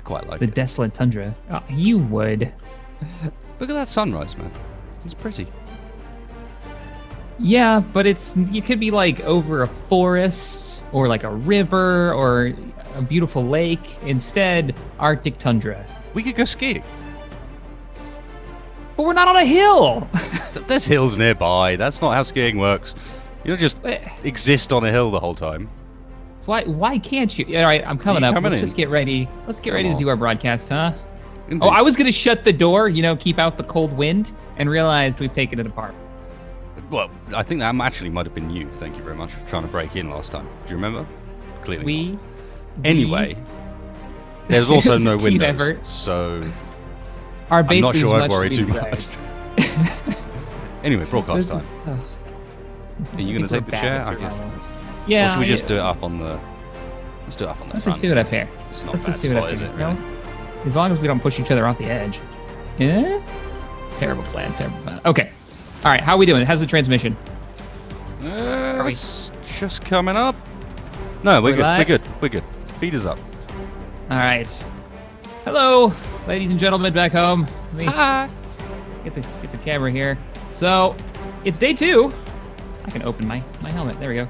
I quite like the it. desolate tundra. Oh, you would. Look at that sunrise, man. It's pretty. Yeah, but you could be like over a forest or like a river or a beautiful lake. Instead, Arctic tundra. We could go skiing. But we're not on a hill. There's hills nearby. That's not how skiing works. You don't just exist on a hill the whole time. Why can't you? All right, I'm coming up. Let's just get ready. Let's get ready to do our broadcast, huh? Indeed. Oh, I was gonna shut the door, keep out the cold wind, and realized we've taken it apart. Well, I think that actually might have been you. Thank you very much for trying to break in last time. Do you remember? Clearly. Anyway, there's also no windows, effort. So our I'm not sure I'd worry too much. Anyway, broadcast time. Are you going to take the chair? I guess. Yeah. Or should we just do it up on the? Let's do it up on the Let's front. just do it up here. It's not a bad spot, is it? Really? As long as we don't push each other off the edge. Yeah. Terrible plan. Terrible plan. Okay. All right. How are we doing? How's the transmission? It's just coming up. No, we're good. We're good. Feed us up. All right. Hello, ladies and gentlemen back home. Hi. Get the camera here. So, it's day 2. I can open my helmet. There we go.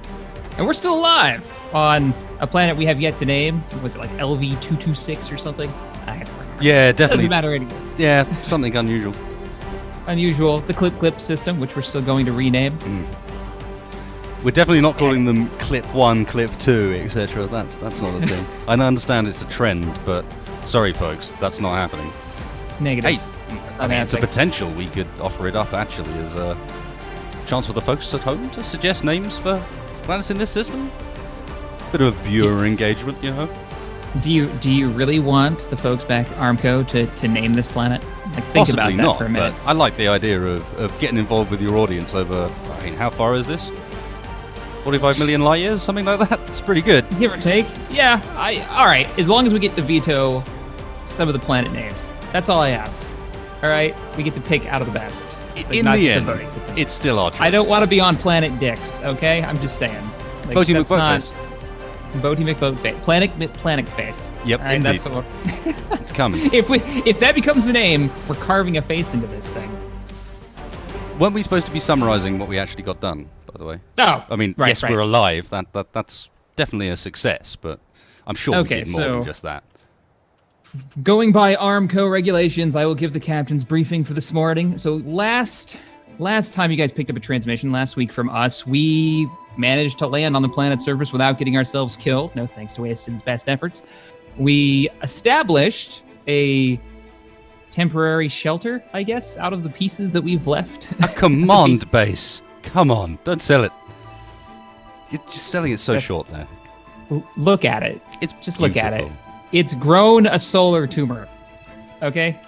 And we're still alive on a planet we have yet to name. Was it like LV-226 or something? I don't remember. Yeah, definitely. Doesn't matter anymore. Yeah, something unusual. The clip system, which we're still going to rename. We're definitely not calling them clip 1, clip 2, etc. That's not a thing. I understand it's a trend, but sorry, folks, that's not happening. Negative. Hey, I mean, it's a potential. We could offer it up actually as a chance for the folks at home to suggest names for planets in this system. Bit of viewer engagement, Do you really want the folks back at Armco to name this planet? Like, think Possibly about that not, for a minute. But I like the idea of getting involved with your audience over, I mean, how far is this? 45 million light years, something like that? It's pretty good. Give or take. Yeah, all right. As long as we get to veto some of the planet names. That's all I ask. All right? We get to pick out of the best. In not the just end, the voting system. It's still our choice. I don't want to be on planet Dix, okay? I'm just saying. Like, Boaty McBoatface. Boaty McBoatface. Planet Face. Yep, right, indeed. That's what it's coming. If that becomes the name, we're carving a face into this thing. Weren't we supposed to be summarizing what we actually got done, by the way? Oh, I mean, yes, we're alive. That's definitely a success, but I'm sure we did more than just that. Going by Armco regulations, I will give the captain's briefing for this morning. So last time you guys picked up a transmission, last week from us, we managed to land on the planet's surface without getting ourselves killed. No thanks to Waston's best efforts. We established a temporary shelter, I guess, out of the pieces that we've left. A command base. Come on, don't sell it. You're just selling it short there. Look at it. It's just beautiful. Look at it. It's grown a solar tumor. Okay?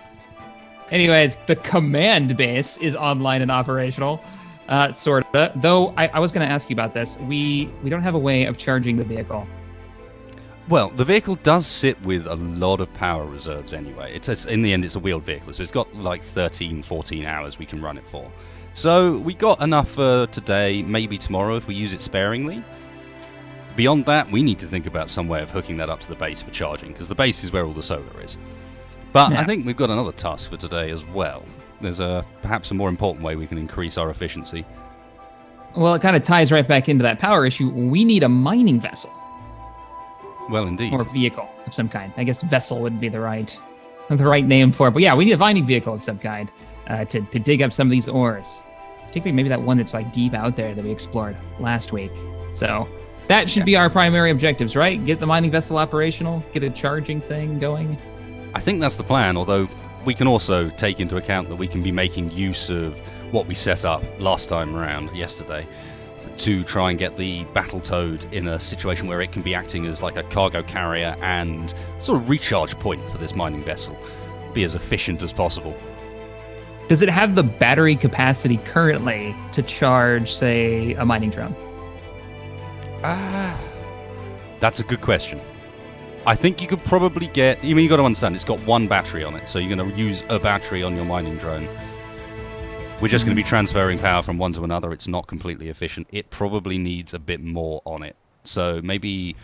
Anyways, the command base is online and operational. Sorta. Though I was going to ask you about this. We don't have a way of charging the vehicle. Well, the vehicle does sit with a lot of power reserves anyway. It's in the end, it's a wheeled vehicle, so it's got like 13, 14 hours we can run it for. So we got enough for today, maybe tomorrow if we use it sparingly. Beyond that, we need to think about some way of hooking that up to the base for charging, because the base is where all the solar is. But I think we've got another task for today as well. There's perhaps a more important way we can increase our efficiency. Well, it kind of ties right back into that power issue. We need a mining vessel. Well, indeed. Or vehicle of some kind. I guess vessel would be the right name for it. But yeah, we need a mining vehicle of some kind to dig up some of these ores. Particularly maybe that one that's like deep out there that we explored last week. So that should be our primary objectives, right? Get the mining vessel operational, get a charging thing going. I think that's the plan, although we can also take into account that we can be making use of what we set up last time around, yesterday, to try and get the BattleToad in a situation where it can be acting as like a cargo carrier and sort of recharge point for this mining vessel. Be as efficient as possible. Does it have the battery capacity currently to charge, say, a mining drone? That's a good question. I think you could probably get... you got to understand, it's got one battery on it, so you're going to use a battery on your mining drone. We're just going to be transferring power from one to another. It's not completely efficient. It probably needs a bit more on it. So maybe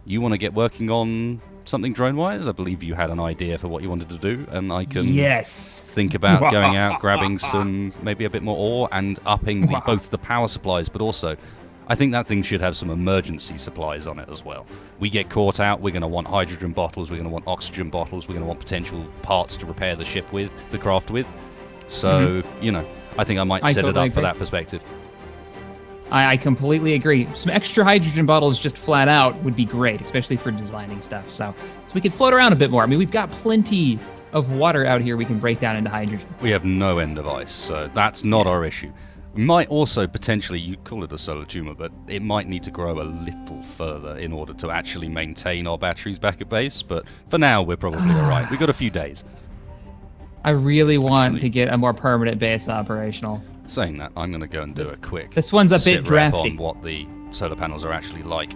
you want to get working on something drone-wise? I believe you had an idea for what you wanted to do, and I can think about about going out, grabbing some, maybe a bit more ore, and upping both the power supplies, but also, I think that thing should have some emergency supplies on it as well. We get caught out, we're going to want hydrogen bottles, we're going to want oxygen bottles, we're going to want potential parts to repair the ship with, the craft with. So, you know, I think I might set it up for that perspective. I completely agree. Some extra hydrogen bottles just flat out would be great, especially for designing stuff. So we could float around a bit more. I mean, we've got plenty of water out here we can break down into hydrogen. We have no end of ice, so that's not our issue. We might also potentially, you call it a solar tumor, but it might need to grow a little further in order to actually maintain our batteries back at base. But for now, we're probably all right. We've got a few days. I really want to get a more permanent base operational. Saying that, I'm going to go and do a quick This one's a bit drafty. on what the solar panels are actually like.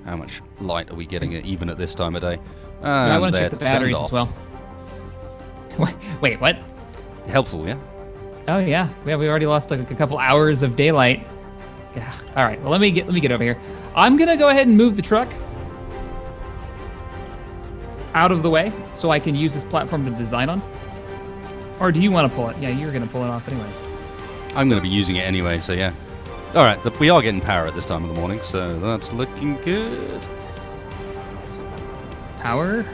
How much light are we getting even at this time of day? I want to check the batteries as well. Wait, what? Helpful, yeah? Oh yeah, we already lost like a couple hours of daylight. All right, well let me get over here. I'm gonna go ahead and move the truck out of the way so I can use this platform to design on. Or do you want to pull it? Yeah, you're gonna pull it off anyways. I'm gonna be using it anyway, so yeah. All right, we are getting power at this time of the morning, so that's looking good. Power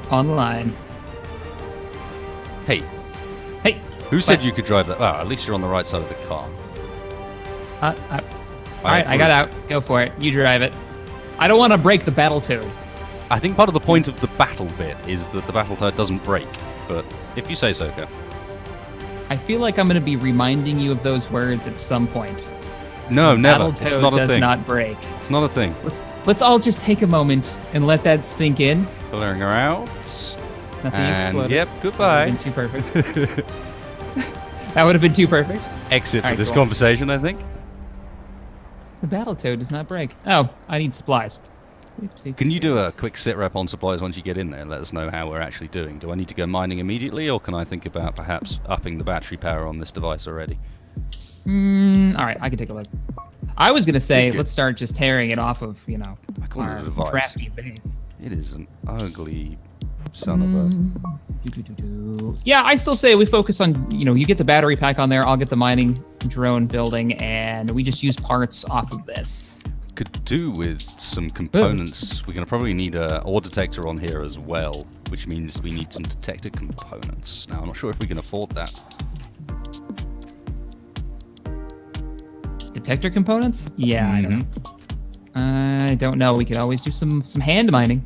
online. Hey. Who said you could drive that? Well, at least you're on the right side of the car. All right, I got out. Go for it. You drive it. I don't want to break the BattleToad. I think part of the point of the battle bit is that the BattleToad doesn't break, but if you say so, go. I feel like I'm going to be reminding you of those words at some point. No, never. BattleToad it's not a thing. does not break. It's not a thing. Let's all just take a moment and let that sink in. Blurring her out. Nothing exploded. Yep, goodbye. That would have been too perfect. That would have been too perfect. Exit for this conversation, I think. The BattleToad does not break. Oh, I need supplies. Can you do a quick sit rep on supplies once you get in there? Let us know how we're actually doing. Do I need to go mining immediately, or can I think about perhaps upping the battery power on this device already? All right, I can take a look. I was going to say, let's start just tearing it off of, I call it a device. Drafty base. It is an ugly son of a... Yeah, I still say we focus on, you get the battery pack on there, I'll get the mining drone building, and we just use parts off of this. Could do with some components. We're going to probably need a ore detector on here as well, which means we need some detector components. Now, I'm not sure if we can afford that. Detector components? Yeah, I don't know. We could always do some hand mining.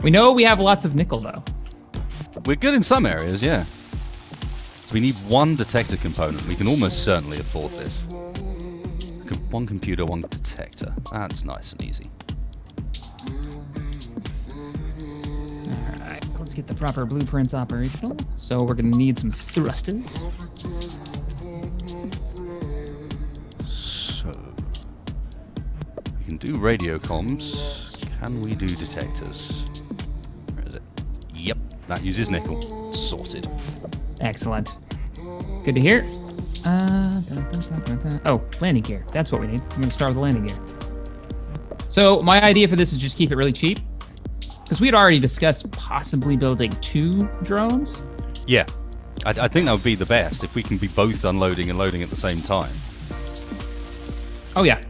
We know we have lots of nickel, though. We're good in some areas, yeah. So we need one detector component. We can almost certainly afford this. One computer, one detector. That's nice and easy. Alright, let's get the proper blueprints operational. So we're going to need some thrusters. So, we can do radio comms. Can we do detectors? Where is it? Yep, that uses nickel. Sorted. Excellent. Good to hear. Oh, landing gear. That's what we need. I'm going to start with the landing gear. So my idea for this is just keep it really cheap. Because we had already discussed possibly building 2 drones. Yeah. I think that would be the best if we can be both unloading and loading at the same time. Oh, yeah.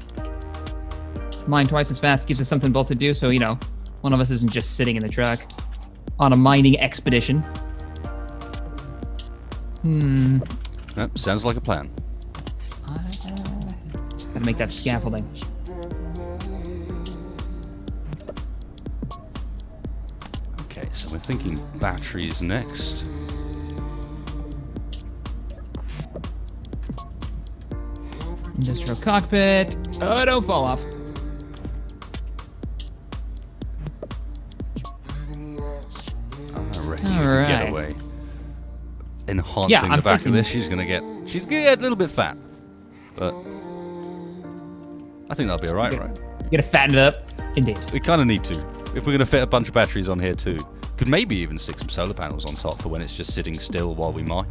Mine twice as fast gives us something both to do, so, one of us isn't just sitting in the truck on a mining expedition. That sounds like a plan. Gotta make that scaffolding. Okay, so we're thinking batteries next. Industrial cockpit. Oh, don't fall off. I reckon you can get away. Enhancing the back of this, she's gonna get a little bit fat, but I think that'll be alright, right? You gotta fatten it up. Indeed. We kind of need to. If we're gonna fit a bunch of batteries on here too, could maybe even stick some solar panels on top for when it's just sitting still while we mine.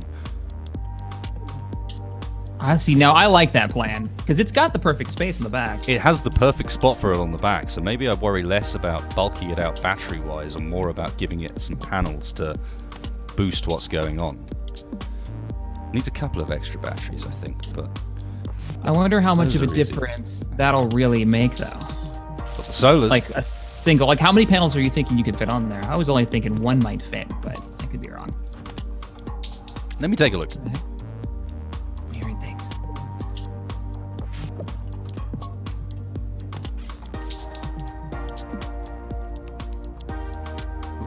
I see. Now I like that plan because it's got the perfect space in the back. It has the perfect spot for it on the back, so maybe I worry less about bulking it out battery-wise and more about giving it some panels to boost what's going on. Needs a couple of extra batteries, I think, but... I wonder how much of a Those are easy. difference that'll really make, though. But the solars... Like a single. Like, how many panels are you thinking you could fit on there? I was only thinking one might fit, but I could be wrong. Let me take a look. Hearing things.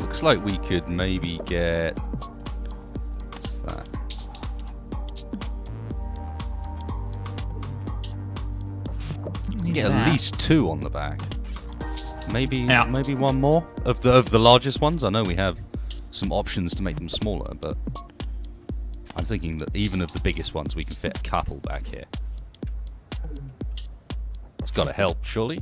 Looks like we could maybe get... What's that? Get at least 2 on the back. Maybe maybe one more of the largest ones. I know we have some options to make them smaller, but I'm thinking that even of the biggest ones, we can fit a couple back here. It's got to help, surely.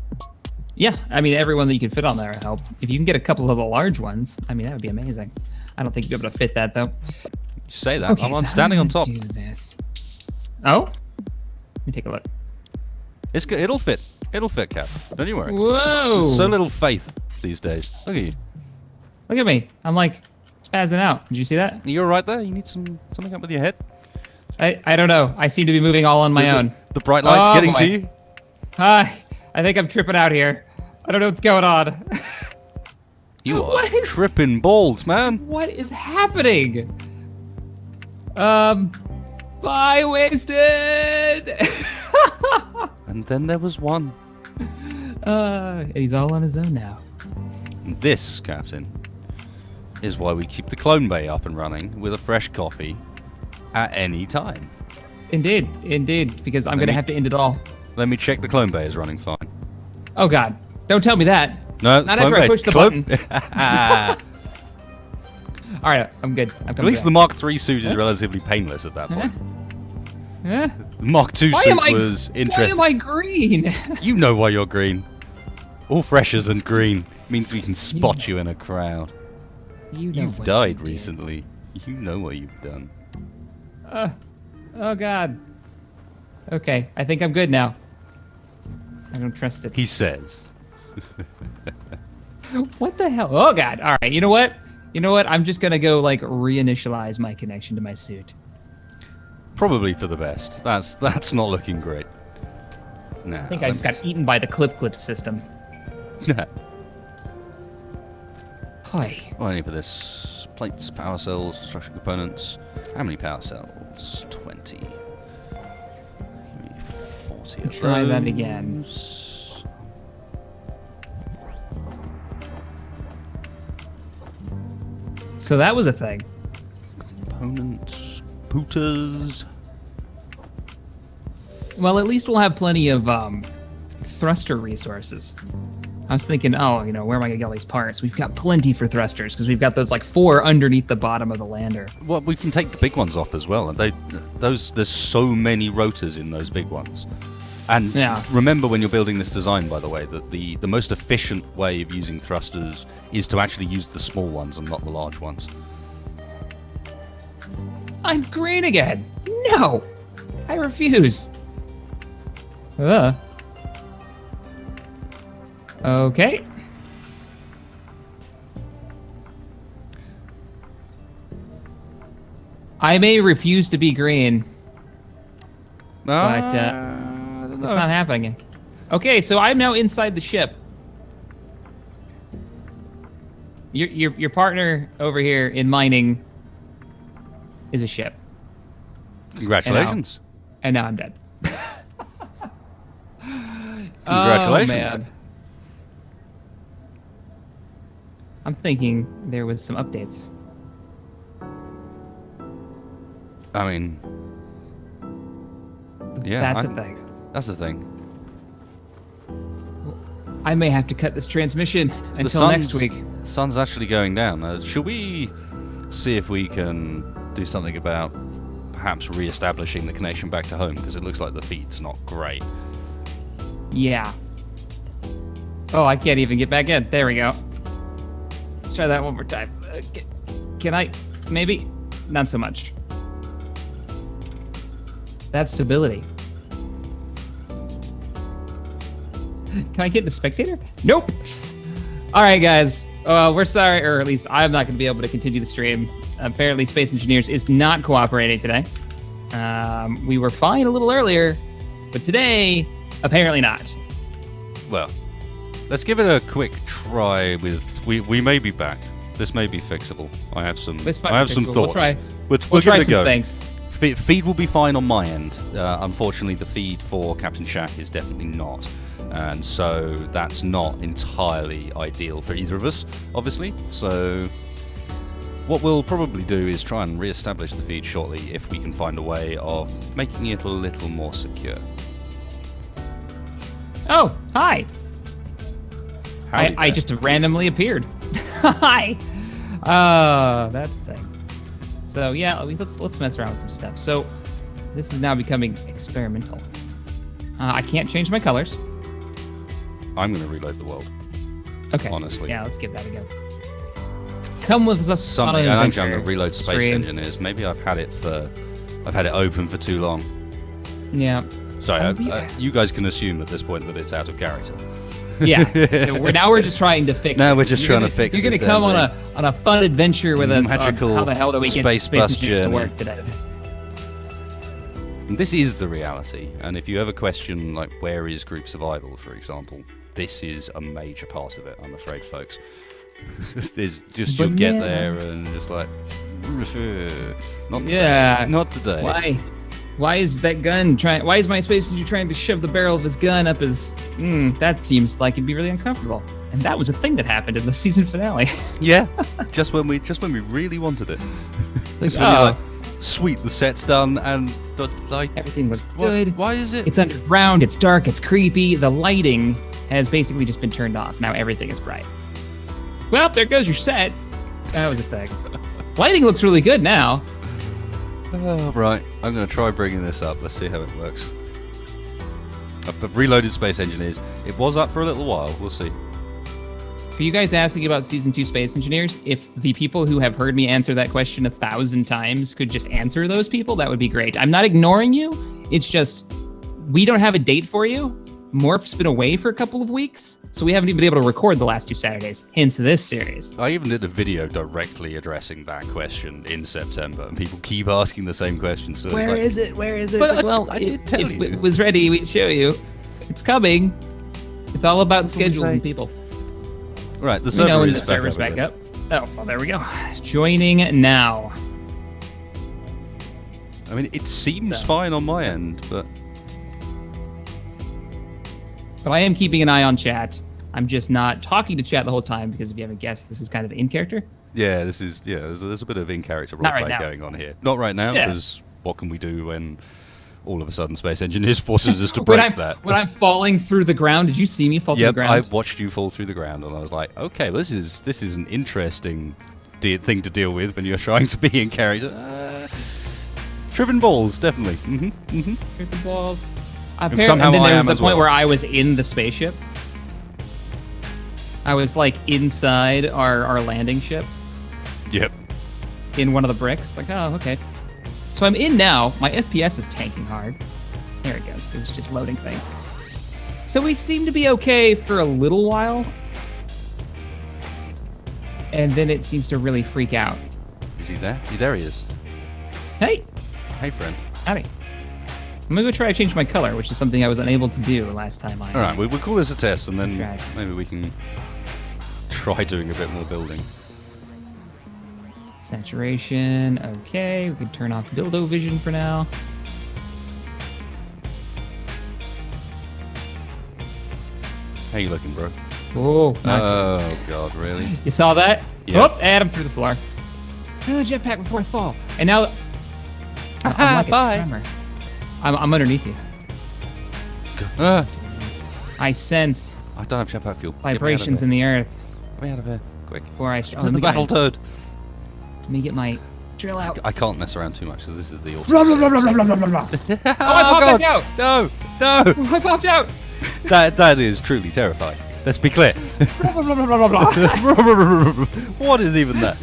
Yeah, I mean, everyone that you can fit on there will help. If you can get a couple of the large ones, I mean, that would be amazing. I don't think you'd be able to fit that, though. You say that. Okay, I'm standing on top. Do this. Oh? Let me take a look. It's good. It'll fit. It'll fit, Cap. Don't you worry. Whoa! There's so little faith these days. Look at you. Look at me. I'm like spazzing out. Did you see that? You're right there. You need something up with your head. I don't know. I seem to be moving all on my own. The bright light's getting boy. to you. Hi. I think I'm tripping out here. I don't know what's going on. You are tripping balls, man. What is happening? Bye, wasted. And then there was one. He's all on his own now. And this, Captain, is why we keep the clone bay up and running with a fresh copy at any time. Indeed, because I'm going to have to end it all. Let me check the clone bay is running fine. Oh, God. Don't tell me that. No, Not clone after I bay. push the button. All right, I'm good. At least the Mark III suit is relatively painless at that point. Huh? The Mark II suit was interesting. Why am I green? You know why you're green. All freshers and green means we can spot you in a crowd. You've died recently. You know what you've done. Oh, God. Okay, I think I'm good now. I don't trust it. He says. What the hell? Oh, God. All right, you know what? I'm just going to go, like, reinitialize my connection to my suit. Probably for the best. That's not looking great. Nah, I think I just got eaten by the clip system. Hi. What do I need for this? Plates, power cells, construction components. How many power cells? 20. Give me 40 of Try that those. again. So that was a thing. Components, pooters. Well, at least we'll have plenty of thruster resources. I was thinking, where am I gonna get all these parts? We've got plenty for thrusters because we've got those like 4 underneath the bottom of the lander. Well, we can take the big ones off as well. And there's so many rotors in those big ones. And remember when you're building this design, by the way, that the most efficient way of using thrusters is to actually use the small ones and not the large ones. I'm green again. No, I refuse. Okay. I may refuse to be green, but it's not happening. Okay, so I'm now inside the ship. Your partner over here in mining is a ship. Congratulations. And now I'm dead. Congratulations. Oh, man. I'm thinking there was some updates. I mean, yeah. That's the thing. That's the thing. I may have to cut this transmission until next week. The sun's actually going down. Should we see if we can do something about perhaps re-establishing the connection back to home? Because it looks like the feed's not great. Yeah. Oh, I can't even get back in. There we go. Let's try that one more time. Can I? Maybe? Not so much. That stability. Can I get into spectator? Nope. All right, guys. We're sorry, or at least I'm not going to be able to continue the stream. Apparently, Space Engineers is not cooperating today. We were fine a little earlier, but today, apparently not. Well, let's give it a quick try with... We may be back. This may be fixable. I have some thoughts. We'll try give it a some go. things. Feed will be fine on my end. Unfortunately, the feed for CaptainShack is definitely not. And so that's not entirely ideal for either of us, obviously. So what we'll probably do is try and re-establish the feed shortly if we can find a way of making it a little more secure. Oh, hi. I Howdy just randomly appeared. Hi. That's the thing. So yeah, let's mess around with some stuff. So this is now becoming experimental. I can't change my colors. I'm going to reload the world. Okay. Honestly. Yeah, let's give that a go. Come with us. Something. And I'm going to reload Space Engineers. Maybe I've had it open for too long. Yeah. Sorry, you guys can assume at this point that it's out of character. Yeah. We're just trying to fix. Now we're just trying to fix. You're going to come on a fun adventure with us. Magical how the hell do we get space bus Engineers journey to work today? And this is the reality. And if you ever question, like, where is group survival, for example, this is a major part of it, I'm afraid, folks. There's just, you'll get there and just like, not today. Yeah. Not today. Why is that gun why is my space engineer trying to shove the barrel of his gun up his, that seems like it'd be really uncomfortable. And that was a thing that happened in the season finale. Yeah. just when we really wanted it. Like, you're like, sweet, the set's done and everything looks good. Why is it? It's underground, it's dark, it's creepy. The lighting has basically just been turned off. Now everything is bright. Well, there goes your set. That was a thing. Lighting looks really good now. Right, I'm going to try bringing this up. Let's see how it works. I've reloaded Space Engineers. It was up for a little while. We'll see. For you guys asking about Season 2 Space Engineers, if the people who have heard me answer that question 1,000 times could just answer those people, that would be great. I'm not ignoring you. It's just, we don't have a date for you. Morph's been away for a couple of weeks, so we haven't even been able to record the last 2 Saturdays, hence this series. I even did a video directly addressing that question in September, and people keep asking the same question. So Where is it? Where is it? But it's like, I did tell if you. it was ready, we'd show you. It's coming. It's all about schedules and people. Right, the We server know when the is server's back back up. Oh, well, there we go. Joining now. I mean, it seems fine on my end, but I am keeping an eye on chat. I'm just not talking to chat the whole time because if you haven't guessed, this is kind of in character. yeah, there's a bit of in-character Not right roleplay now. going on here. Not right now, Yeah. because what can we do when all of a sudden Space Engineers forces us to When break that? I'm falling through the ground, did you see me fall through the Yep, I ground? watched you fall through the ground, and I was like, okay, well, this is an interesting thing to deal with when you're trying to be in character. Tripping balls, definitely. Hit the balls. somehow And then I there was am the as point well. where I was in the spaceship. I was like inside our landing ship Yep. in one of the bricks. It's like, oh, okay. So I'm in now. My FPS is tanking hard. There it goes. It was just loading things. So we seem to be okay for a little while. And then it seems to really freak out. Is he there? There he is. Hey, Hey, friend. howdy. I'm gonna go try to change my color, which is something I was unable to do last time I... All right, we'll call this a test, and then Right. maybe we can try doing a bit more building. Saturation, okay. We can turn off Buildo Vision for now. How you looking, bro? Oh, not Oh, God, really? You saw that? Yeah. Oh, Adam through the floor. Oh, jetpack before I fall. And now... I'm like bye. a tremor. I'm underneath you. Ah, I sense I don't have jetpack fuel. vibrations in the earth Get me out of here, quick. before I... Oh, the BattleToad. Let me get my drill out. I can't mess around too much because this is the Blah, ultimate. blah, blah, blah, blah, blah, blah, blah. Oh, I popped back out. No, no. I popped out. That is truly terrifying. Let's be clear. Blah, blah, blah, blah, blah, blah. What is even that?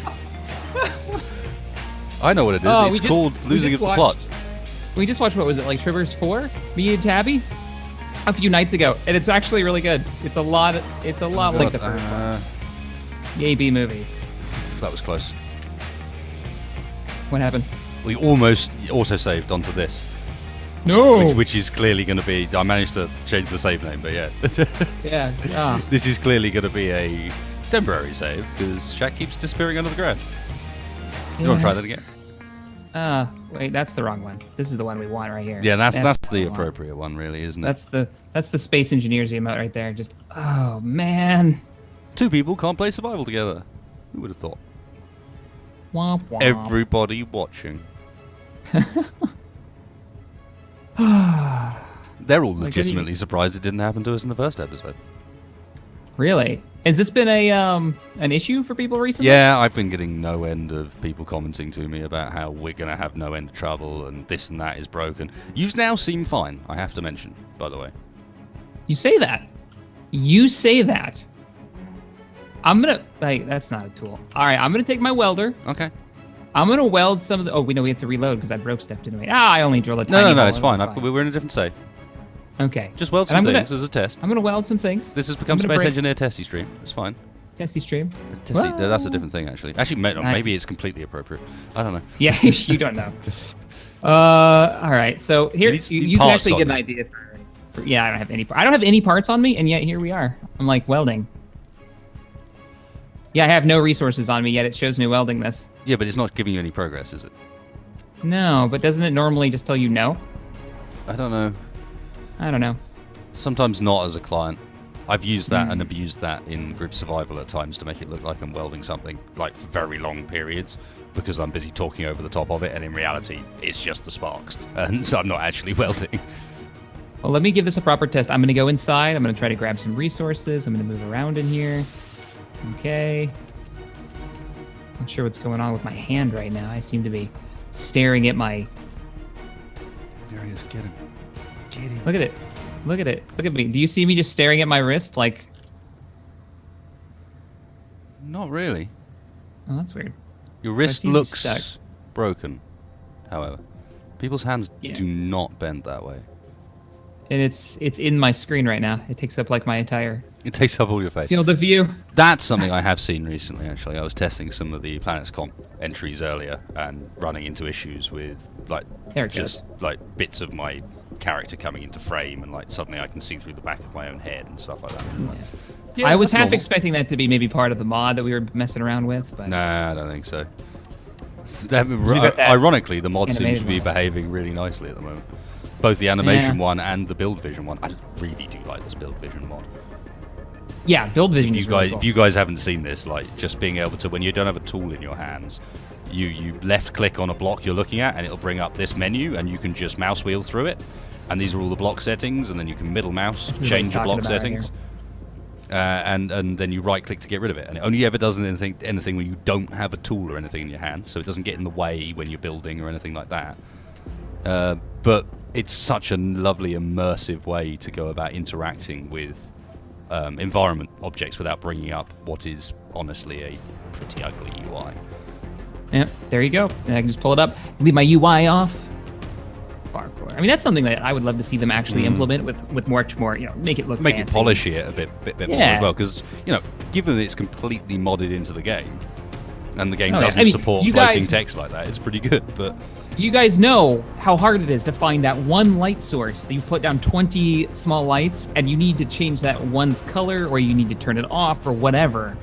I know what it is. Oh, It's we called just losing the plot. watched- We just watched, what was it, like Traverse 4? Me and Tabby? A few nights ago, and it's actually really good. It's a lot like the first one. Yay, B movies. That was close. What happened? We almost auto-saved onto this. No! Which is clearly going to be... I managed to change the save name, but yeah. Yeah. This is clearly going to be a temporary save, because Shack keeps disappearing under the ground. You want to try that again? Wait, that's the wrong one. This is the one we want right here. Yeah, that's the appropriate one, really, isn't it? That's the Space Engineers emote right there. Just, oh, man. 2 people can't play survival together. Who would have thought? Womp womp. Everybody watching. They're all legitimately surprised it didn't happen to us in the first episode. Really? Has this been an issue for people recently? Yeah, I've been getting no end of people commenting to me about how we're going to have no end of trouble and this and that is broken. You now seem fine, I have to mention, by the way. You say that. You say that. I'm going to... Like, that's not a tool. All right, I'm going to take my welder. Okay. I'm going to weld some of the... Oh, we know we have to reload because I broke stuff, didn't we? I only drilled a tiny hole. No, it's fine. We're in a different safe. Okay. Just weld some things as a test. I'm going to weld some things. This has become Space Engineer Testy Stream. It's fine. Testy Stream? That's a different thing, actually. Actually, maybe it's completely appropriate. I don't know. Yeah, you don't know. All right, so here you can actually get an idea for... Yeah, I don't have any parts on me, and yet here we are. I'm like welding. Yeah, I have no resources on me, yet it shows me welding this. Yeah, but it's not giving you any progress, is it? No, but doesn't it normally just tell you no? I don't know. I don't know. Sometimes not as a client. I've used that and abused that in group survival at times to make it look like I'm welding something like for very long periods because I'm busy talking over the top of it, and in reality, it's just the sparks, and so I'm not actually welding. Well, let me give this a proper test. I'm going to go inside. I'm going to try to grab some resources. I'm going to move around in here. Okay. Not sure what's going on with my hand right now. I seem to be staring at my... There he is. Get him. Get him. Look at it. Look at it. Look at me. Do you see me just staring at my wrist like... Not really. Oh, that's weird. Your wrist looks broken, however. People's hands do not bend that way. And it's in my screen right now. It takes up like my entire... It takes up all your face. Field of view. That's something I have seen recently, actually. I was testing some of the PlanetsComp entries earlier and running into issues with like bits of my character coming into frame, and like suddenly I can see through the back of my own head and stuff like that. Yeah, I was half expecting that to be maybe part of the mod that we were messing around with, but... Nah, I don't think so. Ironically, the mod seems to be behaving really nicely at the moment. Both the animation one and the build vision one. I really do like this build vision mod. Yeah, build vision is really cool. If you guys haven't seen this, like just being able to, when you don't have a tool in your hands, you left click on a block you're looking at and it'll bring up this menu and you can just mouse wheel through it. And these are all the block settings, and then you can middle mouse, change the block settings. And then you right click to get rid of it. And it only ever does anything when you don't have a tool or anything in your hands, so it doesn't get in the way when you're building or anything like that. But it's such a lovely immersive way to go about interacting with environment objects without bringing up what is honestly a pretty ugly UI. Yeah, there you go. And I can just pull it up, leave my UI off. Farcore. I mean, that's something that I would love to see them actually implement with much more, make it look fancy. It polish it a bit more as well, because given it's completely modded into the game, and the game doesn't support floating text like that, it's pretty good. But you guys know how hard it is to find that one light source that you put down 20 small lights, and you need to change that one's color, or you need to turn it off, or whatever.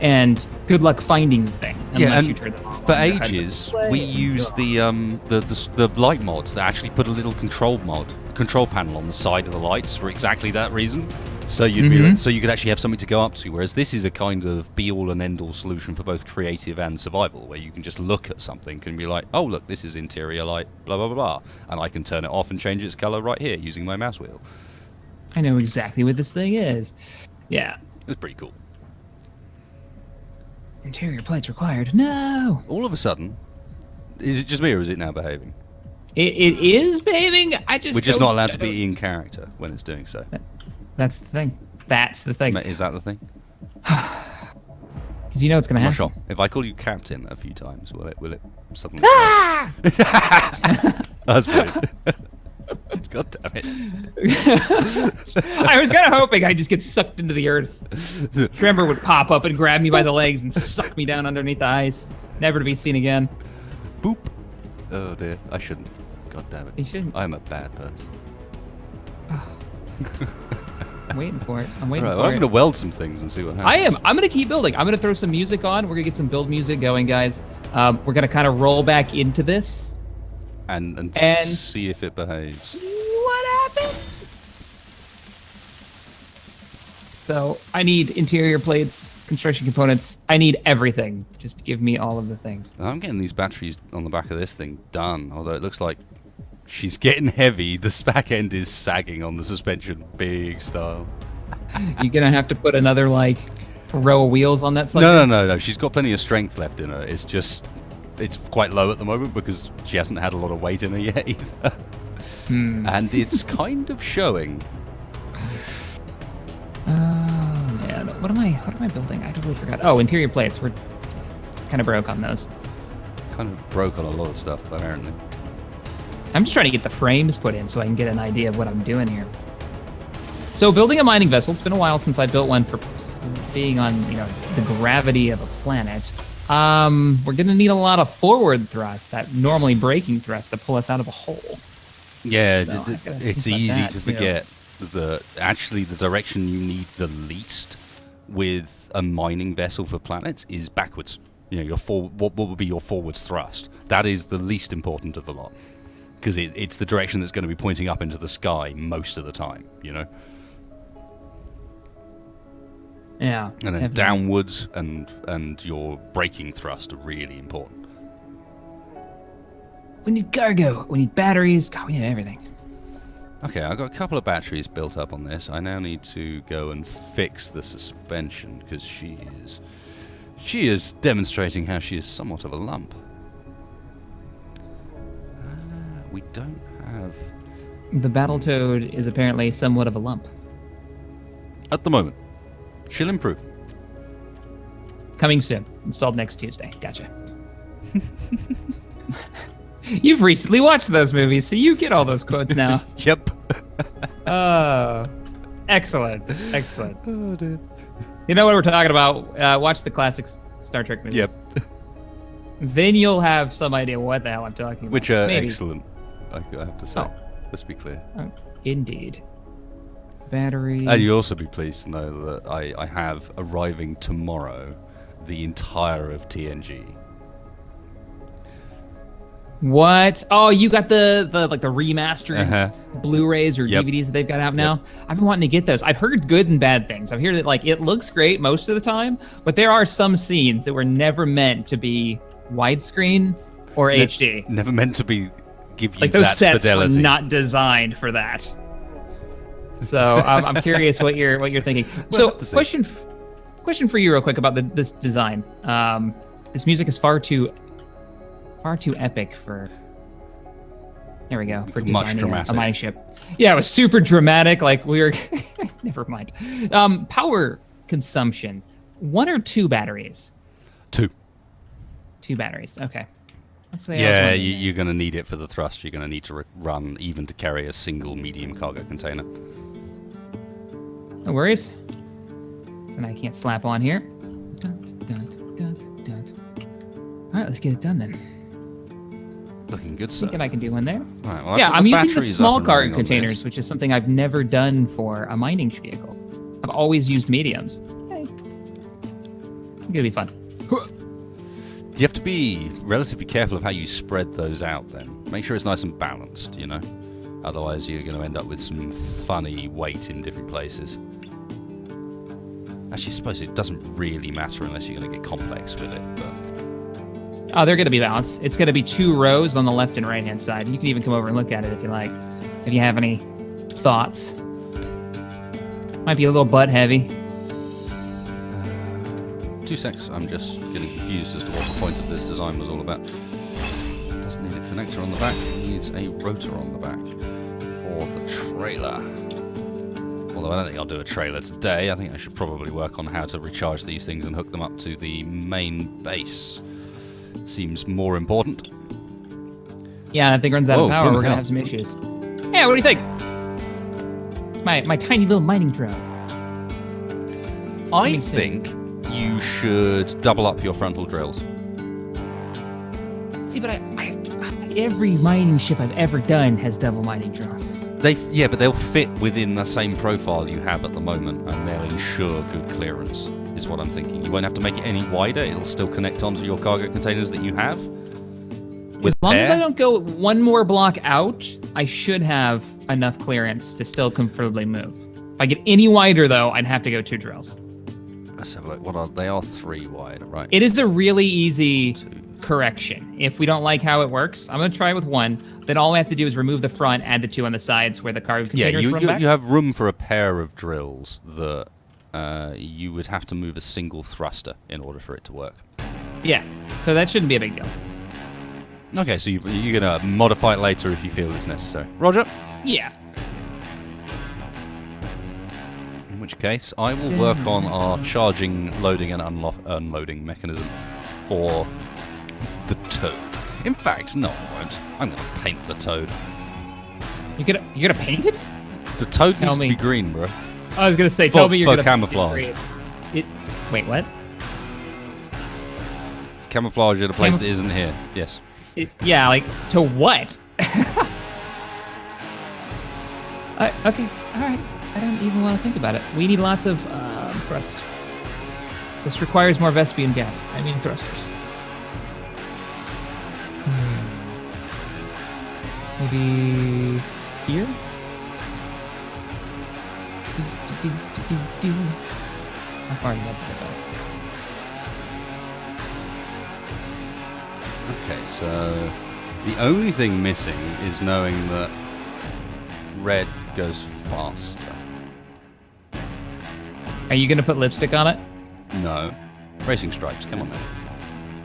And good luck finding the thing unless you turn it off. For ages, we used the light mod that actually put a little control panel on the side of the lights for exactly that reason. So so you could actually have something to go up to. Whereas this is a kind of be-all and end-all solution for both creative and survival, where you can just look at something and be like, oh look, this is interior light, blah blah blah blah, and I can turn it off and change its color right here using my mouse wheel. I know exactly what this thing is. Yeah, it's pretty cool. Interior plates required. No. All of a sudden, is it just me or is it now behaving? It is behaving. We're just not allowed to be in character when it's doing so. That's the thing. That's the thing. Is that the thing? Because you know what's going to happen. I'm not sure. If I call you Captain a few times, will it suddenly... That's brilliant. God damn it. I was kind of hoping I'd just get sucked into the earth. Tremor would pop up and grab me by the legs and suck me down underneath the ice, never to be seen again. Boop. Oh dear, I shouldn't. God damn it. You shouldn't. I'm a bad person. I'm waiting for it. I'm waiting Right, for well, I'm it. going to weld some things and see what happens. I am. I'm going to keep building. I'm going to throw some music on. We're going to get some build music going, guys. We're going to kind of roll back into this. And see if it behaves. What happens? So I need interior plates, construction components. I need everything. Just give me all of the things. I'm getting these batteries on the back of this thing done, although it looks like she's getting heavy. The back end is sagging on the suspension, big style. You're going to have to put another, like, row of wheels on that sucker? No. She's got plenty of strength left in her. It's just... It's quite low at the moment because she hasn't had a lot of weight in her yet either. And it's kind of showing. Oh, man. What am I building? I totally forgot. Oh, interior plates. We're kind of broke on those. Kind of broke on a lot of stuff, apparently. I'm just trying to get the frames put in so I can get an idea of what I'm doing here. So building a mining vessel, it's been a while since I built one for being on, the gravity of a planet. We're gonna need a lot of forward thrust, that normally braking thrust, to pull us out of a hole. Yeah, So it's easy to forget that actually the direction you need the least with a mining vessel for planets is backwards. What would be your forwards thrust? That is the least important of the lot, because it's the direction that's going to be pointing up into the sky most of the time. Yeah. And then downwards and your braking thrust are really important. We need cargo. We need batteries. God, we need everything. Okay, I've got a couple of batteries built up on this. I now need to go and fix the suspension because she is demonstrating how she is somewhat of a lump. We don't have... The BattleToad is apparently somewhat of a lump. At the moment. She'll improve. Coming soon. Installed next Tuesday. Gotcha. You've recently watched those movies, so you get all those quotes now. Yep. Excellent. Excellent. Oh, dude. You know what we're talking about? Watch the classic Star Trek movies. Yep. Then you'll have some idea what the hell I'm talking about. Which are Maybe. excellent, I have to say. Oh. Let's be clear. Oh, indeed. Battery. And you'll also be pleased to know that I have arriving tomorrow the entire of TNG. What? Oh, you got the remastered Blu-rays or Yep. DVDs that they've got out now? I've been wanting to get those. I've heard good and bad things. I've heard that it looks great most of the time, but there are some scenes that were never meant to be widescreen or HD. Never meant to be give you Those that sets fidelity. were not designed for that. So I'm curious what you're thinking. So question for you real quick about this design. This music is far too epic for. There we go. For designing a mining ship. Yeah, it was super dramatic. Like we were. Never mind. Power consumption. 1 or 2 batteries? 2. 2 batteries. Okay. That's what Yeah, you're going to need it for the thrust. You're going to need to run even to carry a single medium cargo container. No worries. And I can't slap on here. All right, let's get it done then. Looking good, sir. Thinking I can do one there. Right, well, Yeah, I'm using the batteries small up and cargo running on containers, this. which is something I've never done for a mining vehicle. I've always used mediums. Hey. It's gonna be fun. You have to be relatively careful of how you spread those out then. Make sure it's nice and balanced, Otherwise you're going to end up with some funny weight in different places. Actually, I suppose it doesn't really matter unless you're going to get complex with it. But... Oh, they're going to be balanced. It's going to be 2 rows on the left and right hand side. You can even come over and look at it if you like. If you have any thoughts. Might be a little butt heavy. 2 secs, I'm just getting confused as to what the point of this design was all about. It doesn't need a connector on the back, it needs a rotor on the back for the trailer. Although I don't think I'll do a trailer today, I think I should probably work on how to recharge these things and hook them up to the main base. Seems more important. Yeah, that thing runs out of Whoa, power. We're hell. gonna have some issues. Yeah, what do you think? It's my tiny little mining drone. I think you should double up your frontal drills. See, but every mining ship I've ever done has double mining drills. But they'll fit within the same profile you have at the moment, and they'll ensure good clearance, is what I'm thinking. You won't have to make it any wider. It'll still connect onto your cargo containers that you have. As long as I don't go one more block out, I should have enough clearance to still comfortably move. If I get any wider, though, I'd have to go 2 drills. Let's have a look. They are 3 wide, right? It is a really easy correction. If we don't like how it works, I'm going to try with 1. Then all I have to do is remove the front, add the 2 on the sides where the cargo containers run back. You have room for a pair of drills that you would have to move a single thruster in order for it to work. Yeah, so that shouldn't be a big deal. Okay, so you're going to modify it later if you feel it's necessary. Roger? Yeah. In which case, I will work on our charging, loading, and unloading mechanism for the Toad. In fact, no, I won't. I'm going to paint the Toad. You're gonna paint it? The Toad needs to be green, bro. I was gonna say, tell me you're gonna camouflage. paint it. Wait, what? Camouflage at a place that isn't here. Yes. Yeah, like to what? Okay, all right. I don't even want to think about it. We need lots of thrust. This requires more Vespian gas. I mean thrusters. Maybe here? How far do you have to get that? Okay, so the only thing missing is knowing that red goes faster. Are you gonna put lipstick on it? No. Racing stripes, come on now.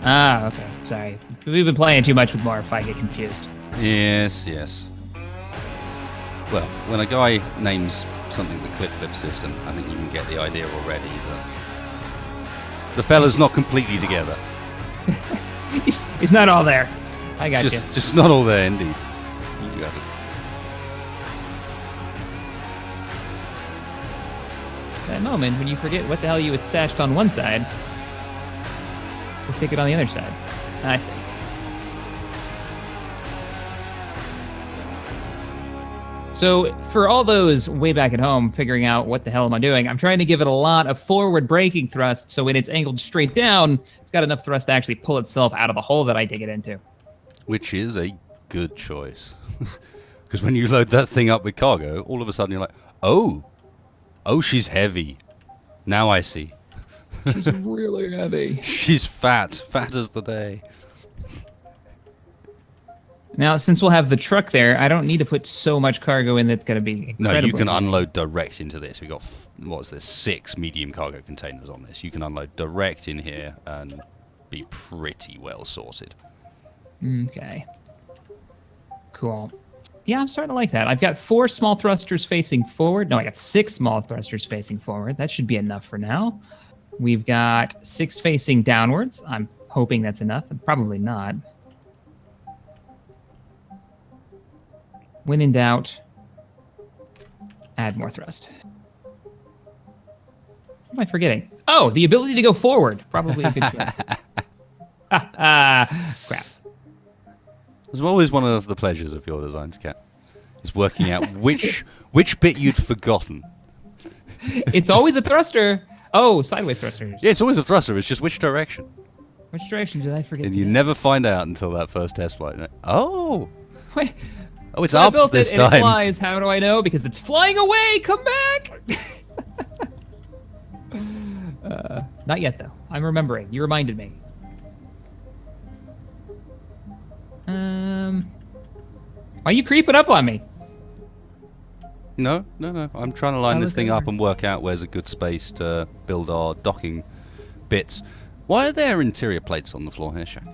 Ah, okay. Sorry. We've been playing too much with Morph, I get confused. Yes, yes. Well, when a guy names something the clip system, I think you can get the idea already that the fella's not completely together. He's not all there. I got you. Just not all there, indeed. You got it. That moment when you forget what the hell you was stashed on one side, to stick it on the other side. I see. So for all those way back at home figuring out what the hell am I doing, I'm trying to give it a lot of forward braking thrust so when it's angled straight down, it's got enough thrust to actually pull itself out of the hole that I dig it into. Which is a good choice. Because when you load that thing up with cargo, all of a sudden you're like, oh, she's heavy. Now I see. She's really heavy. She's fat as the day. Now, since we'll have the truck there, I don't need to put so much cargo in that's going to be incredible. No, you can unload direct into this. We've got, 6 medium cargo containers on this. You can unload direct in here and be pretty well sorted. Okay. Cool. Yeah, I'm starting to like that. I've got 4 small thrusters facing forward. No, I got 6 small thrusters facing forward. That should be enough for now. We've got 6 facing downwards. I'm hoping that's enough. Probably not. When in doubt, add more thrust. What am I forgetting? Oh, the ability to go forward. Probably a good choice. Crap. It's always one of the pleasures of your designs, Cat. Is working out which bit you'd forgotten. It's always a thruster. Oh, sideways thrusters. Yeah, it's always a thruster. It's just which direction. Which direction did I forget? And you never find out until that first test flight. Oh. Wait. Oh, it's up this time. And it flies. How do I know? Because it's flying away. Come back. Not yet, though. I'm remembering. You reminded me. Why are you creeping up on me? No. I'm trying to line this thing up and work out where's a good space to build our docking bits. Why are there interior plates on the floor here, Shack?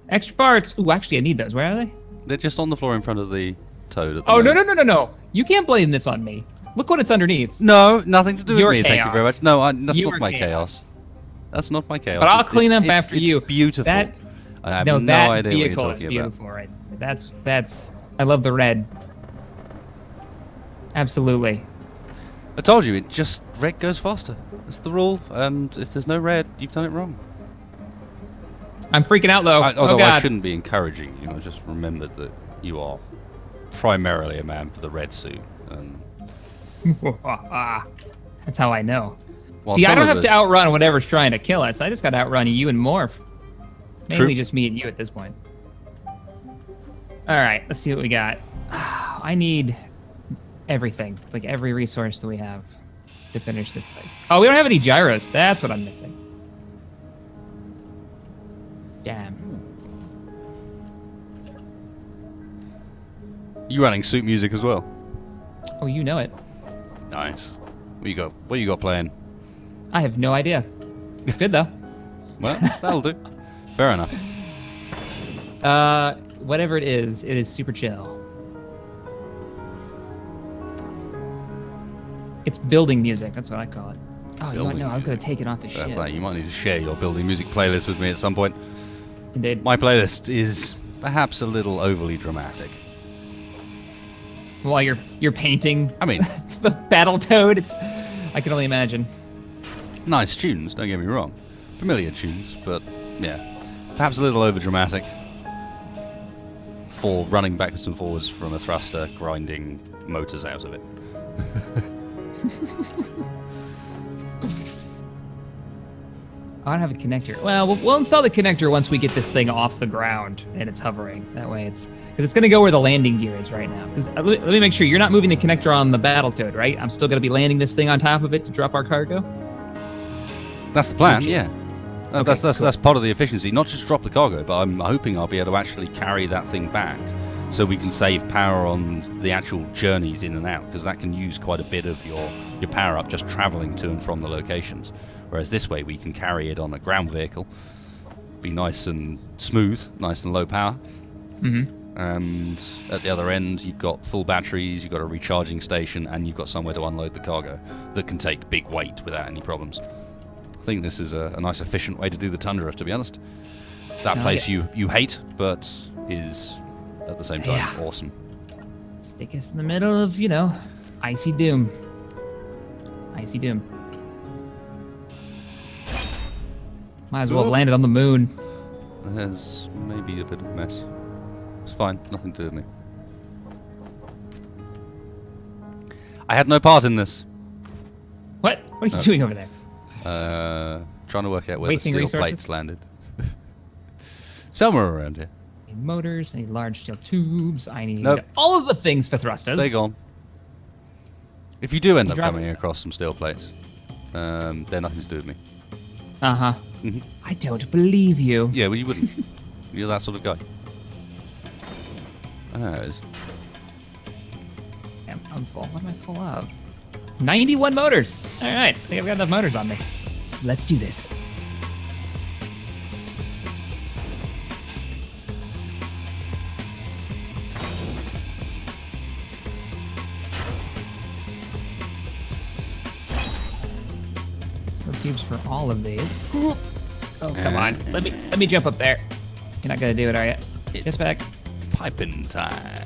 Extra parts. Ooh, actually, I need those. Where are they? They're just on the floor in front of the Toad. At the moment. No. You can't blame this on me. Look what it's underneath. No, nothing to do with me. Chaos. Thank you very much. No, that's You not are my chaos. chaos. That's not my chaos. But I'll clean up after you. It's beautiful. I have no idea what you're vehicle is talking beautiful, about. right? That's. I love the red. Absolutely. I told you, red goes faster. That's the rule, and if there's no red, you've done it wrong. I'm freaking out, though. Although oh, God. I shouldn't be encouraging you. I just remembered that you are primarily a man for the red suit. And that's how I know. Well, See, I don't have to outrun whatever's trying to kill us. I just got to outrun you and Morph. Mainly just me and you at this point. All right, let's see what we got. I need everything, like every resource that we have to finish this thing. Oh, we don't have any gyros. That's what I'm missing. Damn. You running suit music as well? Oh, you know it. Nice. What you got playing? I have no idea. It's good though. Well, that'll do. Fair enough. Whatever it is super chill. It's building music. That's what I call it. Oh, you know what? No, I was gonna take it off the ship. You might need to share your building music playlist with me at some point. Indeed. My playlist is perhaps a little overly dramatic. While you're painting. I mean, the BattleToad. I can only imagine. Nice tunes. Don't get me wrong. Familiar tunes, but yeah, perhaps a little over dramatic for running backwards and forwards from a thruster, grinding motors out of it. I don't have a connector. Well, we'll install the connector once we get this thing off the ground and it's hovering. That way because it's going to go where the landing gear is right now. Because let me make sure, you're not moving the connector on the BattleToad, right? I'm still going to be landing this thing on top of it to drop our cargo? That's the plan, yeah. Okay, That's part of the efficiency. Not just drop the cargo, but I'm hoping I'll be able to actually carry that thing back so we can save power on the actual journeys in and out, because that can use quite a bit of your power up just traveling to and from the locations. Whereas this way we can carry it on a ground vehicle, be nice and smooth, nice and low power. Mm-hmm. And at the other end, you've got full batteries, you've got a recharging station, and you've got somewhere to unload the cargo that can take big weight without any problems. I think this is a nice, efficient way to do the tundra, to be honest. That place you hate, but is at the same time awesome. Stick us in the middle of, icy doom. Icy doom. Might as well have landed on the moon. There's maybe a bit of a mess. It's fine, nothing to do with me. I had no part in this. What? What are you doing over there? Trying to work out where Wasting the steel plates landed. Somewhere around here. I need motors, I need large steel tubes, I need all of the things for thrusters. They're gone. If you do end up coming across some steel plates, they're nothing to do with me. Uh-huh. Mm-hmm. I don't believe you. Yeah, well, you wouldn't. You're that sort of guy. There it is. I'm full. What am I full of? 91 motors. All right. I think I've got enough motors on me. Let's do this. Steel tubes for all of these. Oh, come on. Let me jump up there. You're not gonna do it, are you? It's back. Piping time.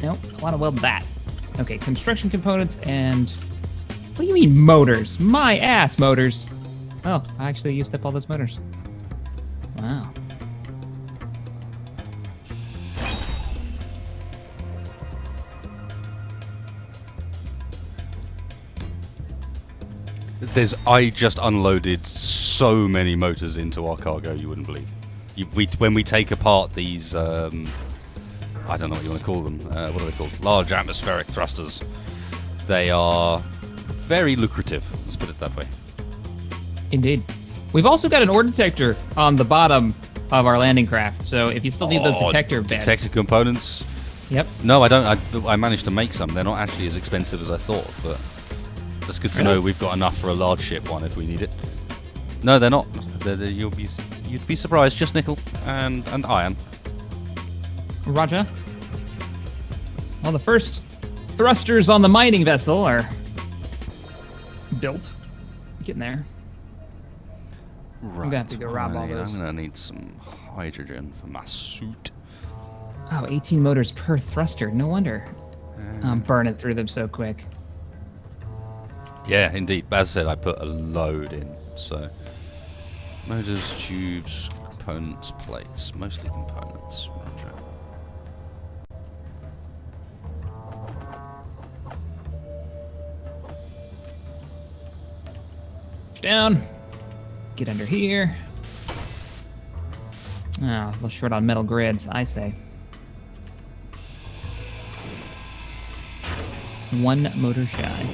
Nope, I want to weld that. Okay, construction components and... What do you mean motors? My ass, motors. Oh, I actually used up all those motors. Wow. I just unloaded so many motors into our cargo you wouldn't believe. When we take apart these, I don't know what you want to call them. What are they called? Large atmospheric thrusters. They are very lucrative. Let's put it that way. Indeed. We've also got an ore detector on the bottom of our landing craft, so if you still need those detector bits. Detector components? Yep. No, I don't. I managed to make some. They're not actually as expensive as I thought, but that's good to know we've got enough for a large ship one if we need it. No, they're not. You'd be surprised. Just nickel and iron. Roger. Well, the first thrusters on the mining vessel are built. Getting there. Right. I'm gonna have to go rob all those. I'm gonna need some hydrogen for my suit. Oh, 18 motors per thruster. No wonder I'm burning through them so quick. Yeah, indeed. As I said, I put a load in. So, motors, tubes, components, plates. Mostly components. Roger. Down. Get under here. Oh, a little short on metal grids, I say. One motor shy.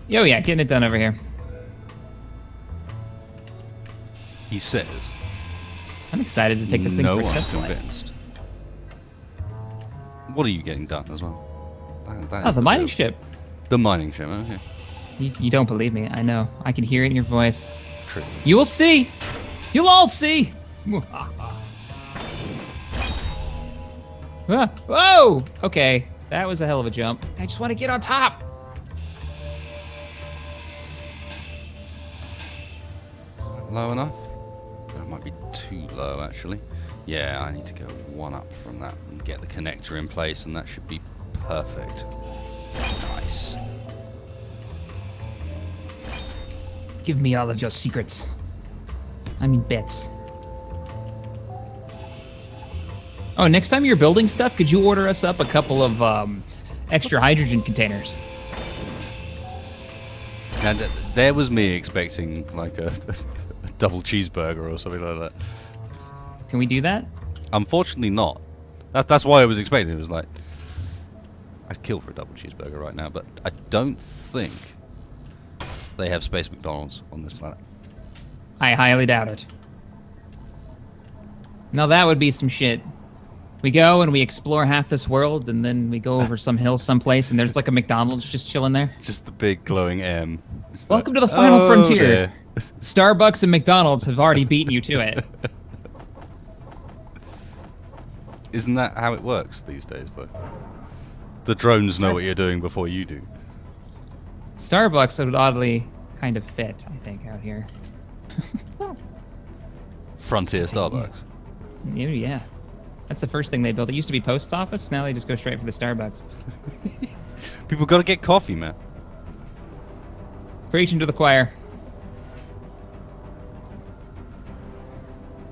Yo, yeah, getting it done over here. He says. I'm excited to take this thing No for a one's test flight. convinced. What are you getting done as well? That Oh, is the mining real- ship. The mining ship, okay. You don't believe me. I know. I can hear it in your voice. True. You will see. You'll all see. Ah, whoa! Okay, that was a hell of a jump. I just want to get on top. Low enough? That might be too low, actually. Yeah, I need to go one up from that and get the connector in place, and that should be perfect. Nice. Give me all of your secrets. I mean bits. Oh, next time you're building stuff, could you order us up a couple of extra hydrogen containers? And there was me expecting like a double cheeseburger or something like that. Can we do that? Unfortunately not. That's why I was expecting. It was like, I'd kill for a double cheeseburger right now, but I don't think they have Space McDonald's on this planet. I highly doubt it. Now that would be some shit. We go and we explore half this world, and then we go over some hill someplace, and there's like a McDonald's just chilling there. Just the big glowing M. Welcome to the final frontier. There. Starbucks and McDonald's have already beaten you to it. Isn't that how it works these days, though? The drones know what you're doing before you do. Starbucks would oddly kind of fit, I think, out here. Frontier Starbucks. Yeah. That's the first thing they built. It used to be post office. Now they just go straight for the Starbucks. People gotta get coffee, man. Preaching to the choir.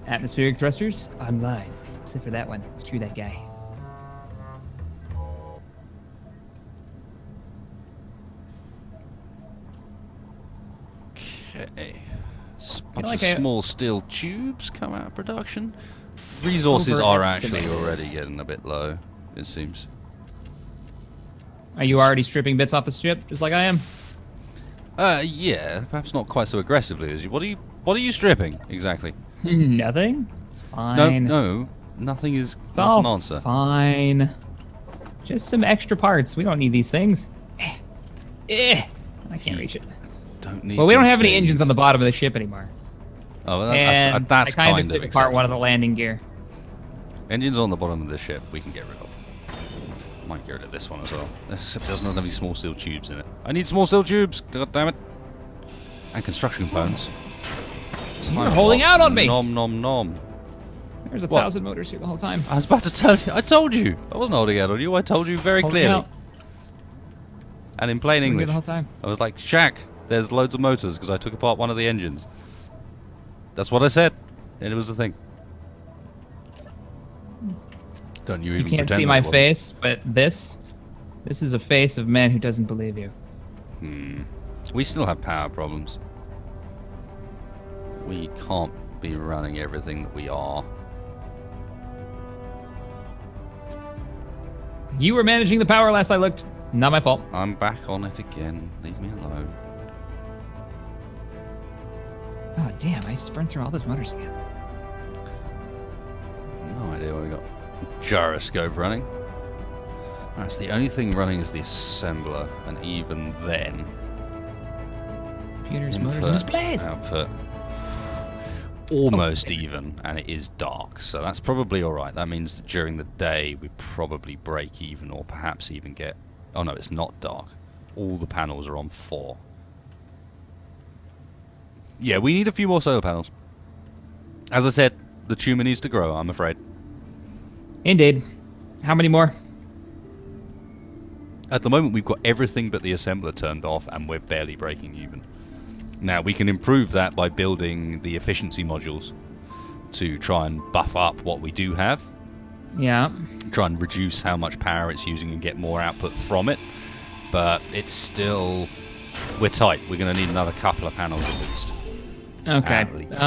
Atmospheric thrusters online. Except for that one. Screw that guy. Okay. Bunch like of I- small steel tubes come out of production. Resources are actually Overestimated. already getting a bit low, it seems. Are you already stripping bits off the ship, just like I am? Yeah, perhaps not quite so aggressively as you. What are you stripping exactly? Nothing. It's fine. No, nothing is It's not all an answer. fine. Just some extra parts. We don't need these things. I can't reach it. Don't need. Well, we don't these have any things. engines on the bottom of the ship anymore. Oh, well, And that's I kind kind of of took apart one of acceptable. the landing gear. Engines on the bottom of the ship we can get rid of. Might get rid of this one as well. This doesn't have any small steel tubes in it. I need small steel tubes. God damn it! And construction components. You're holding out on me. Nom nom nom. There's a What? 1,000 motors here the whole time. I was about to tell you. I told you. I wasn't holding out on you. I told you very Holding clearly. out. And in plain We're here English. the whole time. I was like, Shack, there's loads of motors because I took apart one of the engines. That's what I said. And it was the thing. Don't you You even can't pretend see that my it wasn't. face, but this is a face of man who doesn't believe you. We still have power problems. We can't be running everything that we are. You were managing the power last I looked. Not my fault. I'm back on it again. Leave me alone. Oh, damn. I just burned through all those motors again. No idea what we got. gyroscope running. That's the only thing running is the assembler, and even then... Computers, input, motors, and displays! Output. Almost even, and it is dark, so that's probably alright. That means that during the day we probably break even, or perhaps even get... Oh no, it's not dark. All the panels are on 4. Yeah, we need a few more solar panels. As I said, the tumor needs to grow, I'm afraid. Indeed. How many more? At the moment we've got everything but the assembler turned off, and we're barely breaking even. Now, we can improve that by building the efficiency modules to try and buff up what we do have. Yeah. Try and reduce how much power it's using and get more output from it. But it's still... We're tight. We're going to need another couple of panels at least. Okay. At least.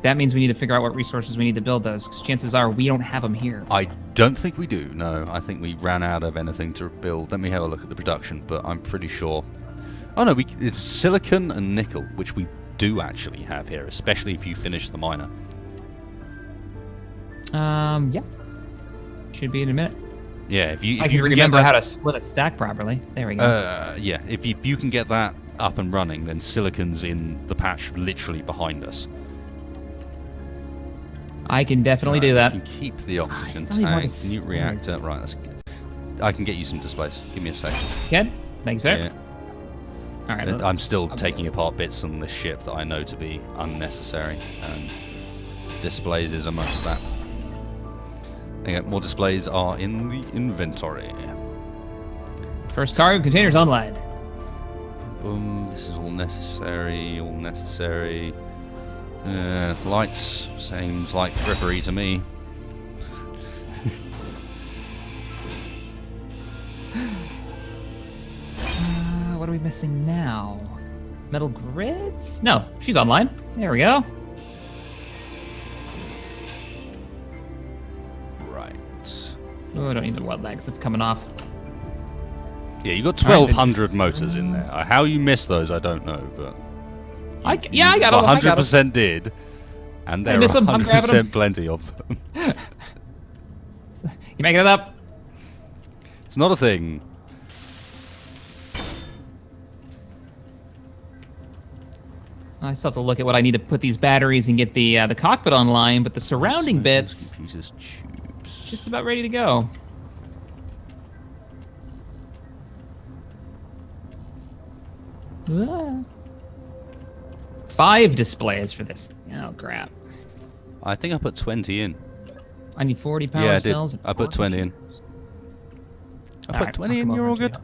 That means we need to figure out what resources we need to build those, because chances are we don't have them here. I don't think we do, no. I think we ran out of anything to build. Let me have a look at the production, but I'm pretty sure... Oh no, it's silicon and nickel, which we do actually have here, especially if you finish the miner. Yeah. Should be in a minute. Yeah, if you I can remember get that, how to split a stack properly. There we go. yeah, if you can get that up and running, then silicon's in the patch literally behind us. I can definitely do that. You can keep the oxygen still need more tank, displays. new reactor. Right, that's good. I can get you some displays. Give me a second. Good. Thanks, sir. Yeah. All right. I'm still taking apart bits on this ship that I know to be unnecessary, and displays is amongst that. Okay, more displays are in the inventory. First cargo containers online. Boom, this is all necessary, all necessary. Lights, seems like frippery to me. What are we missing now? Metal grids? No, she's online. There we go. Right. Oh, I don't need the weld legs. It's coming off. Yeah, you got 1,200 motors in there. How you missed those, I don't know, but... I got them. 100% did, and there are 100% plenty of them. You making it up? It's not a thing. I still have to look at what I need to put these batteries and get the cockpit online, but the surrounding bits, Computers, tubes. just about ready to go. Ah. 5 displays for this. Oh crap! I think I put 20 in. I need 40 power Yeah, I cells. did. I put 20 in. I put 20 in. You're all good.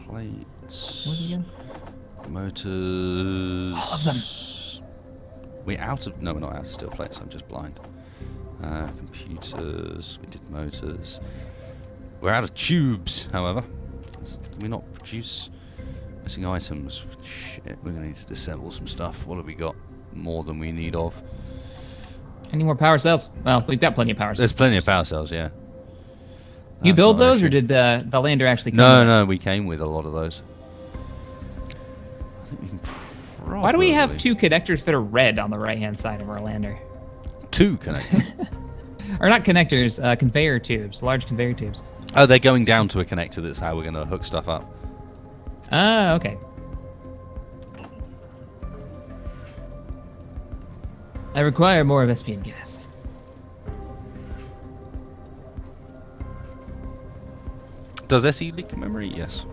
Plates. What again? Motors. All of them. We're out of... No, we're not out of steel plates. I'm just blind. Computers. We did motors. We're out of tubes, however. Can we not produce missing items? Shit, we're going to need to disassemble some stuff. What have we got more than we need of? Any more power cells? Well, we've got plenty of power cells. There's plenty of power cells, yeah. You That's build not an those, or issue. did the lander actually come No, with no, we came with a lot of those. I think we can probably... Why do we have 2 connectors that are red on the right-hand side of our lander? 2 connectors? Or not connectors, conveyor tubes, large conveyor tubes. Oh, they're going down to a connector. That's how we're going to hook stuff up. Ah, okay. I require more of SPN gas. Does SE leak memory? Yes.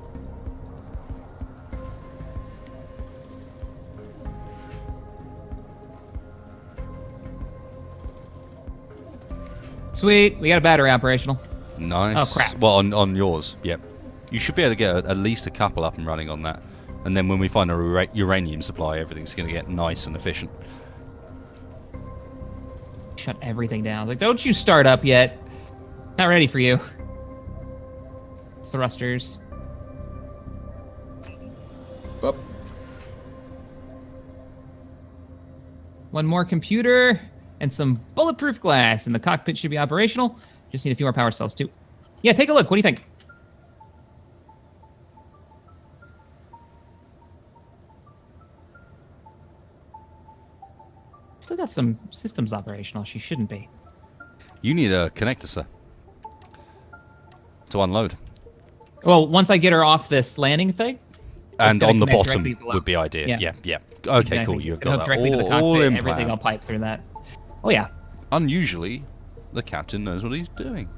Sweet, we got a battery operational. Nice. Oh, crap. Well, on yours, yep. You should be able to get at least a couple up and running on that. And then when we find a uranium supply, everything's going to get nice and efficient. Shut everything down. Like, don't you start up yet. Not ready for you. Thrusters. Whoop. One more computer and some bulletproof glass, and the cockpit should be operational. Just need a few more power cells, too. Yeah, take a look. What do you think? Still got some systems operational. She shouldn't be. You need a connector, sir, to unload. Well, once I get her off this landing thing. And on the bottom would be ideal. Yeah. Okay, exactly. cool. You've got that directly to the cockpit, all in everything plan. I'll pipe through that. Oh, yeah. Unusually, the captain knows what he's doing.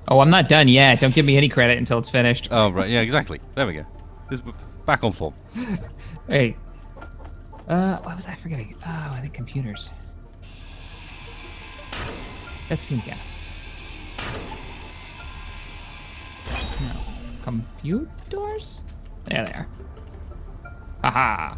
Oh, I'm not done yet. Don't give me any credit until it's finished. Oh, right. Yeah, exactly. There we go. Back on form. Hey. What was I forgetting? Oh, I think computers. Vespine gas. No. Computers? There they are. Haha.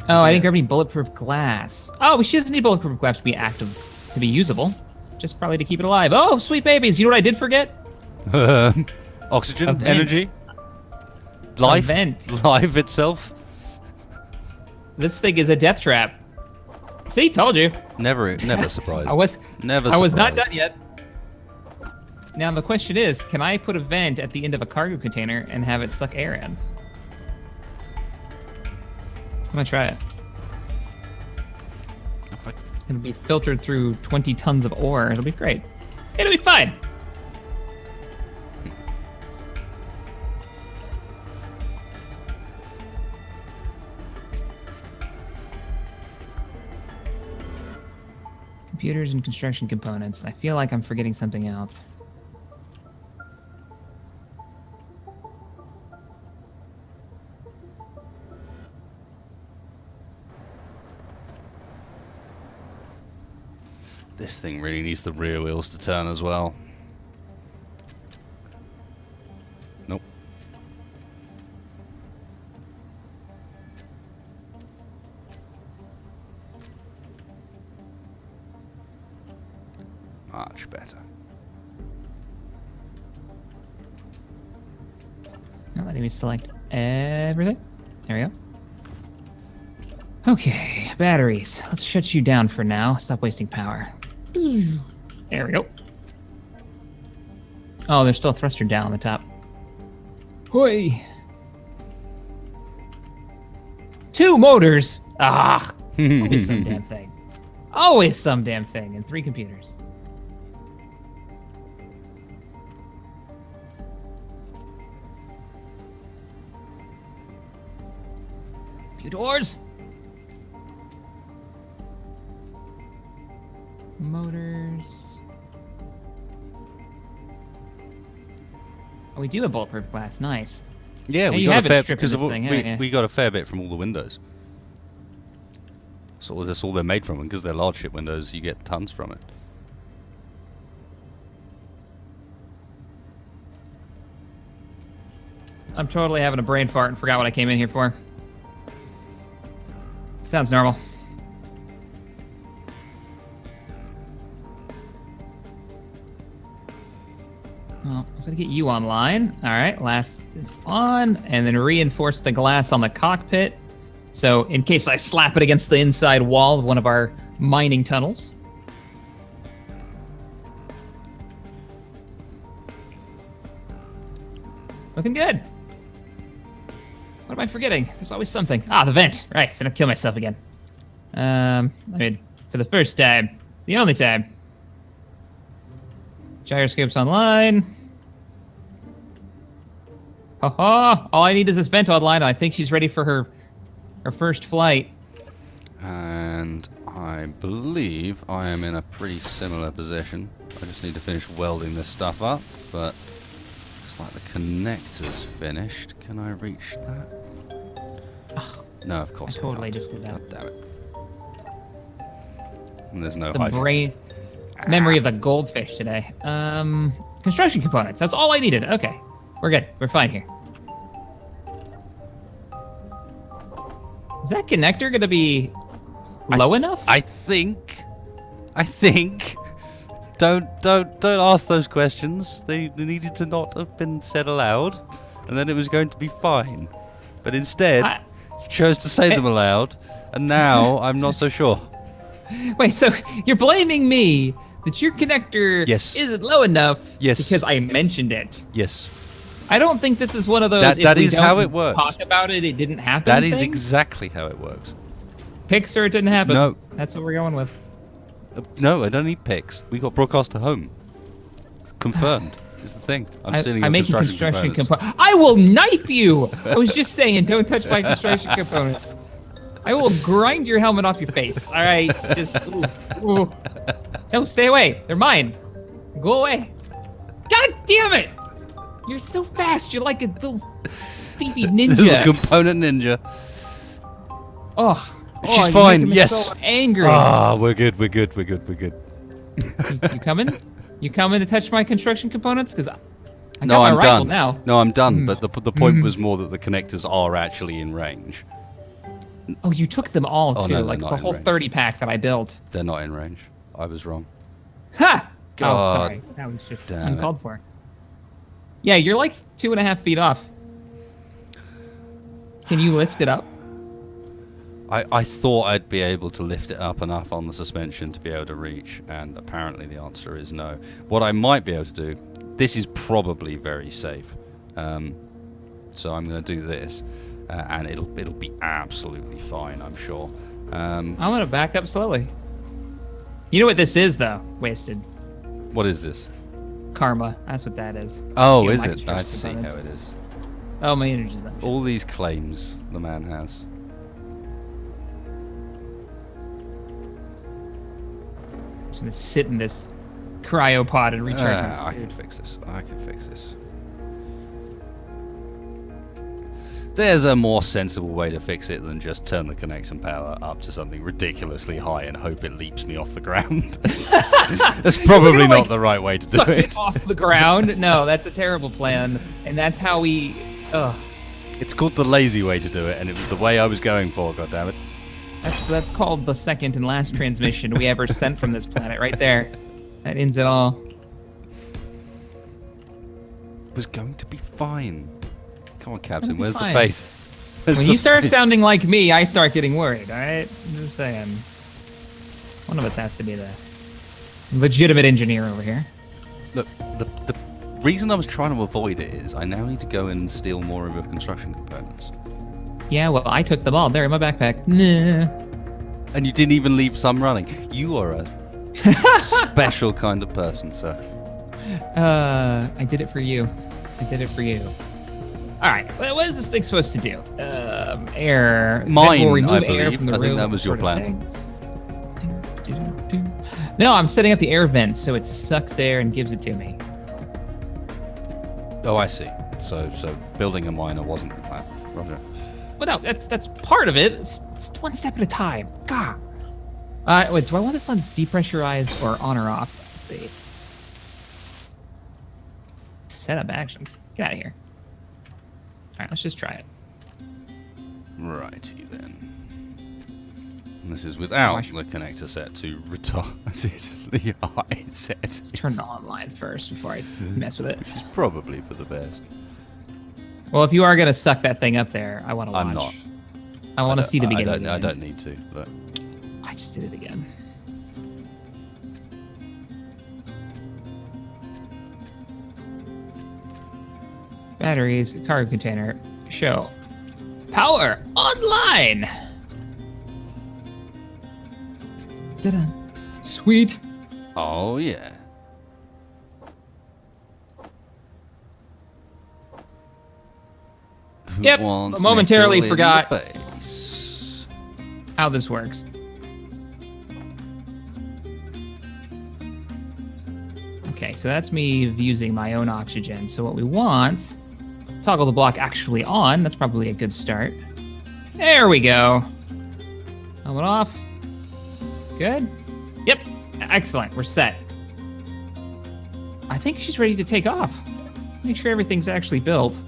Oh, I didn't grab any bulletproof glass. Oh, she doesn't need bulletproof glass to be active, to be usable. Just probably to keep it alive. Oh, sweet babies. You know what I did forget? Oxygen, energy, life, life itself. This thing is a death trap. See, told you. Never surprised. I was surprised. not done yet. Now the question is, can I put a vent at the end of a cargo container and have it suck air in? I'm gonna try it. It'll be filtered through 20 tons of ore. It'll be great. It'll be fine. Computers and construction components. I feel like I'm forgetting something else. This thing really needs the rear wheels to turn as well. Nope. Much better. Now letting me select everything. There we go. Okay, batteries. Let's shut you down for now. Stop wasting power. There we go. Oh, there's still a thruster down on the top. Hoi! 2 motors! Ah! It's always some damn thing. Always some damn thing, and 3 computers. Few doors. Motors. Oh, we do have bulletproof glass. Nice. Yeah, we you got have a fair it stripped in because this thing, yeah. we got a fair bit from all the windows. So that's all they're made from, and because they're large ship windows, you get tons from it. I'm totally having a brain fart and forgot what I came in here for. Sounds normal. Well, I was gonna get you online. All right, last is on, and then reinforce the glass on the cockpit. So in case I slap it against the inside wall of one of our mining tunnels. Looking good. What am I forgetting? There's always something. Ah, the vent. Right, so I don't kill myself again. I mean, for the first time, the only time. Gyroscopes online. Ha-ha! All I need is this vent online, and I think she's ready for her first flight. And I believe I am in a pretty similar position. I just need to finish welding this stuff up, but looks like the connector's finished. Can I reach that? Oh, no, of course I totally just did that. God damn it. And there's no The hydrogen. brain memory of the goldfish today. Construction components. That's all I needed. Okay, we're good. We're fine here. Is that connector gonna be low enough? I think. Don't ask those questions. They needed to not have been said aloud, and then it was going to be fine. But instead, you chose to say them aloud, and now I'm not so sure. Wait, so you're blaming me that your connector Yes. isn't low enough Yes. because I mentioned it. Yes. I don't think this is one of those. That if we is don't how it works. Talk about it. It didn't happen. That is things. exactly how it works. Picks or it didn't happen. No. That's what we're going with. No, I don't need pics. We got broadcast to home. It's confirmed. Is the thing. I'm stealing I'm your making construction components. I will knife you. I was just saying, don't touch my construction components. I will grind your helmet off your face. All right, just ooh. No, stay away. They're mine. Go away. God damn it! You're so fast. You're like a little thiefy ninja. Little component ninja. She's She's you're fine. making me Yes. so angry. Ah, we're good. We're good. We're good. We're good. You coming? You coming to touch my construction components? Because I got No, my I'm rifle done. now. No, I'm done. But the point was more that the connectors are actually in range. Oh, you took them all Oh, too, no, they're like not the in whole range. 30 pack that I built. They're not in range. I was wrong. Ha! God Oh, sorry. That was just damn uncalled for. Yeah, you're like 2.5 feet off. Can you lift it up? I thought I'd be able to lift it up enough on the suspension to be able to reach, and apparently the answer is no. What I might be able to do, this is probably very safe, so I'm going to do this, and it'll be absolutely fine, I'm sure. I'm gonna back up slowly. You know what this is, though? Wasted What is this? karma. That's what that is. Oh, Steal is my it? construction I see components. how it is. Oh, my energy's not. All these claims the man has. I'm just gonna sit in this cryopod and recharge my I suit. can fix this. I can fix this. There's a more sensible way to fix it than just turn the connection power up to something ridiculously high and hope it leaps me off the ground. That's probably not the right way to do Suck it. it off the ground. No, that's a terrible plan, and that's how we. Ugh. It's called the lazy way to do it, and it was the way I was going for, goddammit. That's called the second and last transmission we ever sent from this planet, right there. That ends it all. It was going to be fine. Come on, Captain, be where's fine. the face? Where's When the you start face? sounding like me, I start getting worried, alright? I'm just saying. One of us has to be the legitimate engineer over here. Look, the reason I was trying to avoid it is I now need to go and steal more of your construction components. Yeah, well, I took them all. They're in my backpack. Nah. And you didn't even leave some running. You are a special kind of person, sir. I did it for you. I did it for you. Alright, what is this thing supposed to do? Air. Mine, will remove I air believe. from the I think room, that was your sort of plan. things. No, I'm setting up the air vents so it sucks air and gives it to me. Oh, I see. So building a miner wasn't the plan. Roger. Well, no, that's part of it. It's one step at a time. God. Wait, do I want this on depressurized or on or off? Let's see. Setup actions. Get out of here. All right, let's just try it. Righty then. And this is without Watch. the connector set to retard the high set. Let's turn it online first before I mess with it. Which is probably for the best. Well, if you are gonna suck that thing up there, I want to launch. I'm not. I want to see the beginning. I of the don't end. need to. But I just did it again. Batteries, cargo container, show. Power online! Ta-da. Sweet. oh yeah. Who Yep, wants momentarily nickel in forgot. the base? How this works. Okay, so that's me using my own oxygen. So what we want, toggle the block actually on. That's probably a good start. There we go. Helmet off. Good. Yep, excellent. We're set. I think she's ready to take off. Make sure everything's actually built.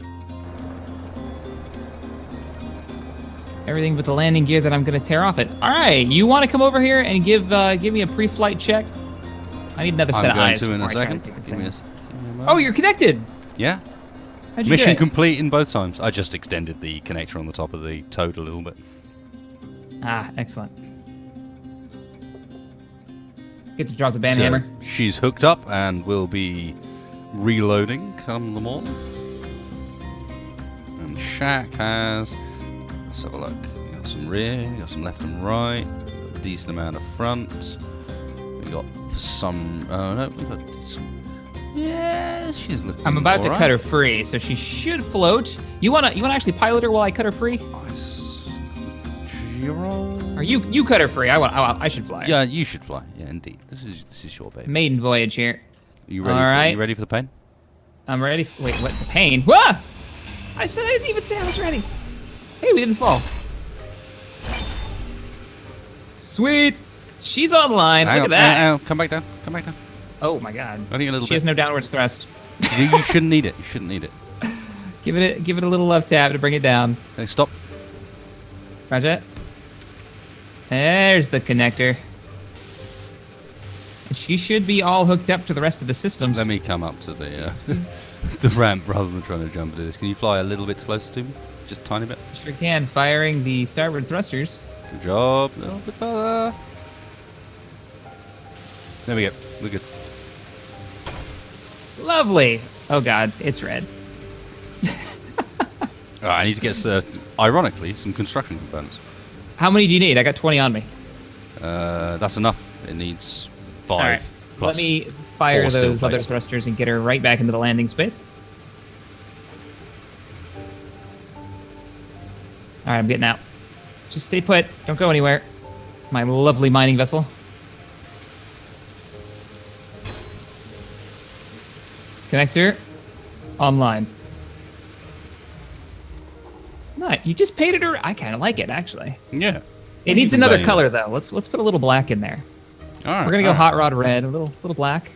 Everything but the landing gear that I'm gonna tear off it. All right, you want to come over here and give me a pre-flight check? I need another set I'm of going eyes to in before a I try second. to take this Give me thing. give me a moment. Oh, you're connected. Yeah. How'd you Mission do it? complete in both times. I just extended the connector on the top of the Toad a little bit. Ah, excellent. Get to drop the band hammer. She's hooked up and will be reloading come the morning. And Shack has... Let's have a look. You got some rear, you got some left and right. Got a decent amount of front. We got some... Oh no, we got some... Yeah, she's looking I'm about to alright. cut her free, so she should float. You wanna actually pilot her while I cut her free? Or you cut her free. I should fly. Yeah, you should fly. Yeah, indeed. This is your baby. Maiden voyage here. You ready? You ready for the pain? I'm ready. Wait, what? The pain? Whoa! I didn't even say I was ready. Hey, we didn't fall. Sweet. She's online. Look at that. Hang on. Come back down. Come back down. Oh my God. Only a little She bit. has no downwards thrust. You shouldn't need it. You shouldn't need it. Give it a little left tab to bring it down. Okay, stop. Roger. There's the connector. And she should be all hooked up to the rest of the systems. Let me come up to the the ramp rather than trying to jump into this. Can you fly a little bit closer to me? Just a tiny bit. Sure can. Firing the starboard thrusters. Good job. A little bit further. There we go. We're good. Lovely. Oh God, it's red. All right, I need to get, ironically, some construction components. How many do you need? I got 20 on me. That's enough. It needs 5 All right. plus Let me fire 4 steel those other plates. thrusters and get her right back into the landing space. All right, I'm getting out. Just stay put. Don't go anywhere. My lovely mining vessel. Connector online. Not. You just painted her. I kind of like it actually. Yeah. It needs another color though. Let's put a little black in there. All right. We're gonna go hot rod red. A little black.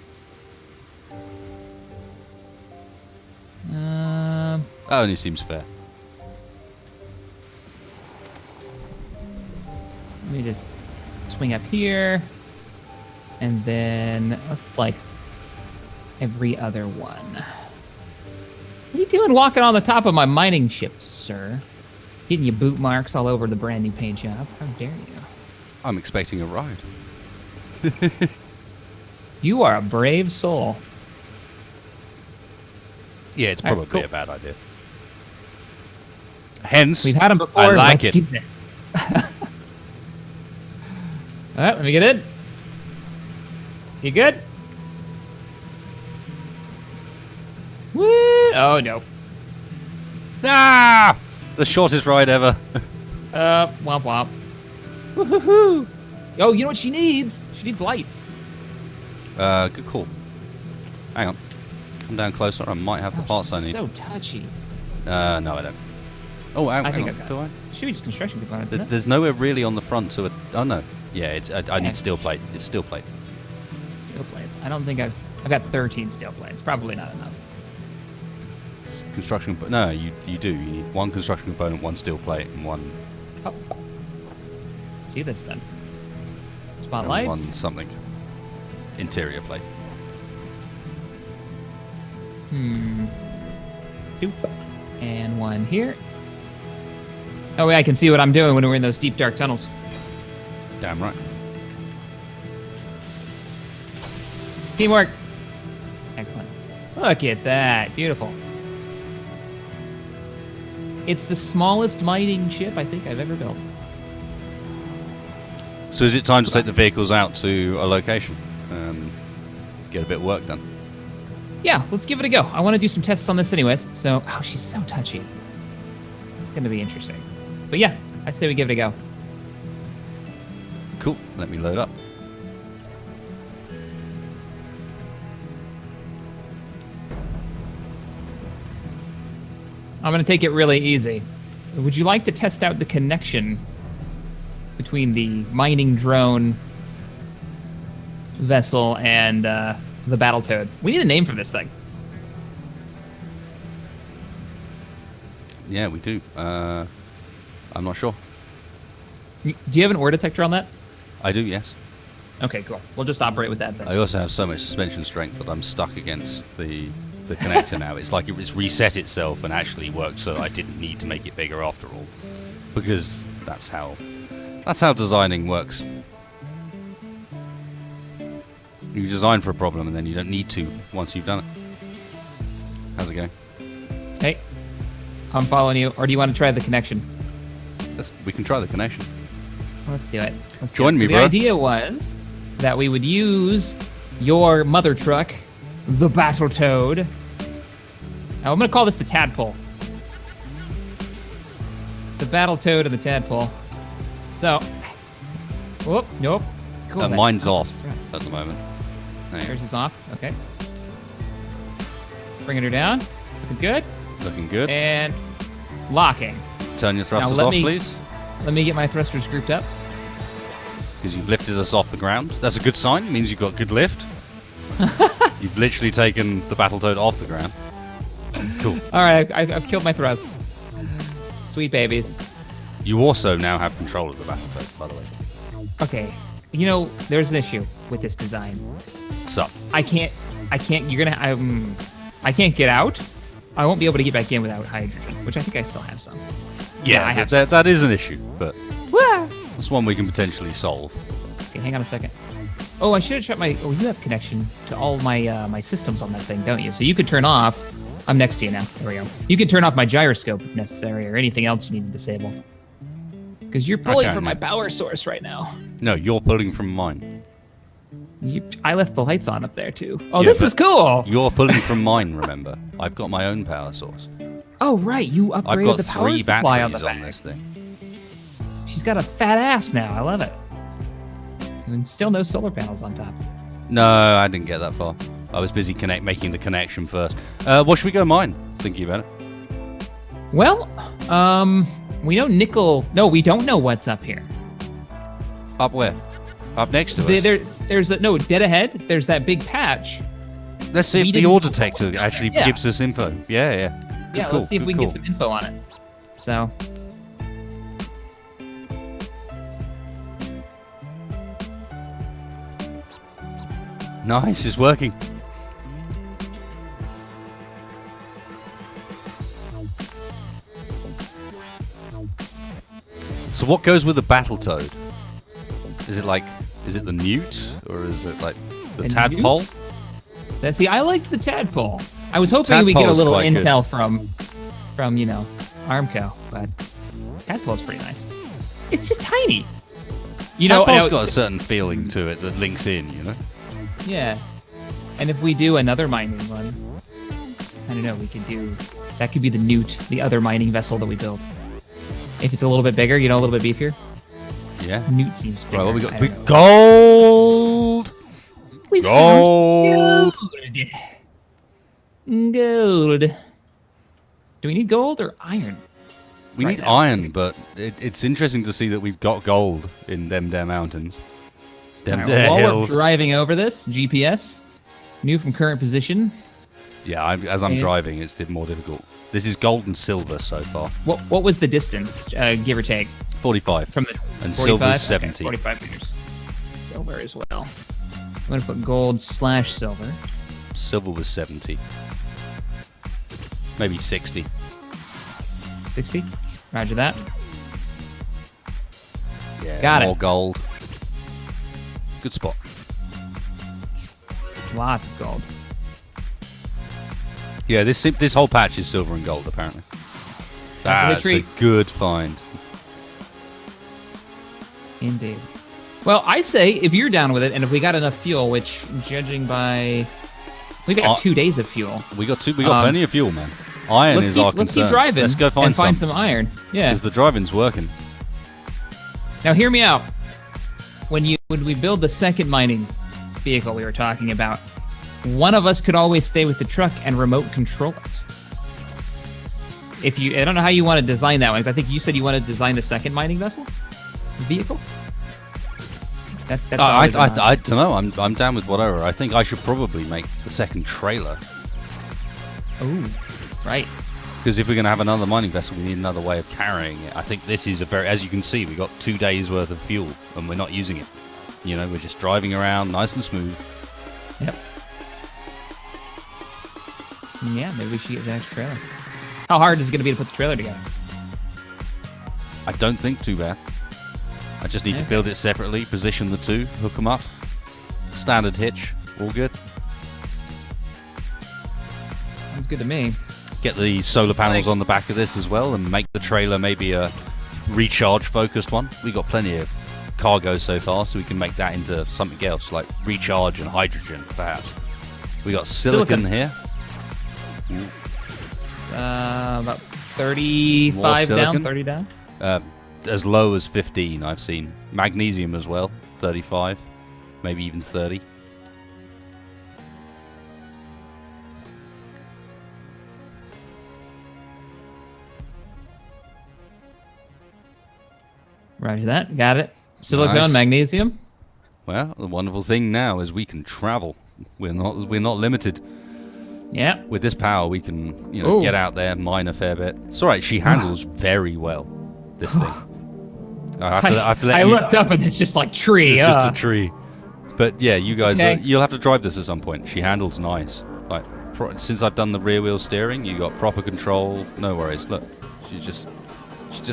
That only seems fair. Let me just swing up here, and then let's like every other one. What are you doing walking on the top of my mining ship, sir? Getting your boot marks all over the brand new paint job. How dare you? I'm expecting a ride. You are a brave soul. Yeah, it's All right, probably cool. a bad idea. Hence, We've had them before. I like Let's it. do it. All right, let me get in. You good? Woo! Oh no. Ah! The shortest ride ever. Womp womp. Woohoo! Oh, you know what she needs? She needs lights. Good call. Hang on. Come down closer. I might have the parts I need. So touchy. No, I don't. Oh, hang I think on. I've got Do I? it. Should be just construction components, isn't it? There's nowhere really on the front to it. Oh no. Yeah, it's. I need steel plate. It's steel plate. Steel plates. I don't think I've got 13 steel plates. Probably not enough. It's construction. But no, you do. You need 1 construction component, 1 steel plate, and 1. Oh. Let's see this then. And Spotlights. 1 something. Interior plate. Two. And 1 here. Oh, yeah, I can see what I'm doing when we're in those deep, dark tunnels. Damn right. Teamwork. Excellent. Look at that. Beautiful. It's the smallest mining ship I think I've ever built. So is it time to take the vehicles out to a location and get a bit of work done? Yeah, let's give it a go. I want to do some tests on this anyways. So, oh, she's so touchy. It's going to be interesting. But yeah, I say we give it a go. Cool. Let me load up. I'm going to take it really easy. Would you like to test out the connection between the mining drone vessel and the BattleToad? We need a name for this thing. Yeah, we do. I'm not sure. Do you have an ore detector on that? I do, yes. Okay, cool. We'll just operate with that then. I also have so much suspension strength that I'm stuck against the connector now. It's like it's reset itself and actually worked, so I didn't need to make it bigger after all, because that's how designing works. You design for a problem and then you don't need to once you've done it. How's it going? Hey, I'm following you. Or do you want to try the connection? We can try the connection. Let's do it. Join me, so bro. The idea was that we would use your mother truck, the BattleToad. Now, I'm going to call this the Tadpole. The BattleToad and the Tadpole. So, whoop, nope. Cool. Mine's off at the moment. Yours is off. Okay. Bringing her down. Looking good. Looking good. And locking. Turn your thrusters now, off, please. Let me get my thrusters grouped up. Because you've lifted us off the ground. That's a good sign. It means you've got good lift. You've literally taken the BattleToad off the ground. Cool. All right, I've killed my thrust. Sweet babies. You also now have control of the BattleToad, by the way. Okay. You know, there's an issue with this design. What's up? I can't, I can't get out. I won't be able to get back in without hydrogen, which I think I still have some. Yeah, I have that is an issue, but Wah! that's one we can potentially solve. Okay, hang on a second. Oh, I should have shut my... Oh, you have connection to all my my systems on that thing, don't you? So you could turn off... I'm next to you now. There we go. You can turn off my gyroscope if necessary, or anything else you need to disable. Because you're pulling from my power source right now. No, you're pulling from mine. I left the lights on up there, too. Oh, Yeah, this is cool! You're pulling from mine, remember? I've got my own power source. Oh, right. You I've upgraded got the power 3 supply on batteries the on back. this thing. She's got a fat ass now. I love it. And still no solar panels on top. No, I didn't get that far. I was busy making the connection first. What should we go mine? Thinking about it. Well, we know nickel... No, we don't know what's up here. Up where? Up next to us? There's no, dead ahead. There's that big patch. Let's see if the ore detector actually gives us info. Yeah. Good call, let's see if we can get some info on it. So... Nice, it's working. So what goes with the BattleToad? Is it the newt? Or is it like the Tadpole? See, I liked the Tadpole. I was hoping we'd get a little intel from Armco, but Tadpole's pretty nice. It's just tiny. Tadpole's got a certain feeling to it that links in, you know? Yeah. And if we do another mining one, I don't know, we could do... That could be the newt, the other mining vessel that we build. If it's a little bit bigger, a little bit beefier. Yeah. Newt seems bigger. Right, what we got? Gold! We Gold! Gold. Do we need gold or iron? We need iron, but it's interesting to see that we've got gold in them mountains. While we're driving over this, GPS, new from current position. Yeah, as I'm driving, it's more difficult. This is gold and silver so far. What was the distance, give or take? 45. From the and 45? silver's 70. Okay, 45 meters. Silver as well. I'm going to put gold/silver. Silver was 70. Maybe 60. 60? Roger that. Yeah, got more gold. Good spot. Lots of gold. Yeah, this whole patch is silver and gold, apparently. That's a good find. Indeed. Well, I say, if you're down with it, and if we got enough fuel, which, judging by... We've got 2 days of fuel. We got plenty of fuel, man. Iron is our concern. Let's keep driving. Let's go find some iron. Yeah. Because the driving's working. Now, hear me out. When we build the second mining vehicle we were talking about, one of us could always stay with the truck and remote control it. I don't know how you want to design that one, because I think you said you want to design the second mining vehicle. I don't know. I'm down with whatever. I think I should probably make the second trailer. Oh, right. Because if we're going to have another mining vessel, we need another way of carrying it. I think this is as you can see, we got 2 days worth of fuel, and we're not using it. We're just driving around nice and smooth. Yep. Yeah, maybe we should get the next trailer. How hard is it going to be to put the trailer together? I don't think too bad. I just need to build it separately, position the two, hook them up. Standard hitch. All good. Sounds good to me. Get the solar panels on the back of this as well and make the trailer maybe a recharge-focused one. We got plenty of cargo so far, so we can make that into something else, like recharge and hydrogen, perhaps. We got silicon here. About 35 down, 30 down. As low as 15, I've seen. Magnesium as well, 35, maybe even 30. Roger that. Got it. Silicon, Nice. magnesium. Well, the wonderful thing now is we can travel. We're not limited. Yeah. With this power, we can get out there, mine a fair bit. It's all right. She handles very well. This thing. I have to let I you. looked up and it's just like tree. It's just a tree. But yeah, you guys, Okay. you'll have to drive this at some point. She handles nice. Like since I've done the rear wheel steering, you got proper control. No worries. Look, she's just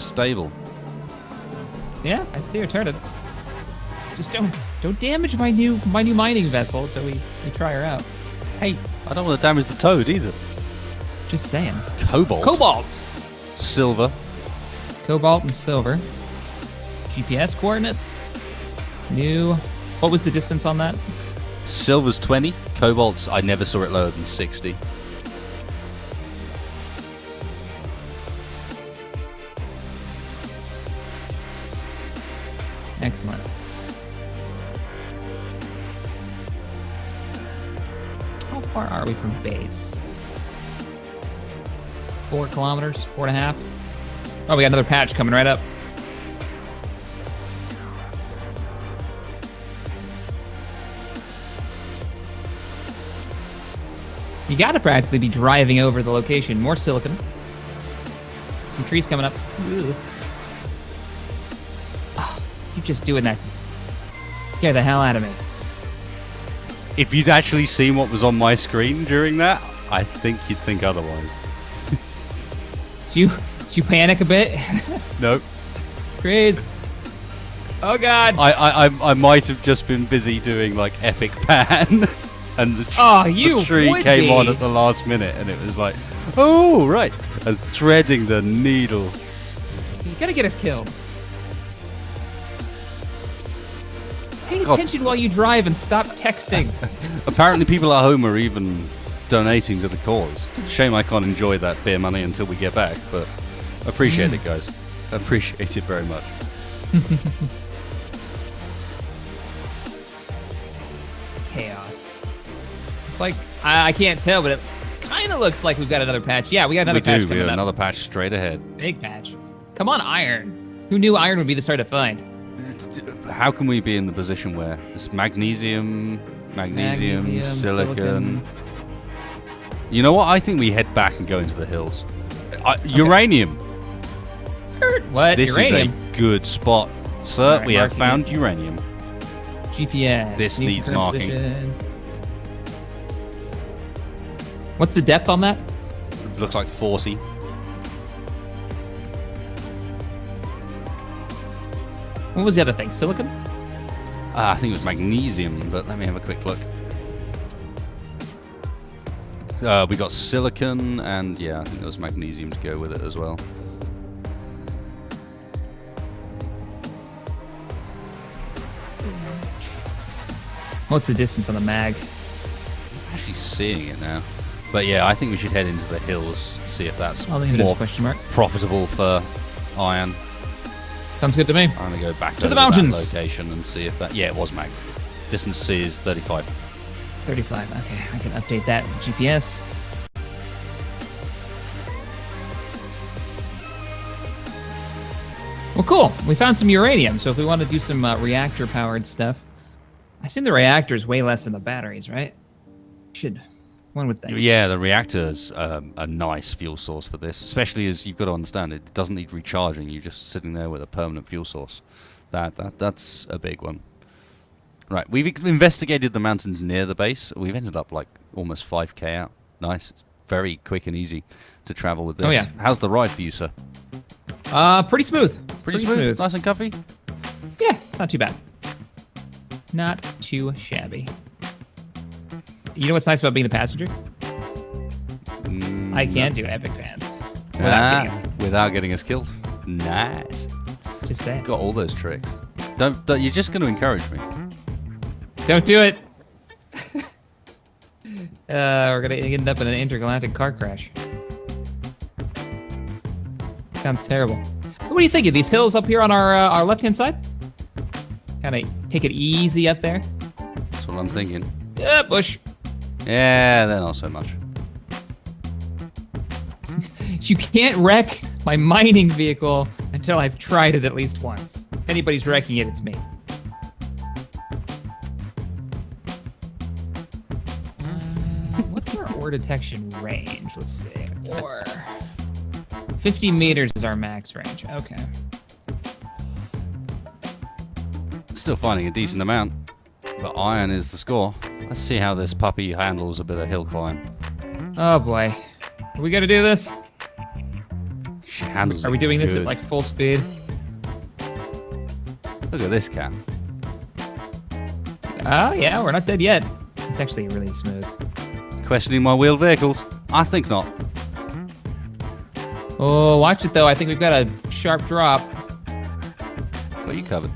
stable. Yeah, I see her turning. Just don't damage my new mining vessel until we try her out. Hey, I don't want to damage the toad either. Just saying. Cobalt. Silver. Cobalt and silver. GPS coordinates. New. What was the distance on that? Silver's 20. Cobalt's, I never saw it lower than 60. Excellent. How far are we from base? 4 kilometers, 4.5. Oh, we got another patch coming right up. You gotta practically be driving over the location. More silicon. Some trees coming up. Ooh. Oh, you just doing that to scare the hell out of me. If you'd actually seen what was on my screen during that, I think you'd think otherwise. Did you panic a bit? Nope. Chris. Oh God. I might have just been busy doing like epic pan, and the tree came on at the last minute, and it was like, oh right, and threading the needle. You gotta get us killed. Pay attention while you drive and stop texting. Apparently, people at home are even donating to the cause. Shame I can't enjoy that beer money until we get back, but appreciate it, guys. Appreciate it very much. Chaos. It's like I can't tell, but it kind of looks like we've got another patch. Yeah, we got another patch coming We got up. another patch straight ahead. Big patch. Come on, iron. Who knew iron would be this hard to find? How can we be in the position where it's magnesium, silicon. You know what? I think we head back and go into the hills. Uranium. What? This uranium? is a good spot. Sir, Right, we have marking found it. uranium. GPS. This New needs curve marking. position. What's the depth on that? It looks like 40. What was the other thing? Silicon? I think it was magnesium, but let me have a quick look. We got silicon, and yeah, I think there was magnesium to go with it as well. What's the distance on the mag? I'm actually seeing it now. But yeah, I think we should head into the hills, see if that's I'll leave it as a more question mark. profitable for iron. Sounds good to me. I'm going to go back To the over mountains. that location and see if that... Yeah, it was mag. Distance is 35. 35. Okay, I can update that with GPS. Well, cool. We found some uranium, so if we want to do some reactor-powered stuff, I assume the reactor is way less than the batteries, right? One would think. Yeah, the reactor's a nice fuel source for this, especially as you've got to understand it doesn't need recharging. You're just sitting there with a permanent fuel source. That's a big one. Right, we've investigated the mountains near the base. We've ended up like almost 5k out. Nice. It's very quick and easy to travel with this. Oh, yeah. How's the ride for you, sir? Pretty smooth. Pretty smooth? Nice and comfy? Yeah, it's not too bad. Not too shabby. You know what's nice about being the passenger? I can do epic fans without getting us killed. Nice. Just saying. Got all those tricks. Don't you're just going to encourage me. Don't do it. We're gonna end up in an intergalactic car crash. Sounds terrible. What do you think of these hills up here on our left-hand side? Kind of take it easy up there. That's what I'm thinking. Yeah, bush. Yeah, they're not so much. You can't wreck my mining vehicle until I've tried it at least once. If anybody's wrecking it, it's me. What's our ore detection range? Let's see. Ore. 50 meters is our max range. Okay. Still finding a decent amount, but iron is the score. Let's see how this puppy handles a bit of hill climb. Oh boy. Are we gonna do this? She handles Are we doing this good. at like full speed? Look at this cat. Oh yeah, we're not dead yet. It's actually really smooth. Questioning my wheeled vehicles? I think not. Oh, watch it though. I think we've got a sharp drop. Got you covered.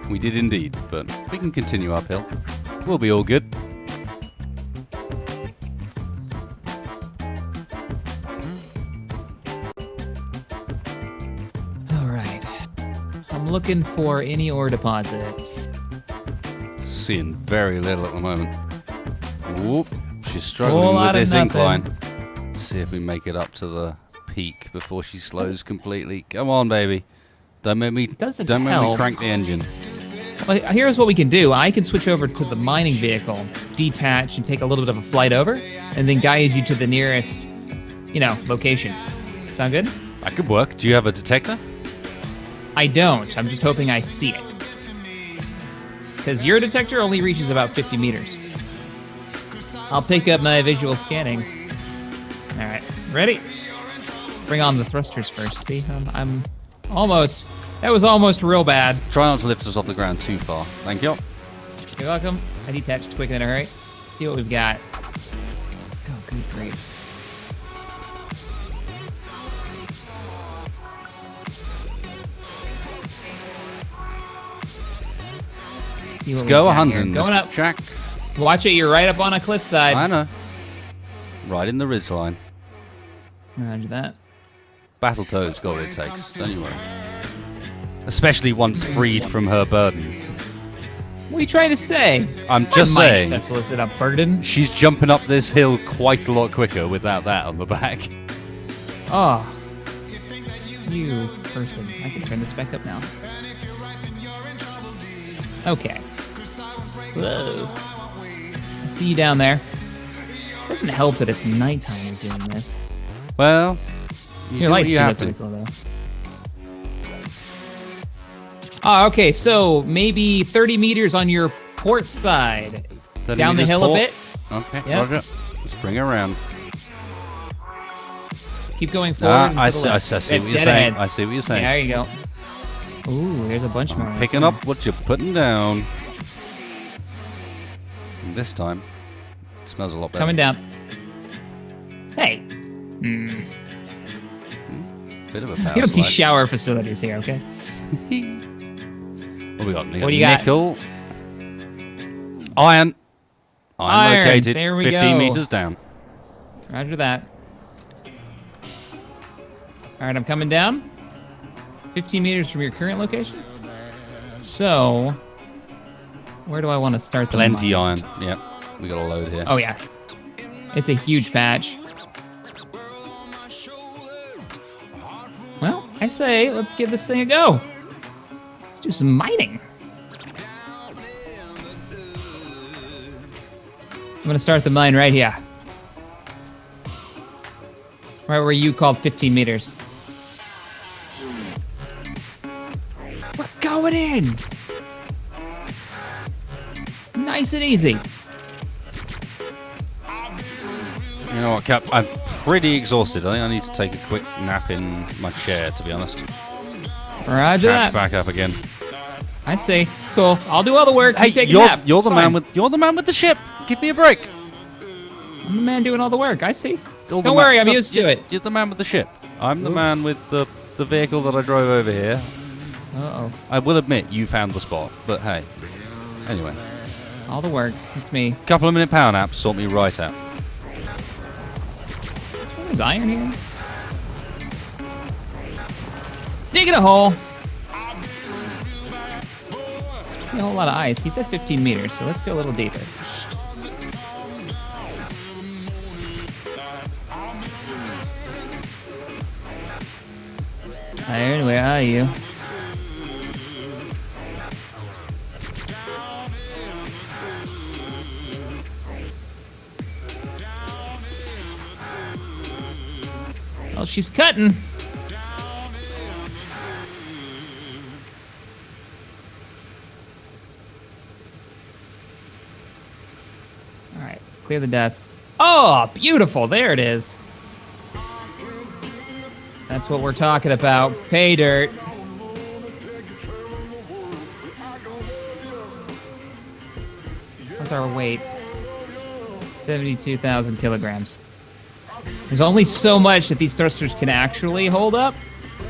We did indeed, but we can continue uphill. We'll be all good. All right. I'm looking for any ore deposits. Seeing very little at the moment. Whoop, she's struggling Whole with lot of this nothing. incline. See if we make it up to the peak before she slows completely. Come on, baby. Don't make me help. crank the engine. Well, here's what we can do. I can switch over to the mining vehicle, detach, and take a little bit of a flight over, and then guide you to the nearest, location. Sound good? That could work. Do you have a detector? I don't. I'm just hoping I see it. Because your detector only reaches about 50 meters. I'll pick up my visual scanning. All right, ready? Bring on the thrusters first. See, I'm almost. That was almost real bad. Try not to lift us off the ground too far. Thank you. You're welcome. I detached quick and in a hurry. See what we've got. Oh, good grief. See what Let's go we've got hunting, here. Going Mr. up. Jack. Watch it. You're right up on a cliffside. I know. Right in the ridgeline. Roger that. BattleToad's got what it takes. Don't you worry. Especially once freed from her burden. What are you trying to say? I'm just My saying. vessel is a burden. She's jumping up this hill quite a lot quicker without that on the back. Oh. You person. I can turn this back up now. Okay. Whoa. I see you down there. Doesn't help that it's nighttime you're doing this. Well, Your lights do look really cool, though. Oh, okay, so maybe 30 meters on your port side. Down the hill a bit. Okay, Yep. Roger. Let's bring her around. Keep going forward. I see what you're saying. I see what you're saying. There you go. Ooh, there's a bunch more. Picking up what you're putting down. And this time, it smells a lot better. Coming down. Hey. Bit of a power You don't see slide. shower facilities here, okay? What we got? We What do you got? nickel. Iron. Iron. Located There we 15 go. meters down. Roger that. All right, I'm coming down. 15 meters from your current location. So, where do I want to start the Plenty mine? iron. Yep. We got a load here. Oh, yeah. It's a huge patch. Well, I say, let's give this thing a go. Let's do some mining. I'm going to start the mine right here. Right where you called 15 meters. We're going in. Nice and easy. You know what, Cap? I'm pretty exhausted. I think I need to take a quick nap in my chair, to be honest. Roger Crash that. back up again. I see. It's cool. I'll do all the work. Hey, you take a nap. you're It's the fine. man with the ship. Give me a break. I'm the man doing all the work. I see. You're the Don't man- worry, I'm look, used to it. You're the man with the ship. I'm the man with the vehicle that I drove over here. Uh-oh. I will admit you found the spot, but hey. Anyway, All the work. It's me. couple of minute power nap sort me right out. Oh, there's iron here. Digging a hole. See a whole lot of ice. He said 15 meters, so let's go a little deeper. Iron, where are you? Well, she's cutting. All right, clear the dust. Oh, beautiful. There it is. That's what we're talking about. Pay dirt. What's our weight? 72,000 kilograms. There's only so much that these thrusters can actually hold up,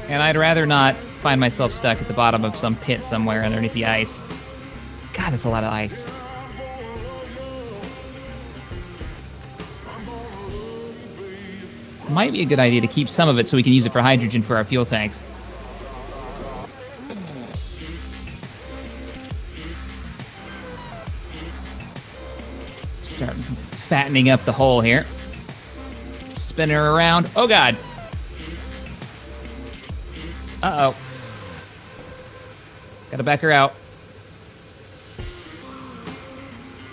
and I'd rather not find myself stuck at the bottom of some pit somewhere underneath the ice. God, that's a lot of ice. Might be a good idea to keep some of it so we can use it for hydrogen for our fuel tanks. Start fattening up the hole here. Spin her around. Oh, God. Uh-oh. Gotta back her out.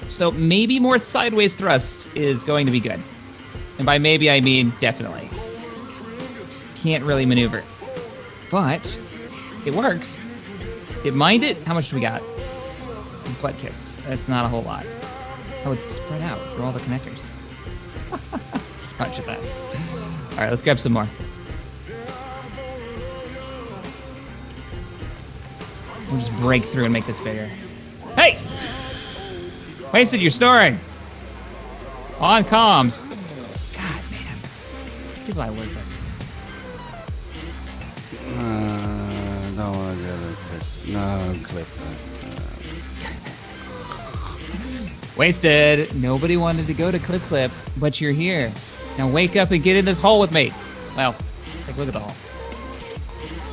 So maybe more sideways thrust is going to be good. And by maybe, I mean definitely. Can't really maneuver. But it works. It mined it. How much do we got? Butt kiss. That's not a whole lot. Oh, it's spread out through all the connectors. Bunch of that. All right, let's grab some more. We'll just break through and make this bigger. Hey! Wasted, you're snoring. On comms. God, man. People I work with. Don't want to do it. No, clip. Wasted. Nobody wanted to go to Clip Clip, but you're here. Now wake up and get in this hole with me. Well, take a look at the hole.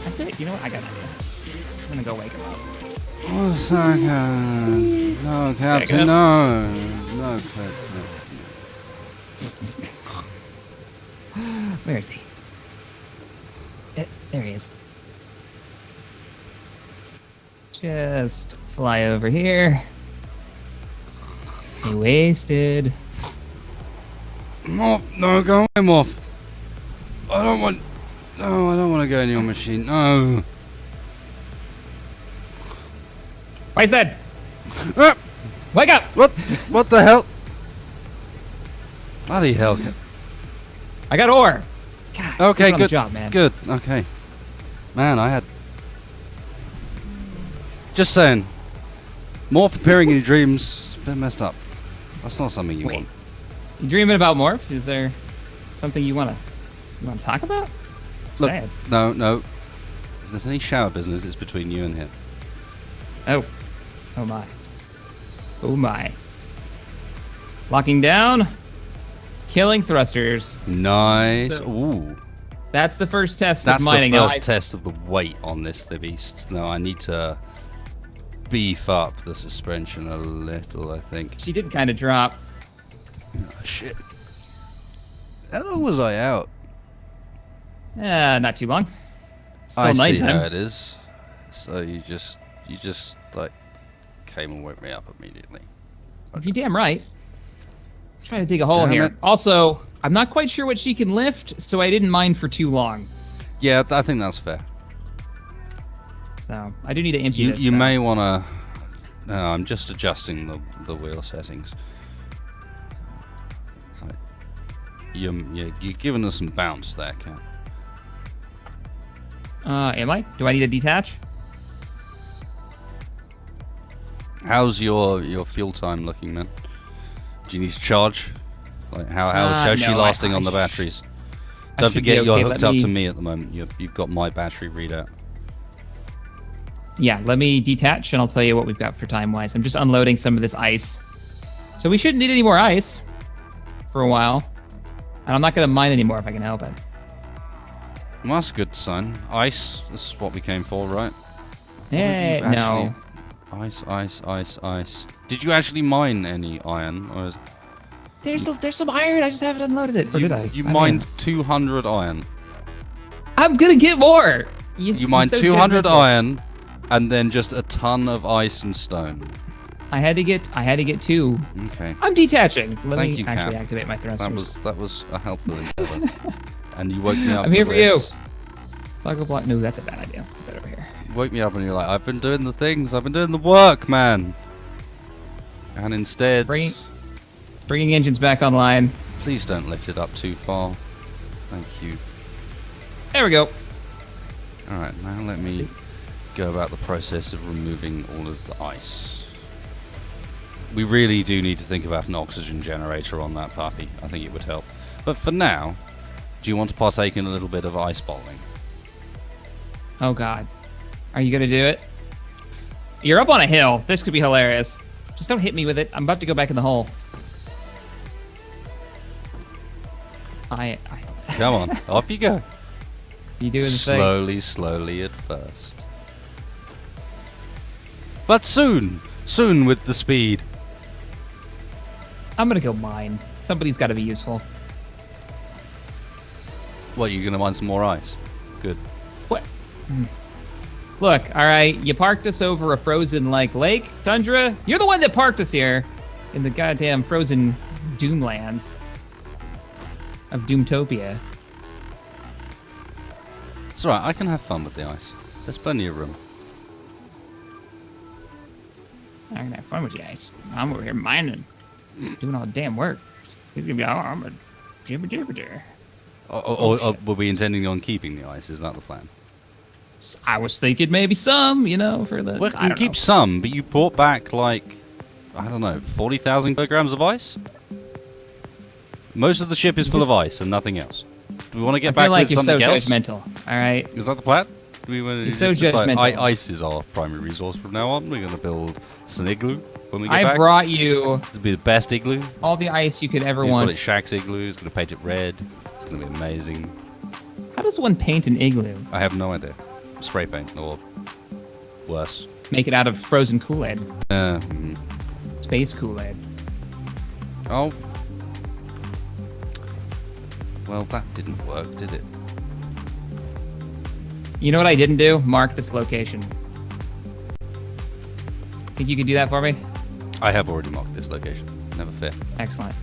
That's it. You know what? I got an idea. I'm gonna go wake him up. Oh, second. No, Captain, no. No, Clip. Where is he? There he is. Just fly over here. He wasted. Morph, no, go away, Morph. I don't want to go in your machine. No. Wasted. Ah, Wake up. what the hell? Bloody hell. I got ore. God, Okay, good good. job, man. Good. Okay. Man, I had. Just saying. Morph appearing in your dreams is a bit messed up. That's not something you want. You dreaming about Morph? Is there something you wanna talk about? Look, Sad. no. If there's any shower business, it's between you and him. Oh. Oh my. Oh my. Locking down. Killing thrusters. Nice. So- Ooh. That's the first test That's of mining. the Now, first test of the weight on this beast. No, I need to beef up the suspension a little, I think. she did kind of drop. Oh, shit. How long was I out? Not too long. Still I see nighttime. how it is. So you just like came and woke me up immediately. You're damn right. Trying to dig a hole Damn here. it. Also, I'm not quite sure what she can lift, so I didn't mine for too long. Yeah, I think that's fair. So I do need to empty You this. you though. may want to. No, I'm just adjusting the wheel settings. Like, you're giving us some bounce there, Cap. Am I? Do I need to detach? How's your fuel time looking, man? Do you need to charge? Like how's she lasting on the batteries? Don't forget you're hooked up to me at the moment. You've got my battery readout. Yeah, let me detach and I'll tell you what we've got for time-wise. I'm just unloading some of this ice. So we shouldn't need any more ice for a while. And I'm not going to mine anymore if I can help it. Well, that's a good sign. Ice, this is what we came for, right? Eh, no. Ice. Did you actually mine any iron? Or There's some iron, I just haven't unloaded it. Or did I? You mined 200 iron. I'm going to get more. You mined 200 iron and then just a ton of ice and stone. I had to get 2. Okay. I'm detaching. Let Thank me you, actually Cap. activate my thrusters. That was a helpful endeavor. And you woke me up. I'm here for you. Block. No, that's a bad idea. Let's put that over here. You woke me up and you're like, I've been doing the things. I've been doing the work, man. And instead... Bringing engines back online. Please don't lift it up too far. Thank you. There we go. Alright, now let me go about the process of removing all of the ice. We really do need to think about an oxygen generator on that puppy. I think it would help. But for now, do you want to partake in a little bit of ice bowling? Oh god. Are you gonna do it? You're up on a hill. This could be hilarious. Just don't hit me with it. I'm about to go back in the hole. Come on, off you go. You doing the thing? Slowly at first. But soon with the speed. I'm gonna go mine. Somebody's gotta be useful. What, you gonna mine some more ice? Good. What? Look, alright, you parked us over a frozen lake, tundra. You're the one that parked us here in the goddamn frozen Doomlands of Doomtopia. It's alright, I can have fun with the ice. There's plenty of room. I can have fun with the ice. I'm over here mining, doing all the damn work. He's gonna be, I'm a jibber. Or were we intending on keeping the ice? Is that the plan? I was thinking maybe some, for the... Well, you can keep some, but you brought back, like, I don't know, 40,000 kilograms of ice? Most of the ship is full of ice and nothing else. Do we want to get back with something else? I feel like you're so judgmental, all right? Is that the plan? You're so judgmental. Like, ice is our primary resource from now on. We're going to build an igloo when we get back. I brought you... This will be the best igloo. All the ice you could ever want. Call it Shack's igloo. It's going to paint it red. It's going to be amazing. How does one paint an igloo? I have no idea. Spray paint or worse. Make it out of frozen Kool-Aid. Mm. Space Kool-Aid. Oh. Well, that didn't work, did it? You know what I didn't do? Mark this location. Think you could do that for me? I have already marked this location. Never fear. Excellent.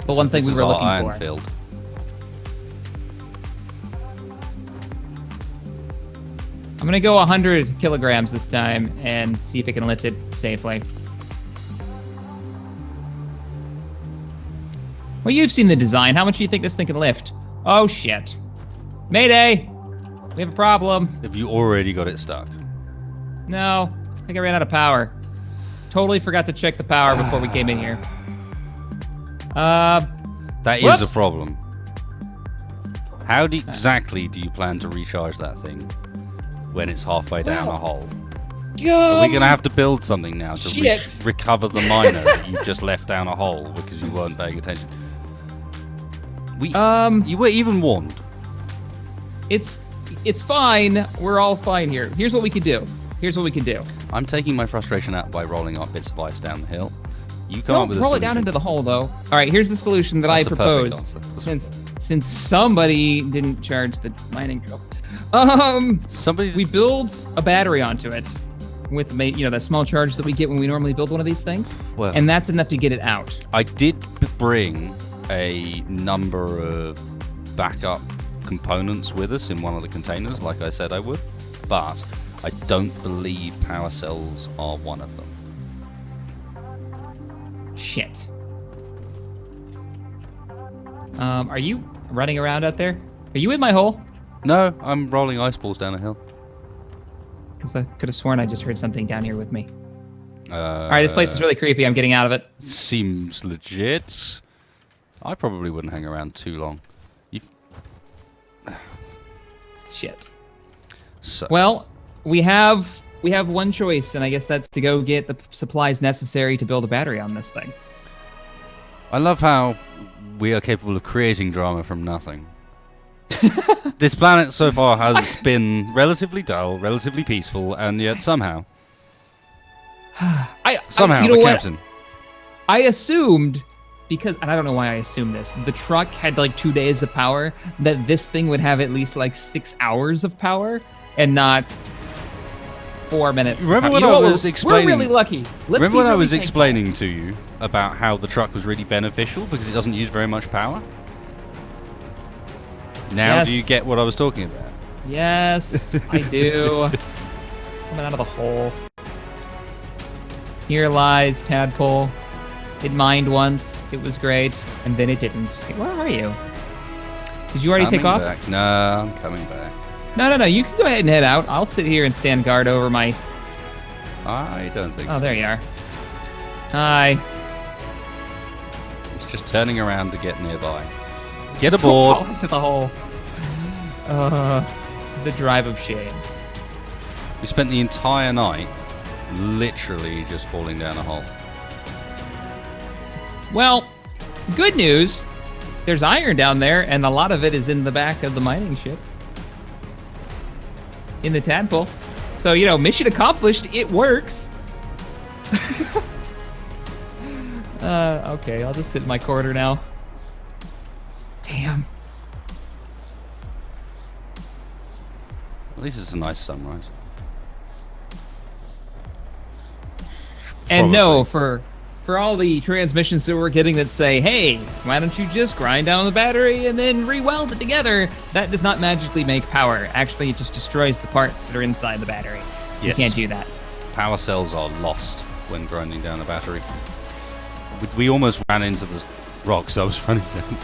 The one thing we were looking iron for. Field. I'm gonna go 100 kilograms this time and see if it can lift it safely. Well, you've seen the design. How much do you think this thing can lift? Oh, shit. Mayday! We have a problem. Have you already got it stuck? No. I think I ran out of power. Totally forgot to check the power before we came in here. That is a problem. How exactly do you plan to recharge that thing when it's halfway down a hole? Are we going to have to build something now to recover the miner that you just left down a hole because you weren't paying attention? You were even warned. It's fine. We're all fine here. Here's what we could do. I'm taking my frustration out by rolling up bits of ice down the hill. You come up with a solution. Roll it down into the hole, though. All right, here's the solution that I proposed. Since somebody didn't charge the mining drill. We build a battery onto it with that small charge that we get when we normally build one of these things. Well, and that's enough to get it out. I did bring a number of backup components with us in one of the containers, like I said I would, but I don't believe power cells are one of them. Shit. Are you running around out there? Are you in my hole? No, I'm rolling ice balls down a hill. Because I could have sworn I just heard something down here with me. All right, this place is really creepy. I'm getting out of it. Seems legit. I probably wouldn't hang around too long. Shit. So. Well, we have one choice, and I guess that's to go get the supplies necessary to build a battery on this thing. I love how we are capable of creating drama from nothing. This planet so far has been relatively dull, relatively peaceful, and yet somehow... the captain... I assumed, because, and I don't know why I assumed this, the truck had like 2 days of power, that this thing would have at least like 6 hours of power, and not 4 minutes. Remember when I was explaining... We're really lucky. Remember when I was explaining to you about how the truck was really beneficial because it doesn't use very much power? Now do you get what I was talking about? Yes, I do. Coming out of the hole. Here lies Tadpole. It mined once. It was great, and then it didn't. Where are you? Did you already take off? Back. No, I'm coming back. No. You can go ahead and head out. I'll sit here and stand guard over my... I don't think so. Oh, there you are. Hi. It's just turning around to get nearby. Get aboard. Fall into the hole. The drive of shame. We spent the entire night literally just falling down a hole. Well, good news. There's iron down there, and a lot of it is in the back of the mining ship. In the Tadpole. So, mission accomplished. It works. Okay, I'll just sit in my corner now. Damn. At least it's a nice sunrise. And no, for all the transmissions that we're getting that say, hey, why don't you just grind down the battery and then re-weld it together? That does not magically make power. Actually, it just destroys the parts that are inside the battery. Yes. You can't do that. Power cells are lost when grinding down a battery. We almost ran into the rocks I was running down.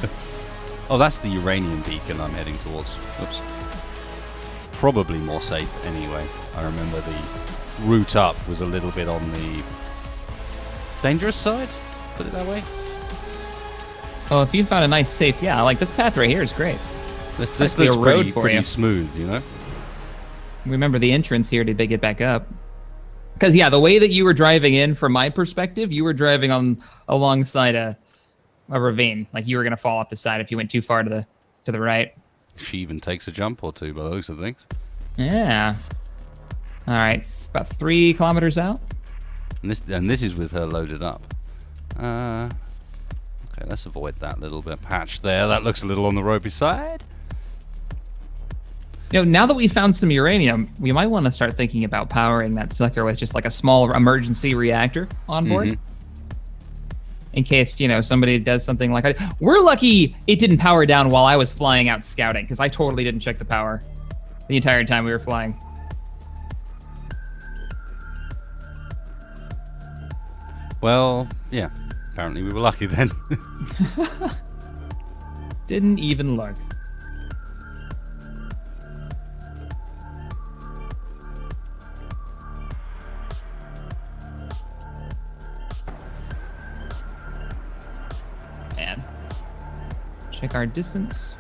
Oh, that's the uranium beacon I'm heading towards. Oops. Probably more safe anyway. I remember the route up was a little bit on the dangerous side, put it that way. Well, if you found a nice safe, yeah, like this path right here is great. This looks pretty smooth, Remember the entrance here, did they get back up? Because, yeah, the way that you were driving in, from my perspective, you were driving alongside a ravine. Like you were going to fall off the side if you went too far to the right. She even takes a jump or two by the looks of things. Yeah. All right, about 3 kilometers out. And this is with her loaded up. Okay, let's avoid that little bit patch there. That looks a little on the ropey side. Now that we found some uranium, we might want to start thinking about powering that sucker with just like a small emergency reactor on board. Mm-hmm. In case, somebody does something like that. We're lucky it didn't power down while I was flying out scouting, because I totally didn't check the power the entire time we were flying. Well, yeah. Apparently we were lucky then. Didn't even look. Man. Check our distance.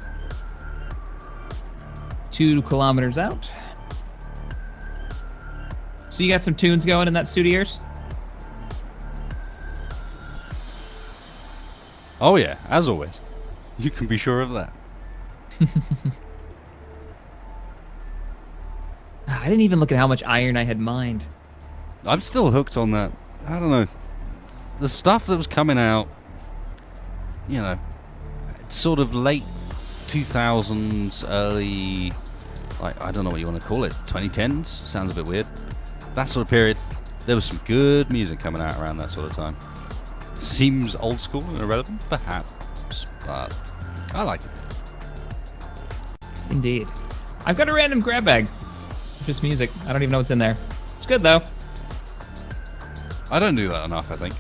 2 kilometers out. So you got some tunes going in that suit of yours? Oh yeah, as always. You can be sure of that. I didn't even look at how much iron I had mined. I'm still hooked on that. I don't know. The stuff that was coming out, sort of late 2000s, early, I don't know what you want to call it, 2010s? Sounds a bit weird. That sort of period. There was some good music coming out around that sort of time. Seems old school and irrelevant, perhaps, but I like it. Indeed. I've got a random grab bag. Just music. I don't even know what's in there. It's good, though. I don't do that enough, I think.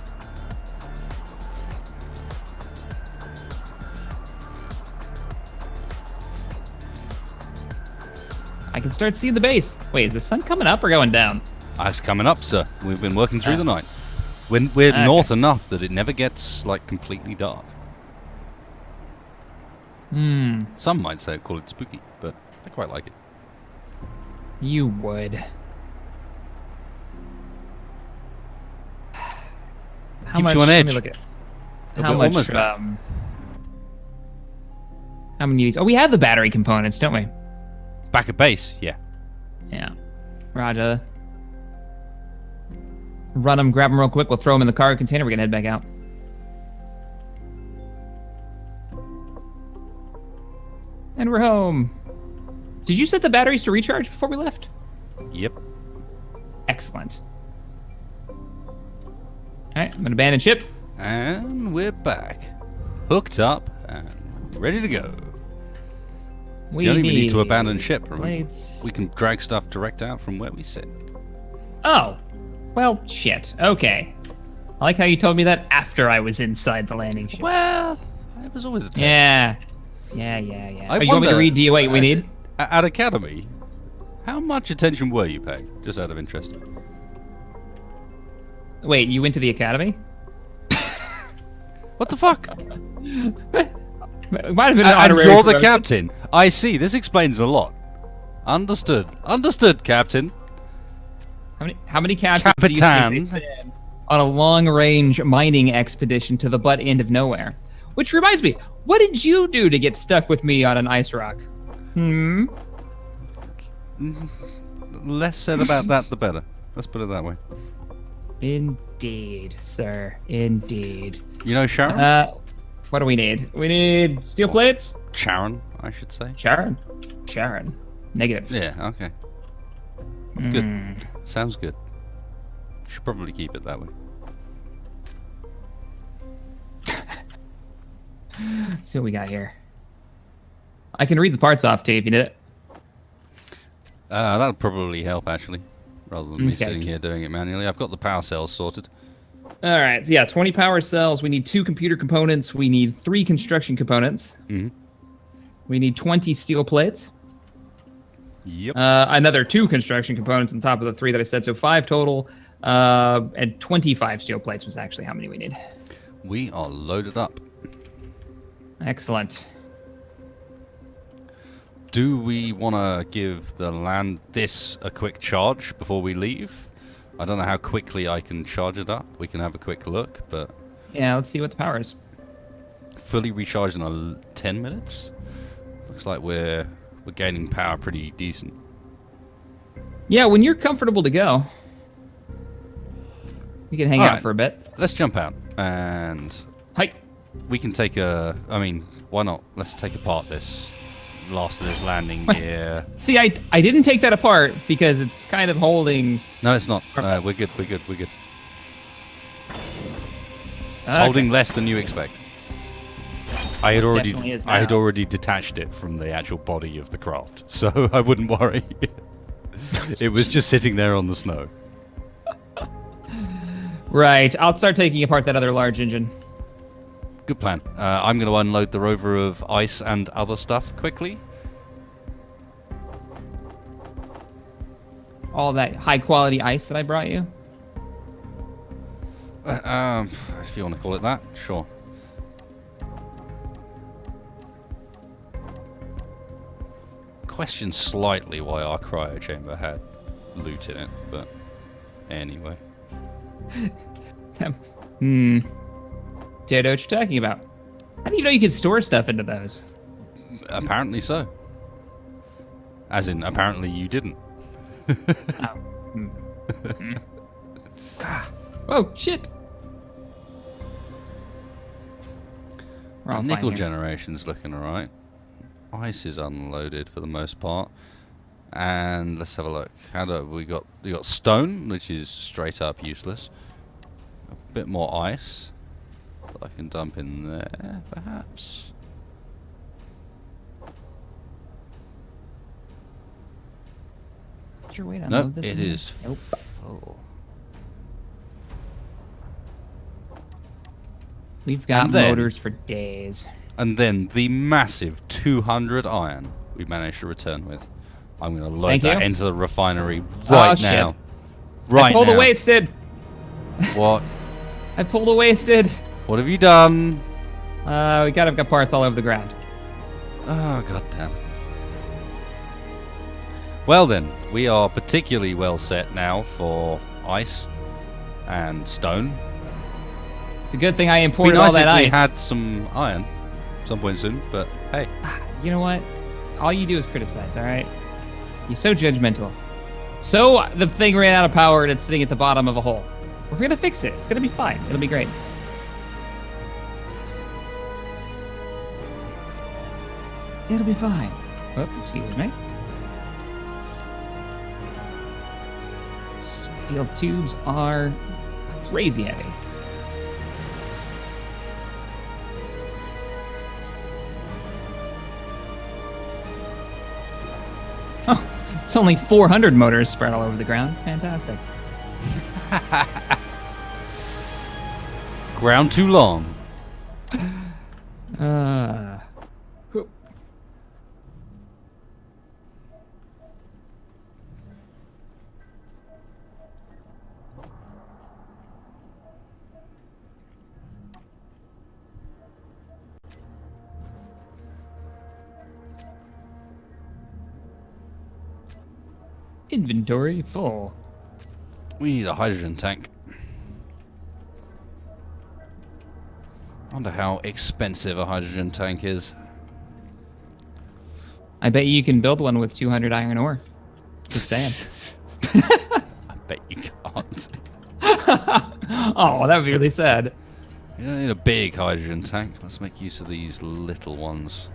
I can start seeing the base. Wait, is the sun coming up or going down? It's coming up, sir. We've been working through the night. We're north enough that it never gets, like, completely dark. Some might say call it spooky, but I quite like it. You would. How Keeps much, you on edge. Let me look at How much, almost back. How many of these? Oh, we have the battery components, don't we? Back at base, yeah. Yeah. Roger. Run them, grab them real quick. We'll throw them in the cargo container. We're going to head back out. And we're home. Did you set the batteries to recharge before we left? Yep. Excellent. All right, I'm going to abandon ship. And we're back. Hooked up and ready to go. We don't even need to abandon ship, remember? Plates. We can drag stuff direct out from where we sit. Oh. Well, shit. Okay. I like how you told me that after I was inside the landing ship. Well, it was always a test. Yeah. You want me to read DOA we need? At Academy, how much attention were you paying? Just out of interest. Wait, you went to the academy? What the fuck? It might have been an and honorary you're the promotion. captain. I see. This explains a lot. Understood. Understood, Captain. How many captains do you think they've been on a long-range mining expedition to the butt end of nowhere? Which reminds me, what did you do to get stuck with me on an ice rock? Less said about that, the better. Let's put it that way. Indeed, sir. Indeed. You know Sharon? What do we need? We need steel plates? Sharon, I should say. Sharon. Negative. Yeah, okay. Good. Sounds good. Should probably keep it that way. Let's see what we got here. I can read the parts off to you if you need it. That'll probably help, actually, rather than me sitting here doing it manually. I've got the power cells sorted. All right, so yeah, 20 power cells. We need 2 computer components. We need 3 construction components. We need 20 steel plates. Yep. Another 2 construction components on top of the 3 that I said, so 5 total. And 25 steel plates was actually how many we need. We are loaded up. Excellent. Do we want to give the land this a quick charge before we leave? I don't know how quickly I can charge it up. We can have a quick look, but... Yeah, let's see what the power is. Fully recharged in 10 minutes? Looks like we're gaining power pretty decent. Yeah, when you're comfortable to go, you can hang out for a bit. Let's jump out, and... Hi. We can take a... I mean, why not? Let's take apart this last of this landing gear. See, I didn't take that apart because it's kind of holding... No, it's not. We're good. It's holding less than you expect. I had already detached it from the actual body of the craft, so I wouldn't worry. It was just sitting there on the snow. Right. I'll start taking apart that other large engine. Good plan. I'm going to unload the rover of ice and other stuff quickly. All that high-quality ice that I brought you? If you want to call it that, sure. Question slightly why our cryo chamber had loot in it, but anyway. Don't know what you're talking about. How do you know you can store stuff into those? Apparently so. As in, apparently you didn't. Oh, shit. Nickel generation's looking alright. Ice is unloaded for the most part. And let's have a look. We got stone, which is straight up useless. A bit more ice that I can dump in there, perhaps. What's your way to Nope, unload this? it is Nope. full. We've got And then- motors for days. And then the massive 200 iron we managed to return with. I'm going to load Thank that you. into the refinery right shit. now. Right I pulled now. the wasted. What? I pulled the wasted. What have you done? We got parts all over the ground. Oh, goddamn. Well then, we are particularly well set now for ice and stone. It's a good thing I It'd be imported nice all that if we ice. had some iron some point soon, but hey. You know what? All you do is criticize, all right? You're so judgmental. So the thing ran out of power and it's sitting at the bottom of a hole. We're gonna fix it. It's gonna be fine. It'll be great. It'll be fine. Oh, excuse me. Steel tubes are crazy heavy. Oh, it's only 400 motors spread all over the ground. Fantastic. Ground too long. Inventory full. We need a hydrogen tank. I wonder how expensive a hydrogen tank is. I bet you can build one with 200 iron ore. Just saying. I bet you can't. Oh, that would be really sad. You don't need a big hydrogen tank. Let's make use of these little ones.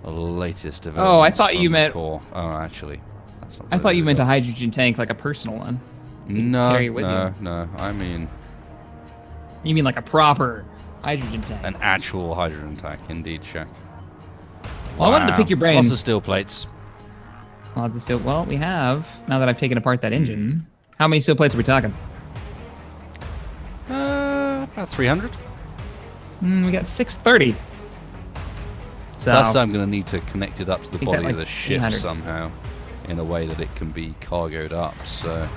The latest developments. Oh, I thought you from meant. Core. Oh, actually, that's not I thought you meant a a hydrogen tank, like a personal one. no, carry it with you. no. I mean You mean like a proper hydrogen tank? an actual hydrogen tank, indeed, Shack. Well, I wanted to pick your brain. Lots of steel plates. Lots of steel. Well, we have, now that I've taken apart that engine. How many steel plates are we talking? About 300. We got 630. So, Plus, I'm going to need to connect it up to the think body that, of the like, ship 800. somehow, in a way that it can be cargoed up. So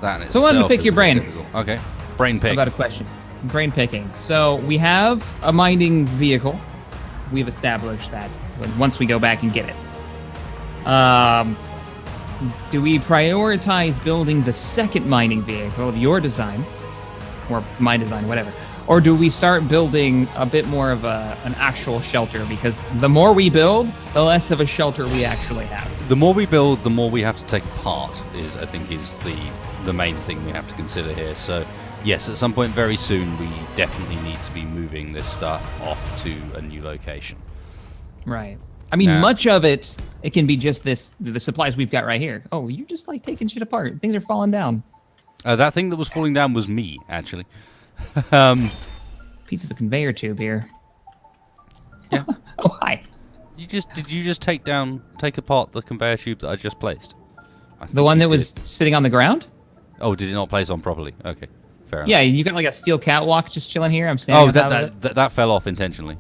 that is. So I wanted to pick your brain. Okay, brain pick. about a question. Brain picking. So we have a mining vehicle. We've established that once we go back and get it. Do we prioritize building the second mining vehicle of your design, or my design, whatever? Or do we start building a bit more of an actual shelter? Because the more we build, the less of a shelter we actually have. The more we build, the more we have to take apart. I think is the main thing we have to consider here. So yes, at some point very soon, we definitely need to be moving this stuff off to a new location. Right. I mean, Nah. much of it can be just the supplies we've got right here. Oh, you're just like taking shit apart. Things are falling down. That thing that was falling down was me, actually. Piece of a conveyor tube here. Yeah. Oh, hi. Did you just take apart the conveyor tube that I just placed? I think The one you that was did. sitting on the ground? Oh, did it not place on properly? Okay, fair enough. Yeah, you got like a steel catwalk just chilling here. I'm standing Oh, on top of that fell off intentionally.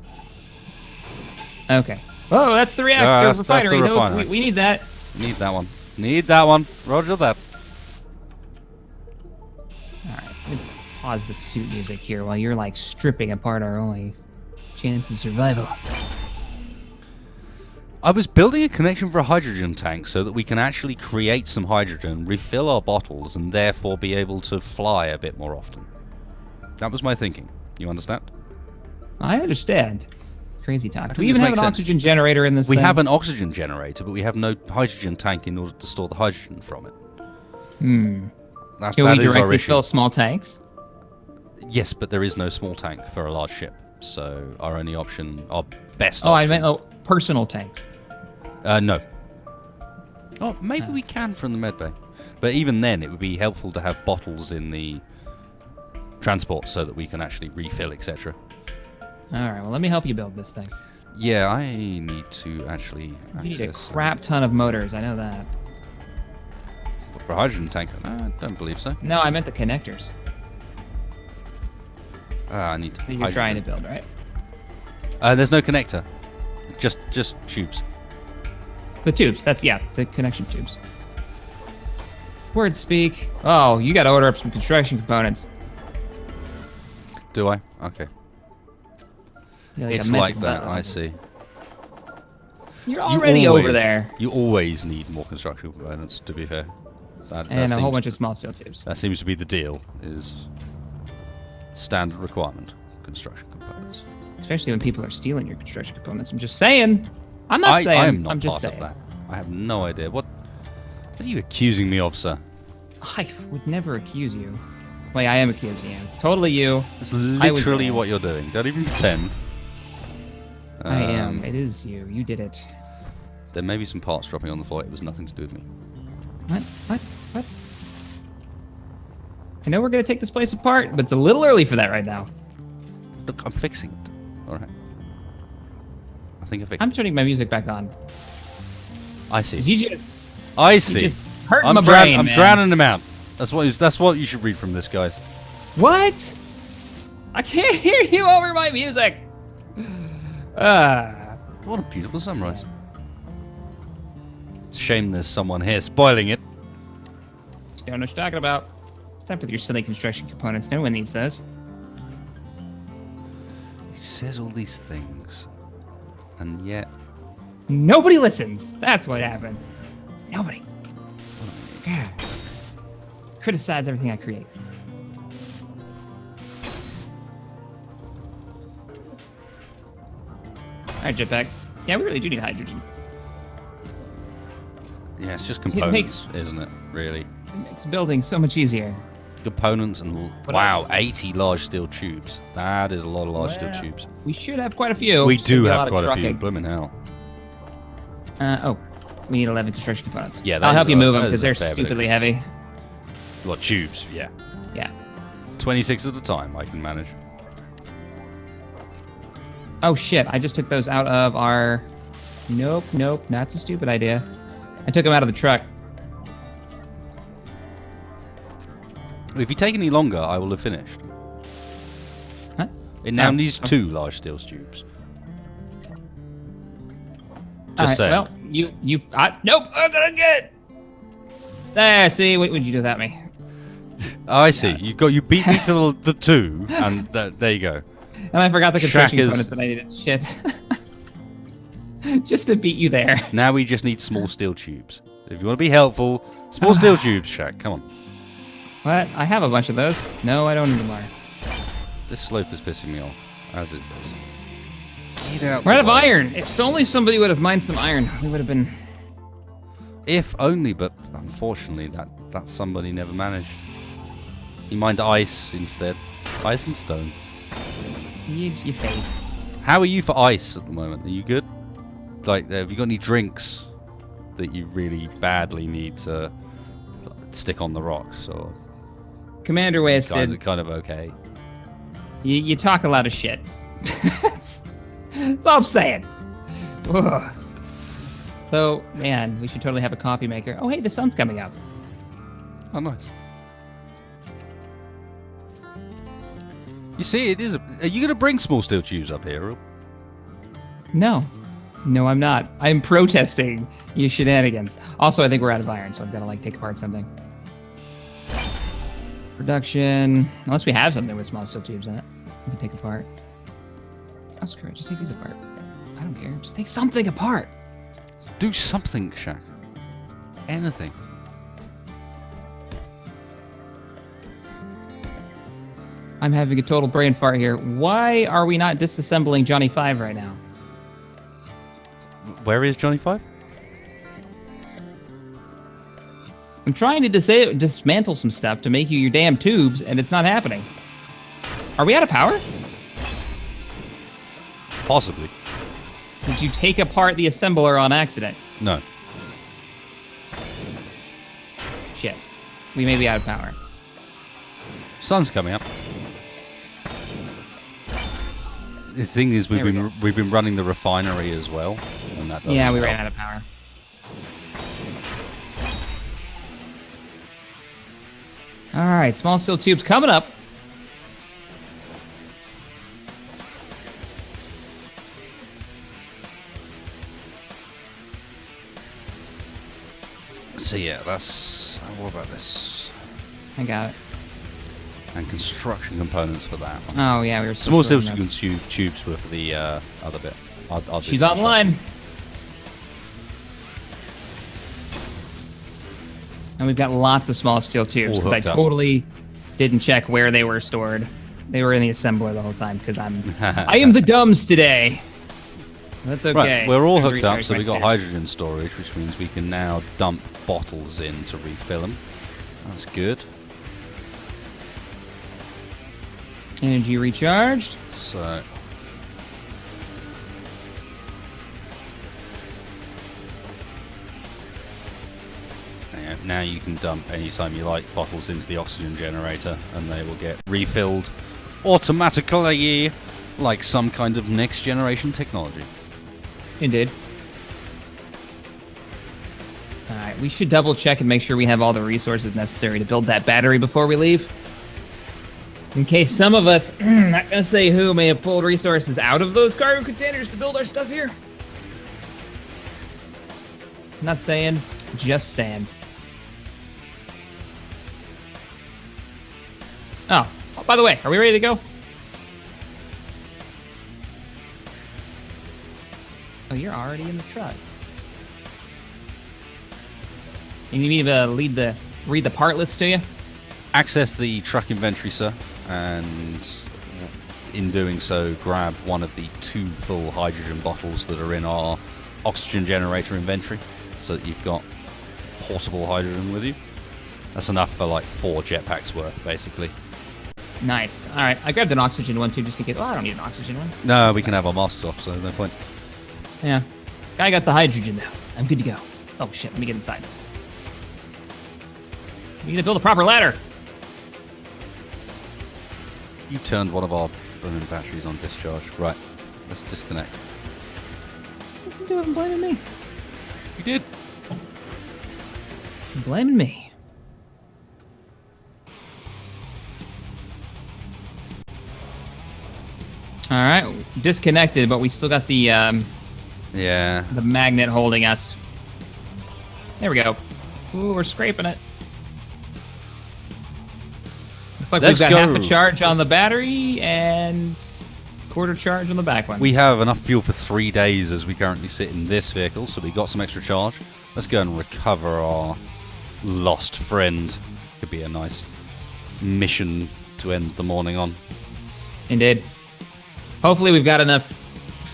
it. Okay. Oh, that's the reactor that's the refinery. No, refinery. we need that. Need that one. Need that one. Roger that. All right. Let me pause the suit music here while you're like stripping apart our only chance of survival. I was building a connection for a hydrogen tank so that we can actually create some hydrogen, refill our bottles, and therefore be able to fly a bit more often. That was my thinking. You understand? I understand. Crazy talk. Do think we this even have makes an sense. oxygen generator in this We thing? have an oxygen generator, but we have no hydrogen tank in order to store the hydrogen from it. Can That we is our directly issue. fill small tanks? Yes, but there is no small tank for a large ship. So our only option, our best Oh, I option... meant personal tanks. No. Oh, maybe we can from the medbay. But even then, it would be helpful to have bottles in the transport so that we can actually refill, etc. All right, well, let me help you build this thing. Yeah, I need to actually You need a access crap ton of motors, I know that. for a hydrogen tank. I don't believe so. No, I meant the connectors I need that you're trying to build, right? There's no connector. Just tubes. The tubes. That's, yeah, the connection tubes. Word speak. Oh, you got to order up some construction components. Do I? Okay. Yeah, It's like that, I see. You're already over there. You always need more construction components, to be fair. And a whole bunch of small steel tubes. That seems to be the deal, is standard requirement, construction components. Especially when people are stealing your construction components. I'm just saying. I'm not saying. I am not I'm just part saying. of that. I have no idea. What are you accusing me of, sir? I would never accuse you. Wait, I am accusing you. It's totally you. It's literally what you're doing. Don't even pretend. I am. It is you. You did it. There may be some parts dropping on the floor. It was nothing to do with me. What? I know we're going to take this place apart, but it's a little early for that right now. Look, I'm fixing it. All right. I think I fixed I'm it. turning my music back on. I see. You see. just hurt my brain, I'm man. drowning them out. That's what you should read from this, guys. What? I can't hear you over my music. What a beautiful sunrise. It's a shame there's someone here spoiling it. Just don't know what you're talking about. Stop with your silly construction components. No one needs those. He says all these things, and yet Nobody listens. That's what happens. Nobody. Yeah. Criticize everything I create. Alright, jetpack. Yeah, we really do need hydrogen. yeah, it's just components, isn't it? Really, It makes building so much easier. components and wow, 80 large steel tubes. That is a lot of large steel tubes. We should have quite a few. We Just do gonna be have quite a few. trucking. Blooming hell. We need 11 construction components. Yeah, I'll help you move them that because is a they're fair bit. stupidly heavy. What tubes? Yeah, Yeah. 26 at a time. I can manage. Oh shit! I just took those out of our. Nope. That's a stupid idea. I took them out of the truck. If you take any longer, I will have finished. Huh? It now Oh. needs 2 large steel tubes. All Just saying. Well, nope. I'm gonna get. There. See, what would you do without me? Oh, I see. You beat me to the 2, and there you go. And I forgot the construction Shack is- components that I needed. Shit. Just to beat you there. Now we just need small steel tubes. If you want to be helpful, small steel tubes, Shaq. Come on. What? I have a bunch of those. No, I don't anymore. This slope is pissing me off, as is this. Get out. We're out the of way. iron. If only somebody would have mined some iron, we would have been. If only, but unfortunately, that somebody never managed. He mined ice instead. Ice and stone. You face. How are you for ice at the moment? Are you good? Like, have you got any drinks that you really badly need to stick on the rocks, or Commander wasted. kind of okay? You talk a lot of shit. that's all I'm saying. Ugh. So, man, we should totally have a coffee maker. Oh, hey, the sun's coming up. Oh, nice. You see, it is. Are you going to bring small steel tubes up here? Or? No, I'm not. I'm protesting you shenanigans. Also, I think we're out of iron, so I've got to take apart something. Production. Unless we have something with small steel tubes in it, we can take apart. Oh, screw it. Just take these apart. I don't care. Just take something apart. Do something, Shaq. Anything. I'm having a total brain fart here. Why are we not disassembling Johnny 5 right now? Where is Johnny 5? I'm trying to dismantle some stuff to make you your damn tubes, and it's not happening. Are we out of power? Possibly. Did you take apart the assembler on accident? No. Shit. We may be out of power. Sun's coming up. The thing is, we've been running the refinery as well, and that doesn't Yeah, we help. ran out of power. All right, small steel tubes coming up. So yeah, that's... What about this? I got it. And construction components for that one. Oh, yeah, we were Small still steel tubes were for the other bit. I'll do She's online. And we've got lots of small steel tubes because I totally didn't check where they were stored. They were in the assembler the whole time because I am the dumbs today. That's okay. Right, we're all hooked up, so we've got hydrogen storage, which means we can now dump bottles in to refill them. That's good. Energy recharged. So... now you can dump anytime you like bottles into the oxygen generator and they will get refilled automatically like some kind of next generation technology. Indeed. Alright, we should double check and make sure we have all the resources necessary to build that battery before we leave. In case some of us, not gonna say who, may have pulled resources out of those cargo containers to build our stuff here. Not saying, just saying. Oh, by the way, are we ready to go? Oh, you're already in the truck. You need me to read the part list to you? Access the truck inventory, sir, and in doing so, grab one of the 2 full hydrogen bottles that are in our oxygen generator inventory, so that you've got portable hydrogen with you. That's enough for like 4 jetpacks worth, basically. Nice. All right, I grabbed an oxygen one too, just in case. Oh, I don't need an oxygen one. No, we can have our masks off, so no point. Yeah. I got the hydrogen now. I'm good to go. Oh shit, let me get inside. We need to build a proper ladder. You turned one of our burning batteries on discharge. Right, let's disconnect. Listen to it and blaming me. You did. You're blaming me. All right, disconnected, but we still got the the magnet holding us. There we go. Ooh, we're scraping it. Looks like we've got half a charge on the battery and quarter charge on the back one. We have enough fuel for 3 days as we currently sit in this vehicle, so we got some extra charge. Let's go and recover our lost friend. Could be a nice mission to end the morning on. Indeed. Hopefully we've got enough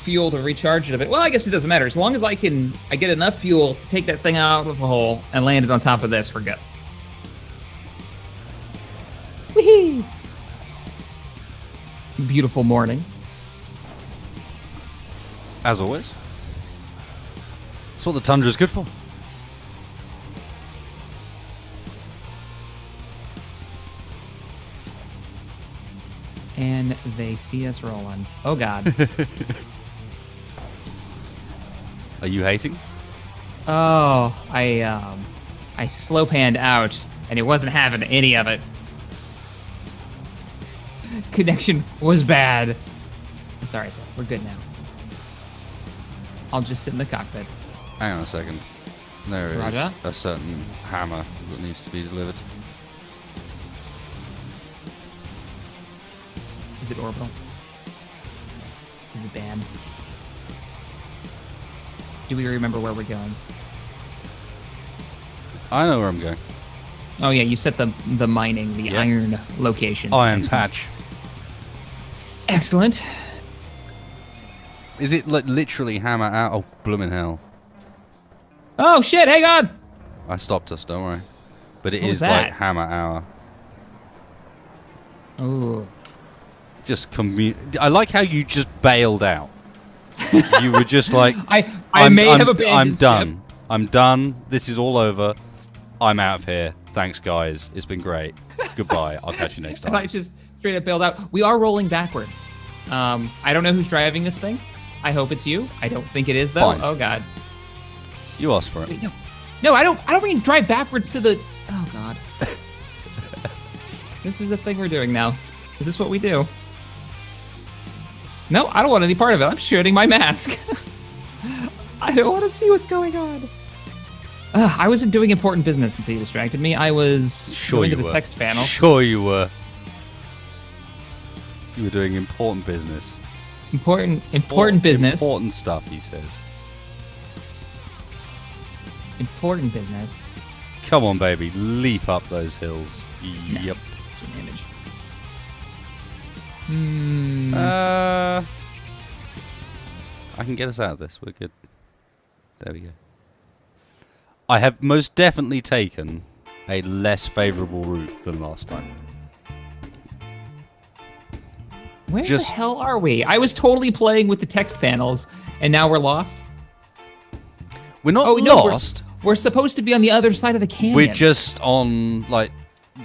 fuel to recharge it a bit. Well, I guess it doesn't matter. As long as I get enough fuel to take that thing out of the hole and land it on top of this, we're good. Whee! Beautiful morning. As always. That's what the tundra is good for. And they see us rolling. Oh God. Are you hating? Oh, I slow panned out and it wasn't having any of it. Connection was bad. It's all right though. We're good now. I'll just sit in the cockpit. Hang on a second. There is Roger. a certain hammer that needs to be delivered. Is it orbital? Is it banned? Do we remember where we're going? I know where I'm going. Oh yeah, you set the mining, the iron location. Iron patch. Excellent. Is it like literally hammer out? Oh, bloomin' hell. Oh shit, hang on! I stopped us, don't worry. But it What was is that? like hammer hour. Oh. Just I like how you just bailed out. You were just like, I may have abandoned I'm done. ship. I'm done. This is all over. I'm out of here. Thanks, guys. It's been great. Goodbye. I'll catch you next time. And I just straight up bailed out. We are rolling backwards. I don't know who's driving this thing. I hope it's you. I don't think it is though. Fine. Oh God. You asked for it. Wait, no, I don't mean drive backwards to the. Oh God. This is a thing we're doing now. Is this what we do? No, I don't want any part of it. I'm shooting my mask. I don't want to see what's going on. I wasn't doing important business until you distracted me. I was going to the were. text panel. Sure you were. You were doing important business. Important business. Important stuff, he says. Important business. Come on, baby. Leap up those hills. No. Yep. Just manage. I can get us out of this. We're good. There we go. I have most definitely taken a less favourable route than last time. Where the hell are we? I was totally playing with the text panels, and now we're lost? We're not lost. We're supposed to be on the other side of the canyon. We're just on, like,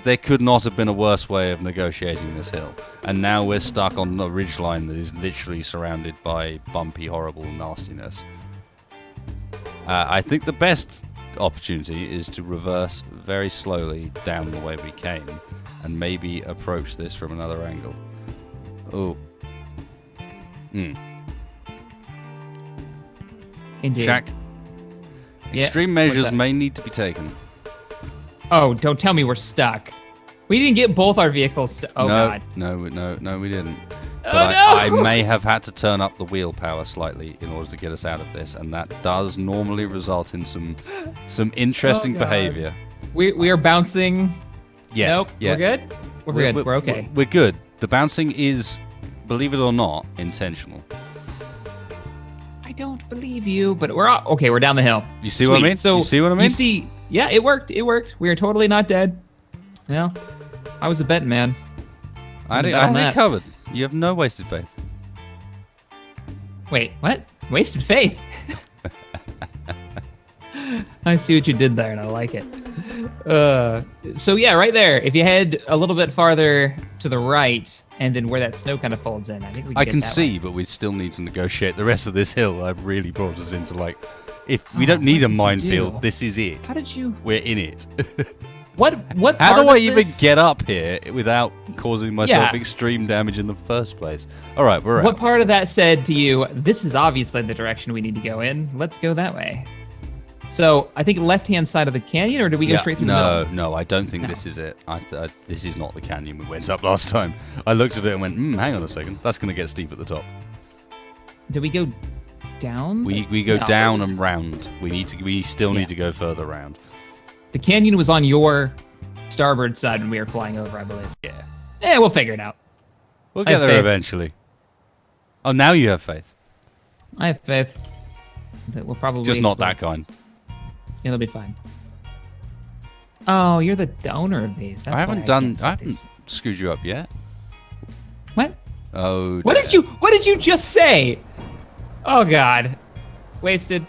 there could not have been a worse way of negotiating this hill. And now we're stuck on a ridgeline that is literally surrounded by bumpy, horrible nastiness. I think the best opportunity is to reverse very slowly down the way we came and maybe approach this from another angle. Oh. Indeed. Shack. Yeah, Extreme measures may need to be taken. Oh, don't tell me we're stuck. We didn't get both our vehicles God. No, we didn't. Oh, But no! I may have had to turn up the wheel power slightly in order to get us out of this, and that does normally result in some interesting behavior. We are bouncing. Yeah. Nope. Yeah. We're good? We're good. We're okay. We're good. The bouncing is, believe it or not, intentional. I don't believe you, but we're okay. We're down the hill. You see what I mean? So you see what I mean? You see, yeah, it worked. It worked. We are totally not dead. Well, I was a betting man. I had it covered. You have no wasted faith. Wait, what? Wasted faith? I see what you did there, and I like it. So yeah, right there. If you head a little bit farther to the right, and then where that snow kind of folds in, I think we can I get can that see, way. but we still need to negotiate the rest of this hill. I've really brought us into, like, if we don't need a minefield, this is it. How did you? We're in it. What? How part do I of even this- get up here without causing myself Yeah. extreme damage in the first place? All right, we're What out. part of that said to you, this is obviously the direction we need to go in. Let's go that way. So I think left-hand side of the canyon, or did we go straight through the middle? No, I don't think this is it. This is not the canyon we went up last time. I looked at it and went, hang on a second. That's going to get steep at the top. Did we go down? We go No. down and round. We still need to go further round. The canyon was on your starboard side when we were flying over, I believe. Yeah. Yeah, we'll figure it out. We'll I get have there faith. eventually. Oh, now you have faith. I have faith that we'll probably Just not explode. that kind. It'll be fine. Oh, you're the donor of these. That's I haven't why done. can't I see haven't these. screwed you up yet. What? Oh. What did you just say? Oh God. Wasted.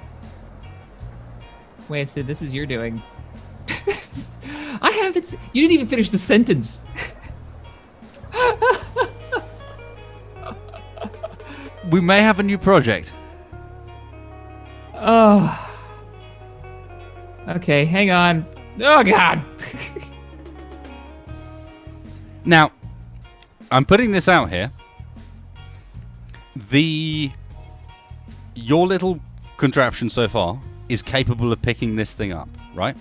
This is your doing. I haven't. You didn't even finish the sentence. We may have a new project. Oh. Okay, hang on. Oh God. Now, I'm putting this out here. Your little contraption so far is capable of picking this thing up, right?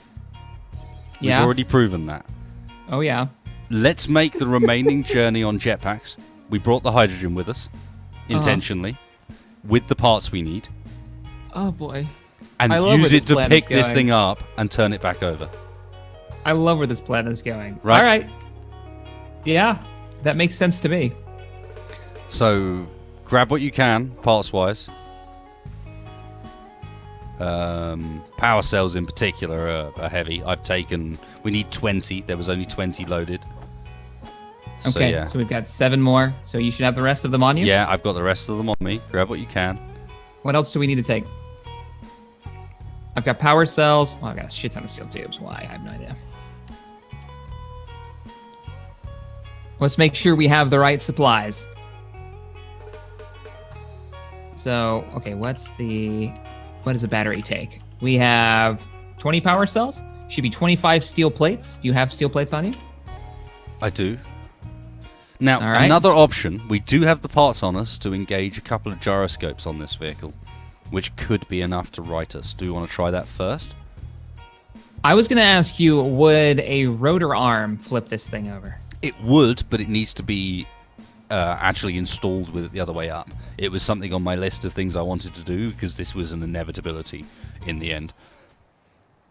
Yeah. We've already proven that. Oh yeah. Let's make the remaining journey on jetpacks. We brought the hydrogen with us, intentionally, with the parts we need, Oh boy. and I love where use this it to plan pick is this going. thing up and turn it back over. I love where this plan is going. Right. All right. Yeah, that makes sense to me. So, grab what you can, parts-wise. Power cells in particular are heavy. We need 20. There was only 20 loaded. Okay, So, yeah. so we've got 7 more. So you should have the rest of them on you? Yeah, I've got the rest of them on me. Grab what you can. What else do we need to take? I've got power cells. Well, I've got a shit ton of steel tubes. Why? I have no idea. Let's make sure we have the right supplies. So, okay, what does a battery take? We have 20 power cells. Should be 25 steel plates. Do you have steel plates on you? I do. Now, All right. another option, we do have the parts on us to engage a couple of gyroscopes on this vehicle, which could be enough to right us. Do you want to try that first? I was going to ask you, would a rotor arm flip this thing over? It would, but it needs to be actually installed with it the other way up. It was something on my list of things I wanted to do because this was an inevitability in the end.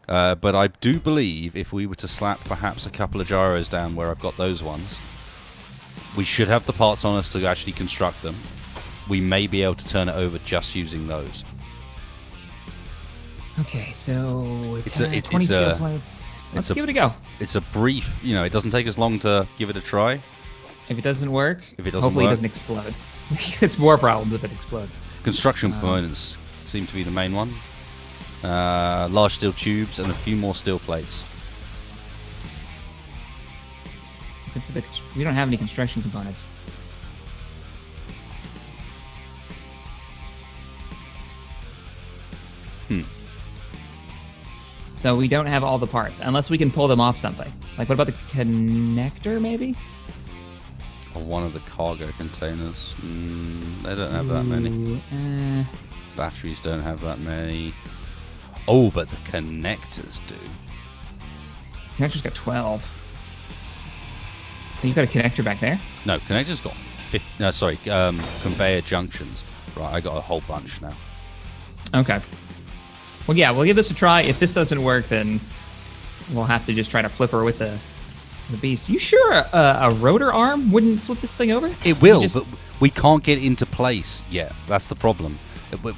But I do believe if we were to slap perhaps a couple of gyros down where I've got those ones, we should have the parts on us to actually construct them. We may be able to turn it over just using those. Okay, so 20 it's steel plates. Let's give it a go. It's a brief, it doesn't take us long to give it a try. If it doesn't work, hopefully it doesn't explode. It's more problems if it explodes. Construction components seem to be the main one. Large steel tubes and a few more steel plates. We don't have any construction components. So we don't have all the parts, unless we can pull them off something. Like, what about the connector, maybe? Or one of the cargo containers. They don't have that many. Batteries don't have that many. Oh, but the connectors do. Connector's got 12. You've got a connector back there? No, connector's got conveyor junctions. Right, I got a whole bunch now. Okay. Well, yeah, we'll give this a try. If this doesn't work, then we'll have to just try to flip her with the beast. You sure a rotor arm wouldn't flip this thing over? It will, but we can't get it into place yet. That's the problem.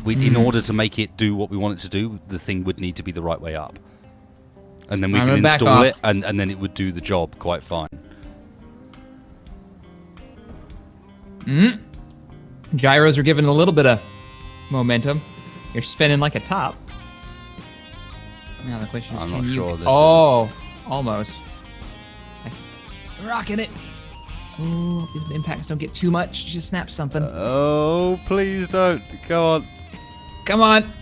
In order to make it do what we want it to do, the thing would need to be the right way up. And then we can install it, and then it would do the job quite fine. Gyros are given a little bit of momentum. You're spinning like a top. Now the question is, can you... almost. Rocking it. Ooh, these impacts don't get too much. Just snap something. Oh, please don't. Come on. Come on.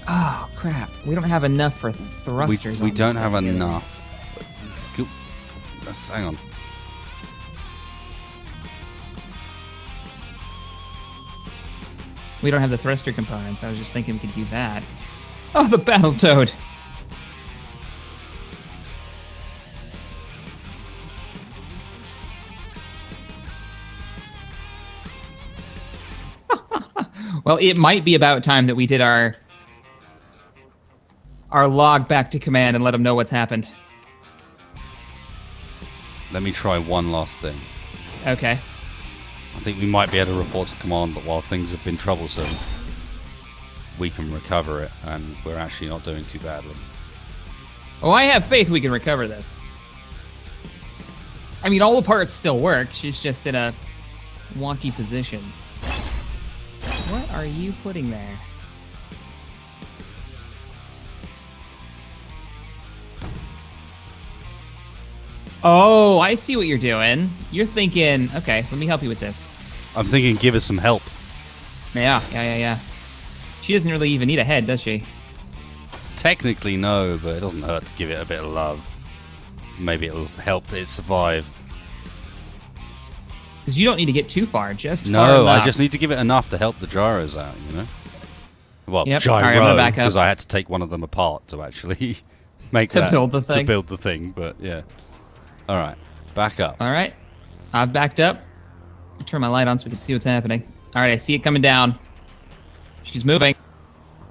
Oh, crap. We don't have enough for thrusters. We don't have enough. Let's hang on. We don't have the thruster components. I was just thinking we could do that. Oh, the BattleToad. Well, it might be about time that we did our log back to command and let them know what's happened. Let me try one last thing. Okay. I think we might be able to report to command, but while things have been troublesome, we can recover it, and we're actually not doing too badly. Oh, I have faith we can recover this. I mean, all the parts still work. She's just in a wonky position. What are you putting there? Oh, I see what you're doing. You're thinking, okay, let me help you with this. I'm thinking give us some help. Yeah. She doesn't really even need a head, does she? Technically, no, but it doesn't hurt to give it a bit of love. Maybe it'll help it survive. Because you don't need to get too far, just far No, enough. I just need to give it enough to help the gyros out, you know? Well, yep. gyro, because I had to take one of them apart to actually build the thing. To build the thing, but yeah. All right, back up. All right, I've backed up. I'll turn my light on so we can see what's happening. All right, I see it coming down. She's moving.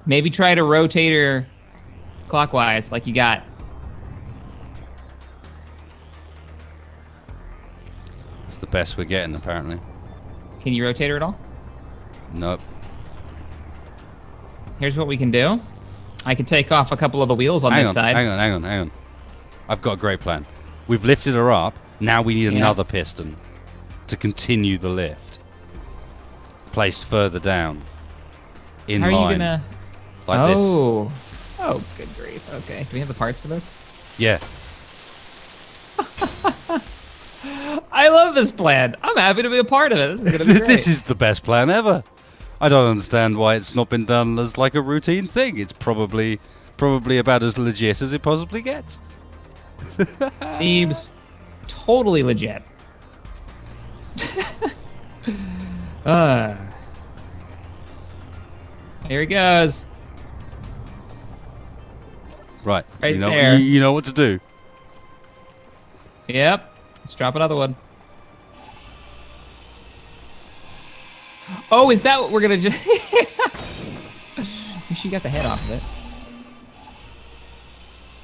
Maybe try to rotate her clockwise like you got. That's the best we're getting, apparently. Can you rotate her at all? Nope. Here's what we can do. I can take off a couple of the wheels on this side. Hang on. I've got a great plan. We've lifted her up. Now we need another piston to continue the lift. Placed further down. In line. How are you gonna... Like this. Oh, good grief. Okay. Do we have the parts for this? Yeah. I love this plan. I'm happy to be a part of it. This is gonna be great. This is the best plan ever. I don't understand why it's not been done as like a routine thing. It's probably about as legit as it possibly gets. Seems totally legit. Here he goes. Right. Right you know, there. You know what to do. Yep. Let's drop another one. Oh, is that what we're gonna just? She got the head off of it.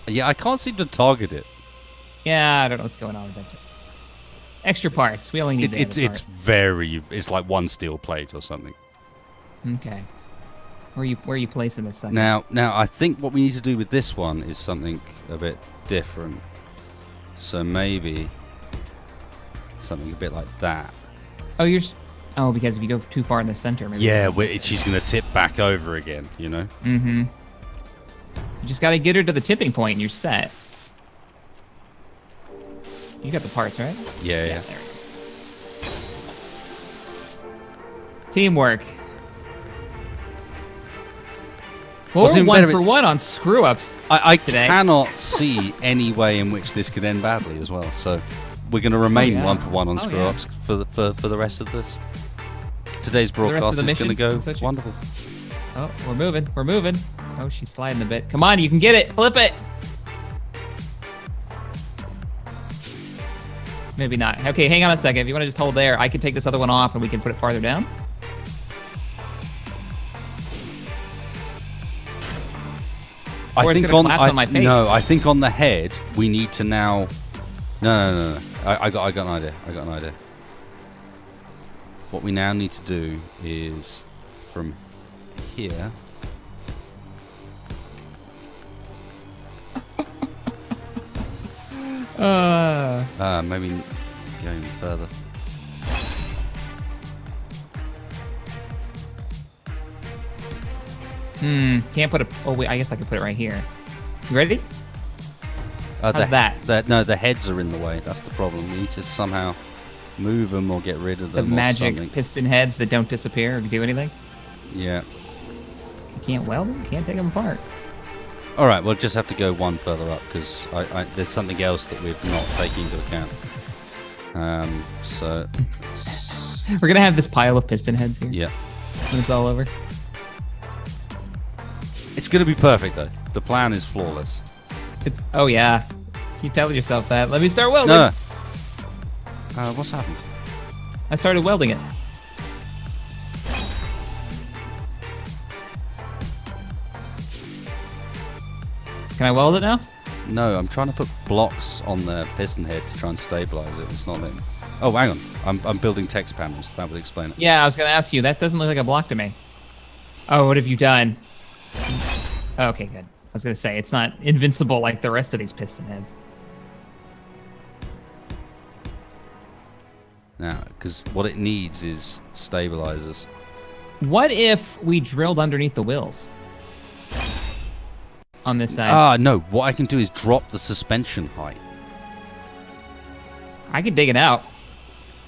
Yeah, I can't seem to target it. Yeah, I don't know what's going on with that. Extra parts. We only need the other It's part. very. It's like one steel plate or something. Okay. Where are you placing this thing? Now, I think what we need to do with this one is something a bit different. So maybe something a bit like that. Oh, oh, because if you go too far in the center, maybe. Yeah, she's gonna tip back over again. You know. Mm-hmm. You just gotta get her to the tipping point, and you're set. You got the parts, right? Yeah. There we go. Teamwork. Well, we're one for one on screw-ups. I today. cannot see any way in which this could end badly as well. So we're going to remain 1 for 1 on screw-ups for the rest of this. Today's broadcast is going to go wonderful. Oh, we're moving. We're moving. Oh, she's sliding a bit. Come on, you can get it. Flip it. Maybe not. Okay, hang on a second. If you want to just hold there, I can take this other one off and we can put it farther down. I think I think on the head we need to now. No. I got an idea. What we now need to do is from here. Maybe go even further. Can't put it. Oh wait, I guess I could put it right here. You ready? How's that? No, the heads are in the way. That's the problem. We need to somehow move them or get rid of them. The magic something. piston heads that don't disappear or do anything. Yeah. You can't weld them. Can't take them apart. All right, we'll just have to go one further up because there's something else that we're not taking into account. So we're gonna have this pile of piston heads here. Yeah. When it's all over. It's gonna be perfect though. The plan is flawless. Oh yeah. Keep telling yourself that. Let me start welding. No. What's happened? I started welding it. Can I weld it now? No, I'm trying to put blocks on the piston head to try and stabilize it. It's not letting. Oh, hang on. I'm building text panels. That would explain it. Yeah, I was gonna ask you. That doesn't look like a block to me. Oh, what have you done? Okay, good. I was gonna say it's not invincible like the rest of these piston heads. Now, because what it needs is stabilizers. What if we drilled underneath the wheels? On this side. No. What I can do is drop the suspension height. I could dig it out.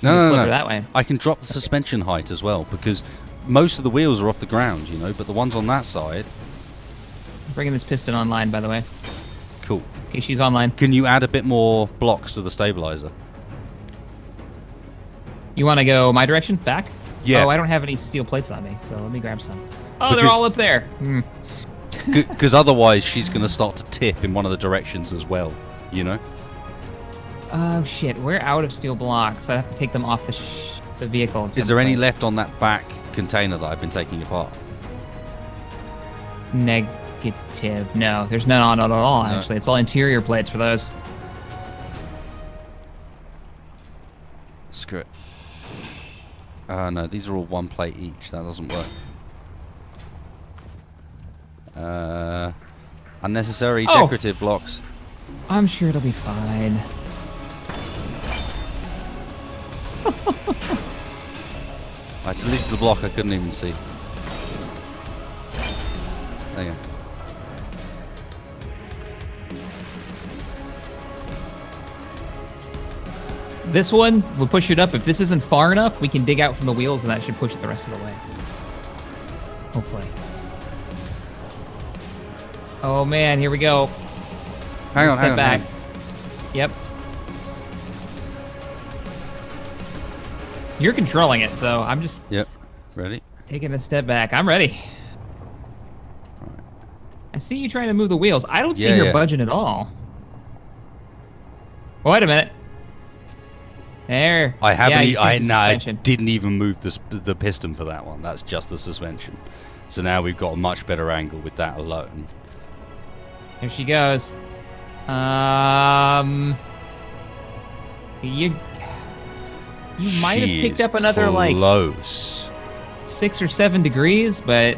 No. That way. I can drop the suspension height as well because most of the wheels are off the ground, you know, but the ones on that side. I'm bringing this piston online, by the way. Cool. Okay, she's online. Can you add a bit more blocks to the stabilizer? You want to go my direction? Back? Yeah. Oh, I don't have any steel plates on me, so let me grab some. Oh, they're all up there. Because otherwise she's going to start to tip in one of the directions as well, you know? Oh, shit. We're out of steel blocks, so I have to take them off the vehicle. Is there any left on that back container that I've been taking apart? Negative. No, there's none on it at all, actually. It's all interior plates for those. Screw it. No, these are all one plate each. That doesn't work. Unnecessary decorative blocks. I'm sure it'll be fine. Right, at least the block I couldn't even see. There you go. This one will push it up. If this isn't far enough, we can dig out from the wheels and that should push it the rest of the way. Hopefully. Oh man, here we go. Hang on, step back. Yep. You're controlling it, so I'm just... Yep. Ready? Taking a step back. I'm ready. I see you trying to move the wheels. I don't see Yeah, her yeah. budging at all. Wait a minute. There. I haven't. Yeah, I suspension. didn't even move the piston for that one. That's just the suspension. So now we've got a much better angle with that alone. Here she goes. You might have picked up another close. like 6 or 7 degrees, but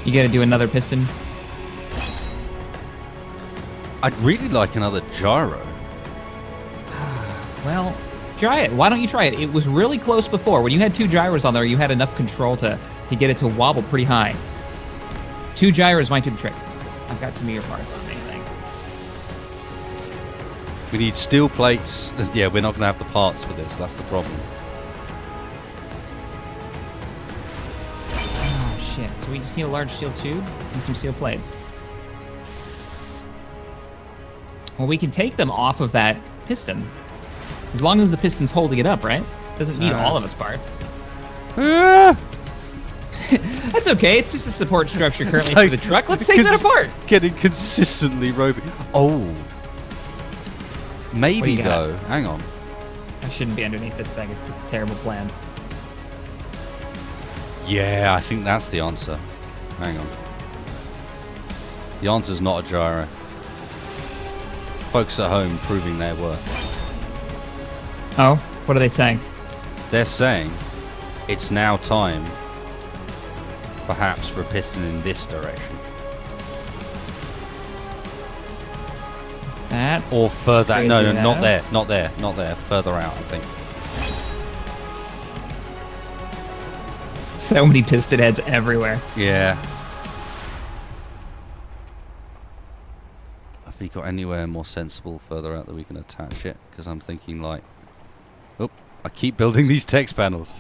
you gotta do another piston. I'd really like another gyro. Well, try it. Why don't you try it? It was really close before. When you had 2 gyros on there, you had enough control to get it to wobble pretty high. 2 gyros might do the trick. I've got some of your parts on anything. We need steel plates. Yeah, we're not going to have the parts for this. That's the problem. Oh, shit. So we just need a large steel tube and some steel plates. Well, we can take them off of that piston. As long as the piston's holding it up, right? Doesn't need all of its parts. That's okay. It's just a support structure currently for the truck. Let's take that apart. Getting consistently ropey. Oh. Maybe, though. Hang on. I shouldn't be underneath this thing. It's a terrible plan. Yeah, I think that's the answer. Hang on. The answer's not a gyro. Folks at home proving their worth. Oh, what are they saying? They're saying it's now time, perhaps, for a piston in this direction. That's or further. crazy No, enough. not there. Not there. Not there. Further out, I think. So many piston heads everywhere. Yeah. Have we got anywhere more sensible further out that we can attach it? Because I'm thinking like... Oh, I keep building these text panels.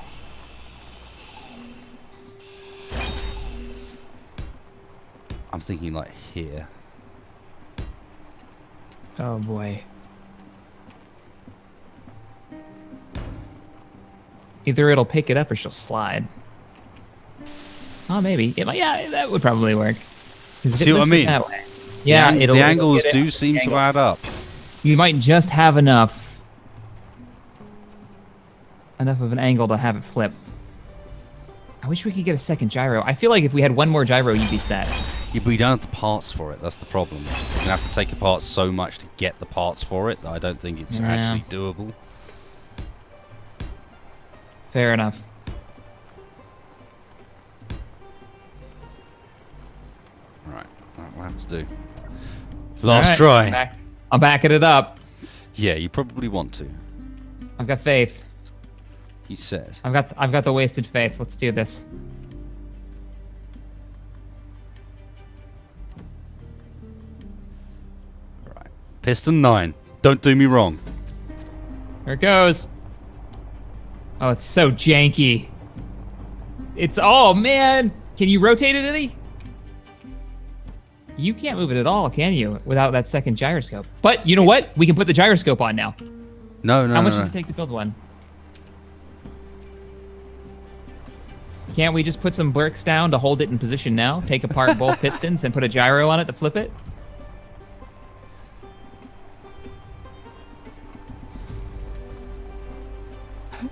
I'm thinking like here. Oh boy. Either it'll pick it up or she'll slide. Oh, maybe. It might, yeah, that would probably work. 'Cause if See it what I lifts it mean? that way- yeah, the it'll angles get it do on seem the to angle. add up. You might just have enough of an angle to have it flip. I wish we could get a second gyro. I feel like if we had one more gyro, you'd be set. Yeah, but we don't have the parts for it. That's the problem. We're gonna have to take apart so much to get the parts for it that I don't think it's Yeah. actually doable. Fair enough. Right, that will have to do. Last All right, try. I'm backing it up. Yeah, you probably want to. I've got faith. He says. I've got the wasted faith. Let's do this. Right. Piston 9. Don't do me wrong. Here it goes. Oh, it's so janky. It's, oh man. Can you rotate it any? You can't move it at all, can you? Without that second gyroscope. But you know what? We can put the gyroscope on now. No. How much does it take to build one? Can't we just put some bricks down to hold it in position now? Take apart both pistons and put a gyro on it to flip it?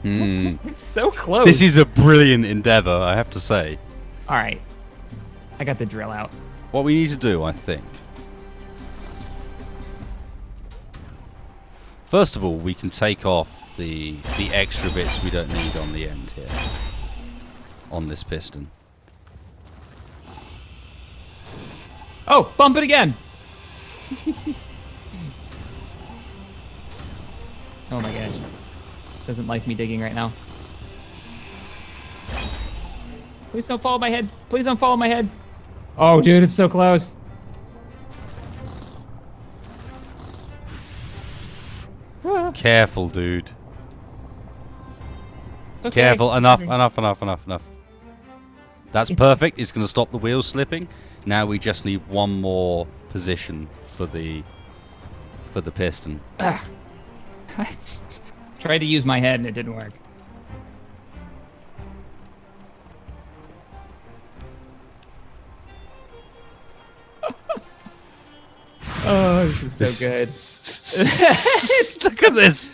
It's so close. This is a brilliant endeavor, I have to say. All right. I got the drill out. What we need to do, I think. First of all, we can take off the extra bits we don't need on the end here. On this piston. Oh, bump it again. Oh my gosh. Doesn't like me digging right now. Please don't follow my head. Please don't follow my head. Oh, dude, it's so close. Careful, dude. It's okay. Careful. Enough. That's perfect. It's going to stop the wheels slipping. Now we just need one more position for the piston. I just tried to use my head and it didn't work. Oh, this is so good. Look at this.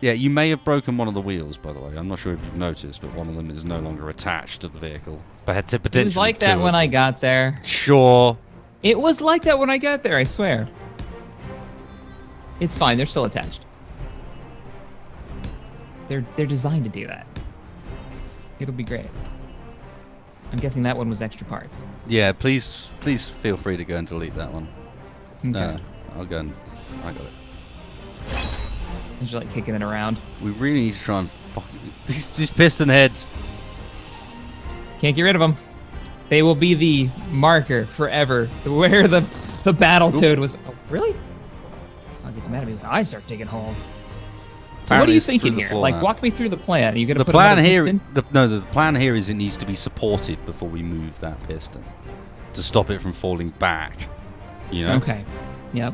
Yeah, you may have broken one of the wheels, by the way. I'm not sure if you've noticed, but one of them is no longer attached to the vehicle. But had to potentially. It was like that when I got there. Sure. It was like that when I got there, I swear. It's fine, they're still attached. They're designed to do that. It'll be great. I'm guessing that one was extra parts. Yeah, please feel free to go and delete that one. Okay. No, I'll go and I got it. Just like kicking it around. We really need to try and fuck these piston heads. Can't get rid of them. They will be the marker forever where the BattleToad was. Oh, really? I'll get mad at me when I start digging holes. So Apparently what are you thinking here? Like, now. walk me through the plan. Are you gonna The put plan another here, piston? the plan here is it needs to be supported before we move that piston to stop it from falling back. You know. Okay. Yep.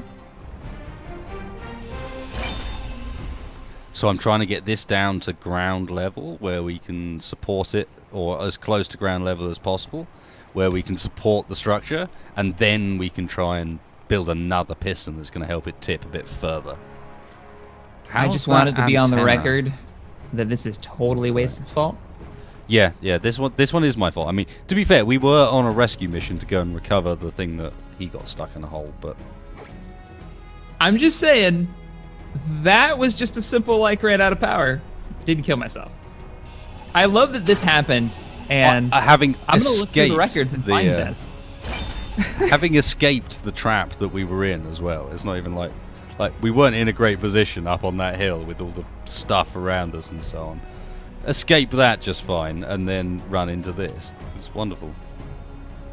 So I'm trying to get this down to ground level where we can support it, or as close to ground level as possible, where we can support the structure, and then we can try and build another piston that's going to help it tip a bit further. I just wanted to be on the record that this is totally Wasted's fault. Yeah, this one is my fault. I mean, to be fair, we were on a rescue mission to go and recover the thing that he got stuck in a hole, but I'm just saying, that was just a simple, like, ran out of power. Didn't kill myself. I love that this happened, and having I'm going to look through the records and find this. Having escaped the trap that we were in as well. It's not even like we weren't in a great position up on that hill with all the stuff around us and so on. Escape that just fine, and then run into this. It's wonderful.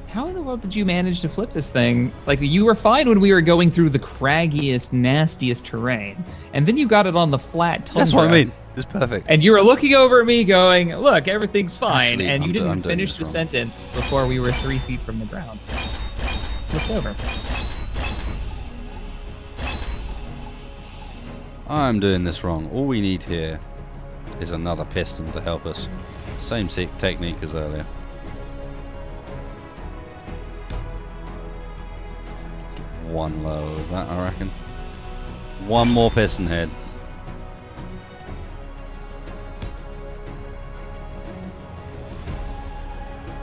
How in the world did you manage to flip this thing? Like, you were fine when we were going through the craggiest, nastiest terrain, and then you got it on the flat tundra. That's what I mean. It's perfect. And you were looking over at me going, look, everything's fine, Actually, and you didn't I'm doing finish this the wrong. sentence before we were 3 feet from the ground. Flipped over. I'm doing this wrong. All we need here is another piston to help us. Same technique as earlier. Get one low of that, I reckon. One more piston head.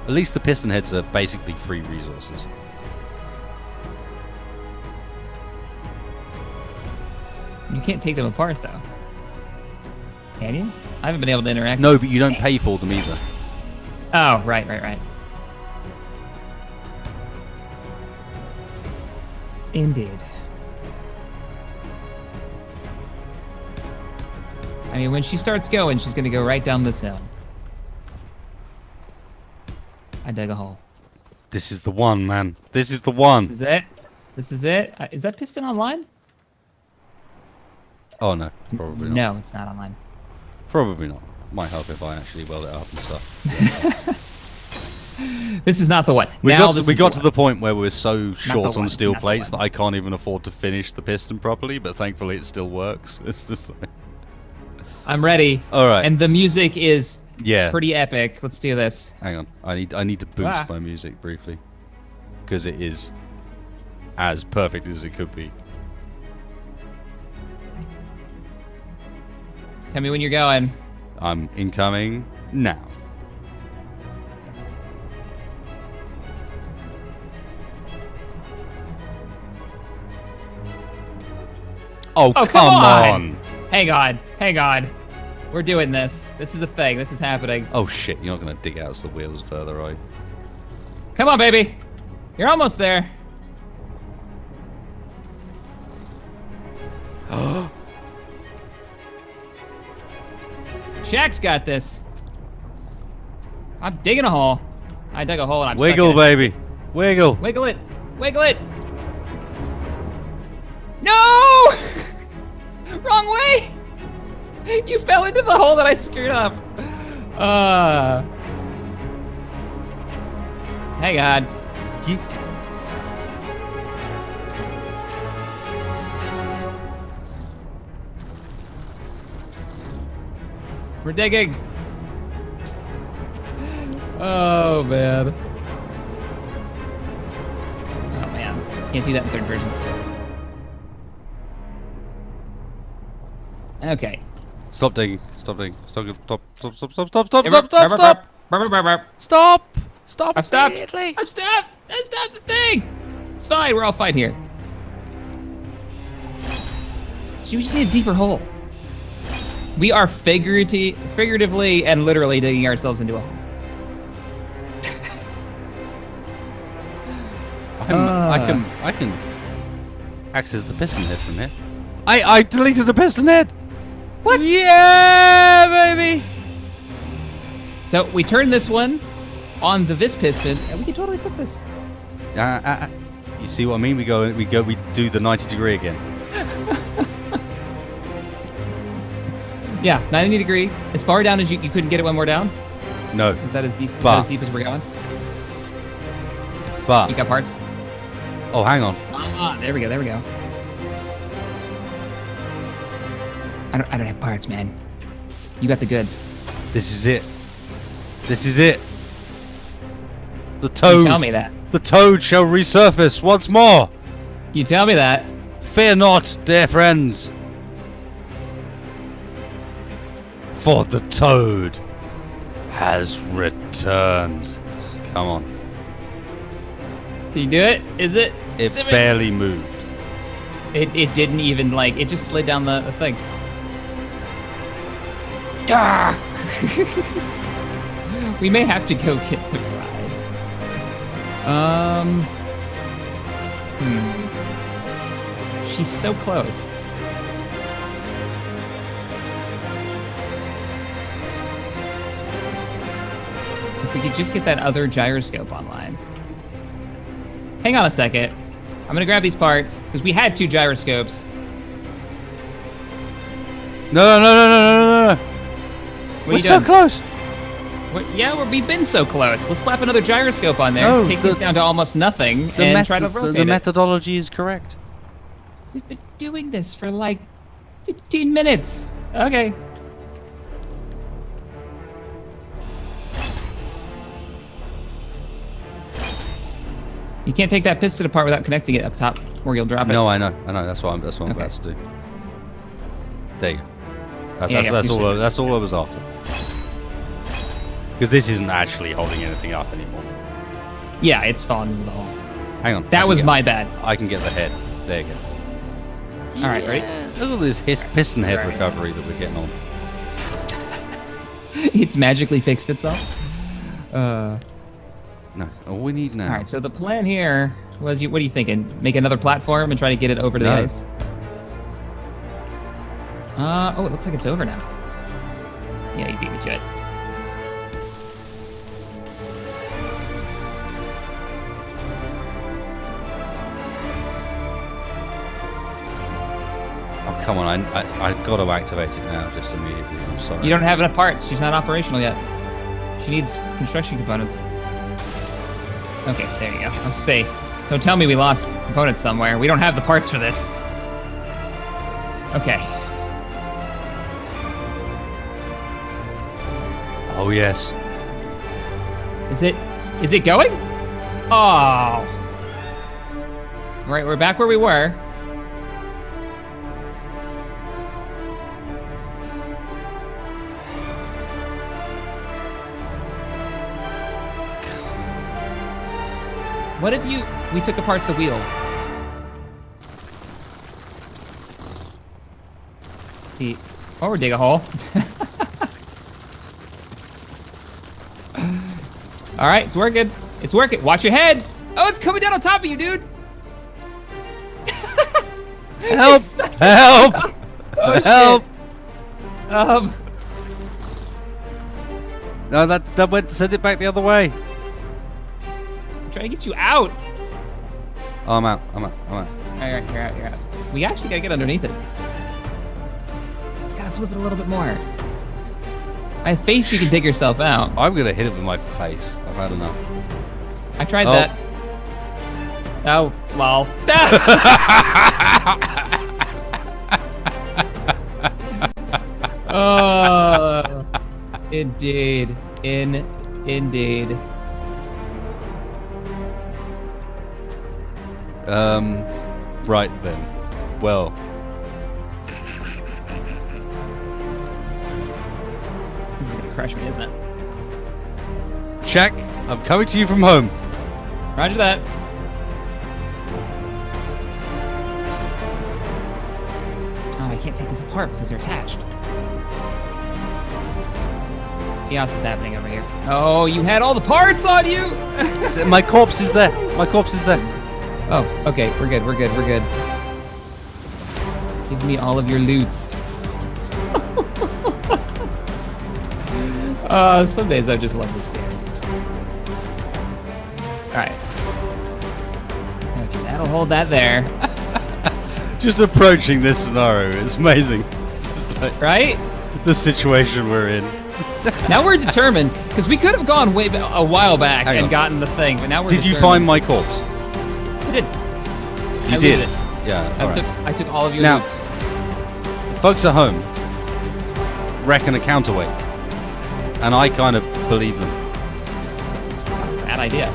At least the piston heads are basically free resources. You can't take them apart, though. Can you? I haven't been able to interact. No, but you don't pay for them either. Oh, right. Indeed. I mean, when she starts going, she's going to go right down this hill. I dug a hole. This is the one, man. This is the one. This is it? This is it? Is that piston online? Oh, no. Probably not. No, it's not online. Probably not. Might help if I actually weld it up and stuff. This is not the one. We Now got this to is the the point where we're so short one, on steel not the plates that one. I can't even afford to finish the piston properly, but thankfully it still works. It's just like... I'm ready. All right. And the music is Yeah. pretty epic. Let's do this. Hang on. I need to boost my music briefly. Because it is as perfect as it could be. Tell me when you're going. I'm incoming now. Oh, come on! Hang on. We're doing this. This is a thing. This is happening. Oh shit, you're not going to dig out the wheels further, are you? Come on, baby. You're almost there. Shack's got this. I'm digging a hole. I dug a hole and I'm Wiggle, stuck in it. baby. Wiggle. Wiggle it. Wiggle it. No! Wrong way. You fell into the hole that I screwed up. Hang on. You... We're digging. Oh, man. Oh, man. Can't do that in third person. Okay. Stop digging. Stop digging. Stop. Stop. Stop. Stop. Stop. Stop. Stop. Stop. Stop. Stop. I've stopped. Immediately. I've stopped. I stopped the thing. It's fine. We're all fine here. We just need a deeper hole. We are figuratively and literally digging ourselves into a hole. I can access the piston head from here. I deleted the piston head. What? Yeah, baby. So we turn this one on this piston, and we can totally flip this. You see what I mean? We do the 90 degree again. Yeah, 90 degree. As far down as you couldn't get it one more down? No. Is that as deep as we're going? But You got parts? oh, hang on. Ah, there we go. I don't have parts, man. You got the goods. This is it. The toad. You tell me that. The toad shall resurface once more. You tell me that. Fear not, dear friends. For the toad has returned. Come on. Can you do it? Is it? It barely moved. It didn't even, like, it just slid down the thing. Ah! We may have to go get the ride. She's so close. If we could just get that other gyroscope online. Hang on a second. I'm gonna grab these parts, because we had 2 gyroscopes. No. We're so close. We've been so close. Let's slap another gyroscope on there, No, take this down to almost nothing, and try to rotate the methodology is correct. We've been doing this for like 15 minutes. Okay. You can't take that piston apart without connecting it up top, or you'll drop it. No, I know. That's what I'm about to do. There you go. That's all I was after. Because this isn't actually holding anything up anymore. Yeah, it's fallen into the hole. Hang on. That was my bad. I can get the head. There you go. All right, ready? Look at this piston head recovery that we're getting on. It's magically fixed itself. No, all we need now. All right, so the plan here was, what are you thinking? Make another platform and try to get it over to the ice? Oh, it looks like it's over now. Yeah, you beat me to it. Oh, come on, I got to activate it now, just immediately. I'm sorry. You don't have enough parts. She's not operational yet. She needs construction components. Okay, there you go. Let's see. Don't tell me we lost components somewhere. We don't have the parts for this. Okay. Oh, yes. Is it going? Oh. All right, we're back where we were. What if we took apart the wheels? See, or dig a hole. All right, it's working. It's working. Watch your head. Oh, it's coming down on top of you, dude. Help! Help! Oh, Help! Shit. No, that went. Send it back the other way. I'm trying to get you out. Oh, I'm out. All right. All right, you're out. We actually gotta get underneath it. It's gotta flip it a little bit more. I have faith you can dig yourself out. I'm gonna hit it with my face. I've had enough. I tried that. Oh, lol. Oh, indeed. Indeed. Right then. Well. This is gonna crush me, isn't it? Shack, I'm coming to you from home. Roger that. Oh, I can't take this apart because they're attached. Chaos is happening over here. Oh, you had all the parts on you! My corpse is there. My corpse is there. Oh, okay. We're good. We're good. We're good. Give me all of your loots. Some days I just love this game. Alright. Okay, that'll hold that there. Just approaching this scenario is amazing. It's just like Right? the situation we're in. Now we're determined, because we could have gone a while back Hang and on. gotten the thing, but now we're Did you determined. find my corpse? I did. You I did? looted it. Yeah, alright. I took all of your Now- loots. Folks at home reckon a counterweight. And I kind of believe them. It's not a bad idea.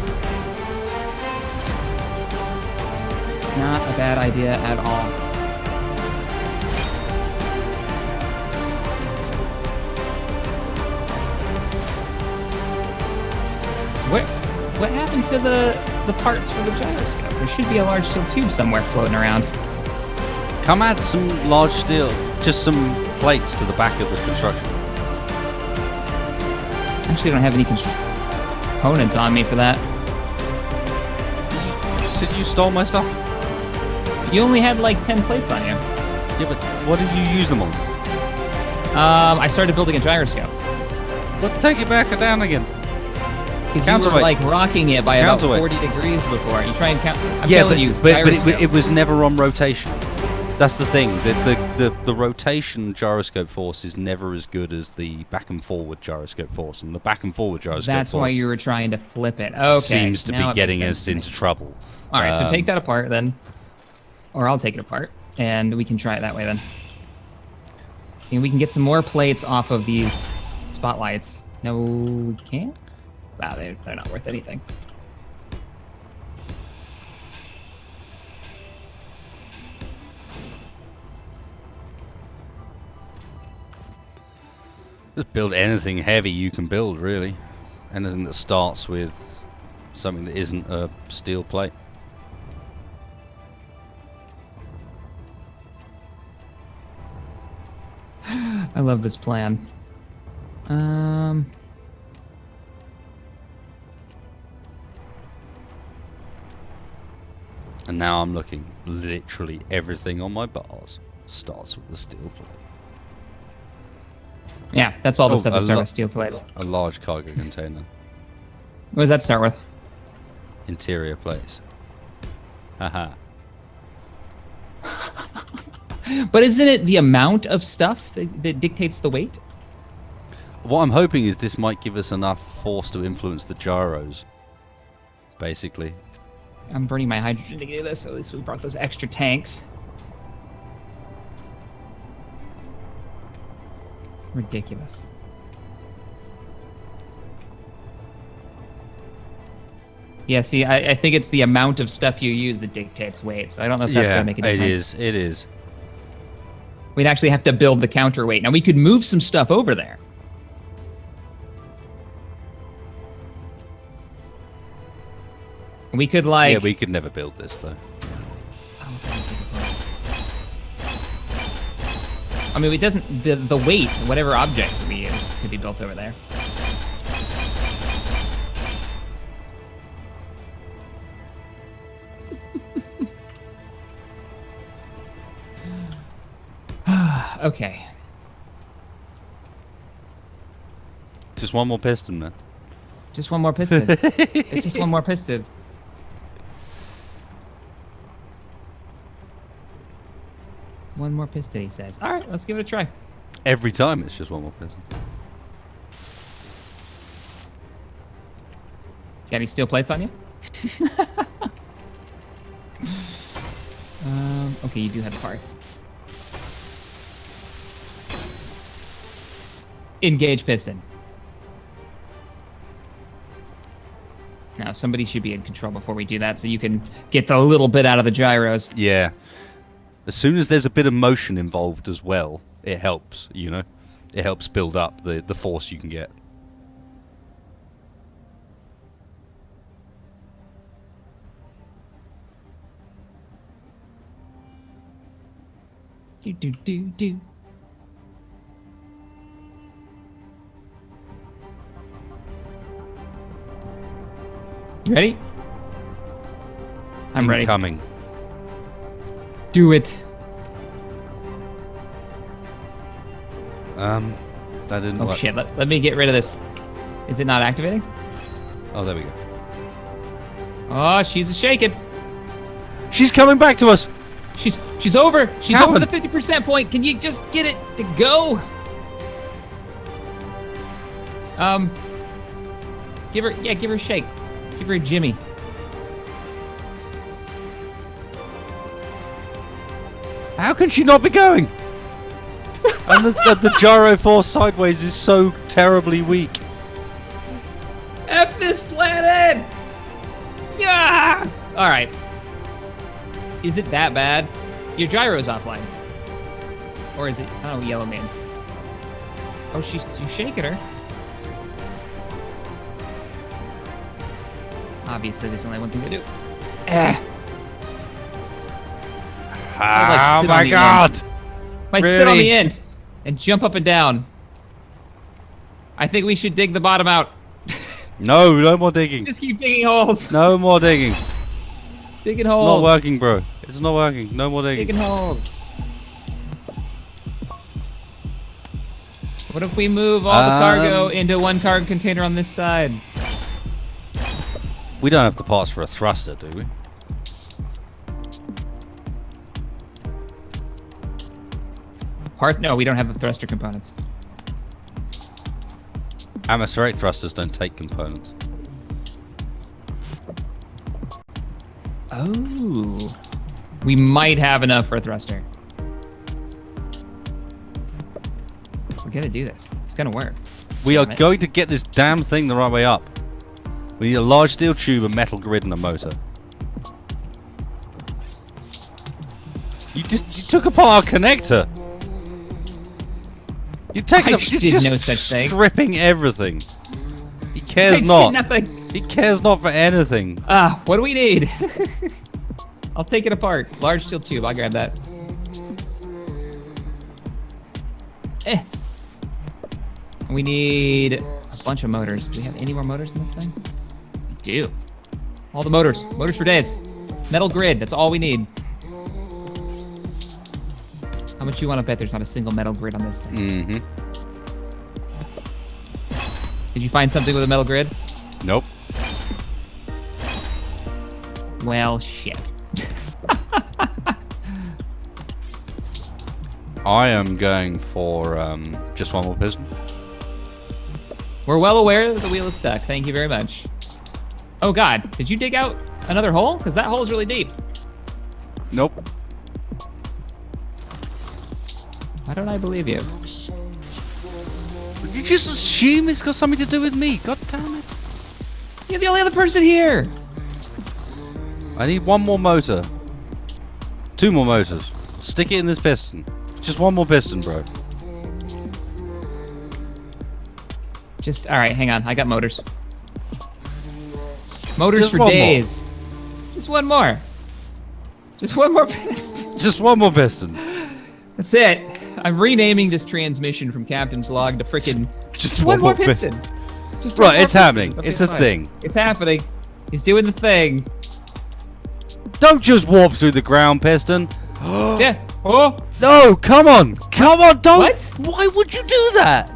Not a bad idea at all. What happened to the parts for the gyroscope? There should be a large steel tube somewhere floating around. Come add some large steel, just some plates to the back of the construction. Actually, I don't have any components on me for that. You said you stole my stuff? You only had like 10 plates on you. Yeah, but what did you use them on? I started building a gyroscope. But take it back and down again. Because you were Counterweight. like rocking it by about Counterweight. 40 degrees before. You try and count. I'm Yeah, telling you, but gyroscope. it was never on rotation. That's the thing. The rotation gyroscope force is never as good as the back and forward gyroscope force, and the back and forward gyroscope That's force why you were trying to flip it. Okay. seems to now be it getting makes us sense to me. into trouble. All right, so take that apart then, or I'll take it apart, and we can try it that way then. And we can get some more plates off of these spotlights. No, we can't. Wow, they're not worth anything. Just build anything heavy you can build, really. Anything that starts with something that isn't a steel plate. I love this plan. And now I'm looking. Literally everything on my bars starts with the steel plate. Yeah, that's all the stuff that a start lo- with steel plates. A large cargo container. What does that start with? Interior plates. Haha. But isn't it the amount of stuff that dictates the weight? What I'm hoping is this might give us enough force to influence the gyros. Basically. I'm burning my hydrogen to do this, so at least we brought those extra tanks. Ridiculous. Yeah, see, I think it's the amount of stuff you use that dictates weight, so I don't know if that's going to make a difference. It is. We'd actually have to build the counterweight. Now, we could move some stuff over there. We could, like... Yeah, we could never build this, though. I mean, it doesn't... The weight, whatever object we use, could be built over there. Okay. Just one more piston, man. Just one more piston. It's just one more piston. One more piston, he says. All right, let's give it a try. Every time it's just one more piston. Got any steel plates on you? Okay, you do have the parts. Engage piston. Now, somebody should be in control before we do that, so you can get the little bit out of the gyros. Yeah. As soon as there's a bit of motion involved as well, it helps, you know? It helps build up the force you can get. Do, do, do, do. You ready? I'm ready. Incoming. Do it. That didn't work. Oh shit, let me get rid of this. Is it not activating? Oh, there we go. Oh, she's shaking. She's coming back to us! She's over. She's over the 50% point. Can you just get it to go? Give her a shake. Give her a Jimmy. How can she not be going? And the gyro force sideways is so terribly weak. F this planet! Yeah! Alright. Is it that bad? Your gyro's offline. Or is it? Oh, yellow means. Oh, you're shaking her. Obviously, there's only one thing to do. Oh my god! I sit on the end and jump up and down. I think we should dig the bottom out. No more digging. Just keep digging holes. No more digging. Digging It's holes. not working, bro. It's not working. No more digging. Digging holes. What if we move all the cargo into one cargo container on this side? We don't have the parts for a thruster, do we? Parts? No, we don't have the thruster components. Atmospheric thrusters don't take components. Oh. We might have enough for a thruster. We're gonna do this. It's gonna work. We are going to get this damn thing the right way up. We need a large steel tube, a metal grid, and a motor. You took apart our connector. You're no such thing. Stripping everything. He cares I did not. nothing. He cares not for anything. What do we need? I'll take it apart. Large steel tube. I'll grab that. We need a bunch of motors. Do we have any more motors in this thing? We do. All the motors. Motors for days. Metal grid. That's all we need. How much you want to bet there's not a single metal grid on this thing? Mm-hmm. Did you find something with a metal grid? Nope. Well, shit. I am going for just one more piston. We're well aware that the wheel is stuck. Thank you very much. Oh god, did you dig out another hole? Because that hole is really deep. Nope. Why don't I believe you? You just assume it's got something to do with me. God damn it. You're the only other person here. I need one more motor. 2 more motors. Stick it in this piston. Just one more piston, bro. All right, hang on. I got motors. Motors Just for one days. Just one more. Just one more piston. Just one more piston. That's it. I'm renaming this transmission from Captain's Log to frickin' Just one more piston. Just one Right, more it's piston. happening. Okay, It's a fine. thing. It's happening. He's doing the thing. Don't just warp through the ground, piston. Yeah. Oh. No, come on. Come on, don't. What? Why would you do that?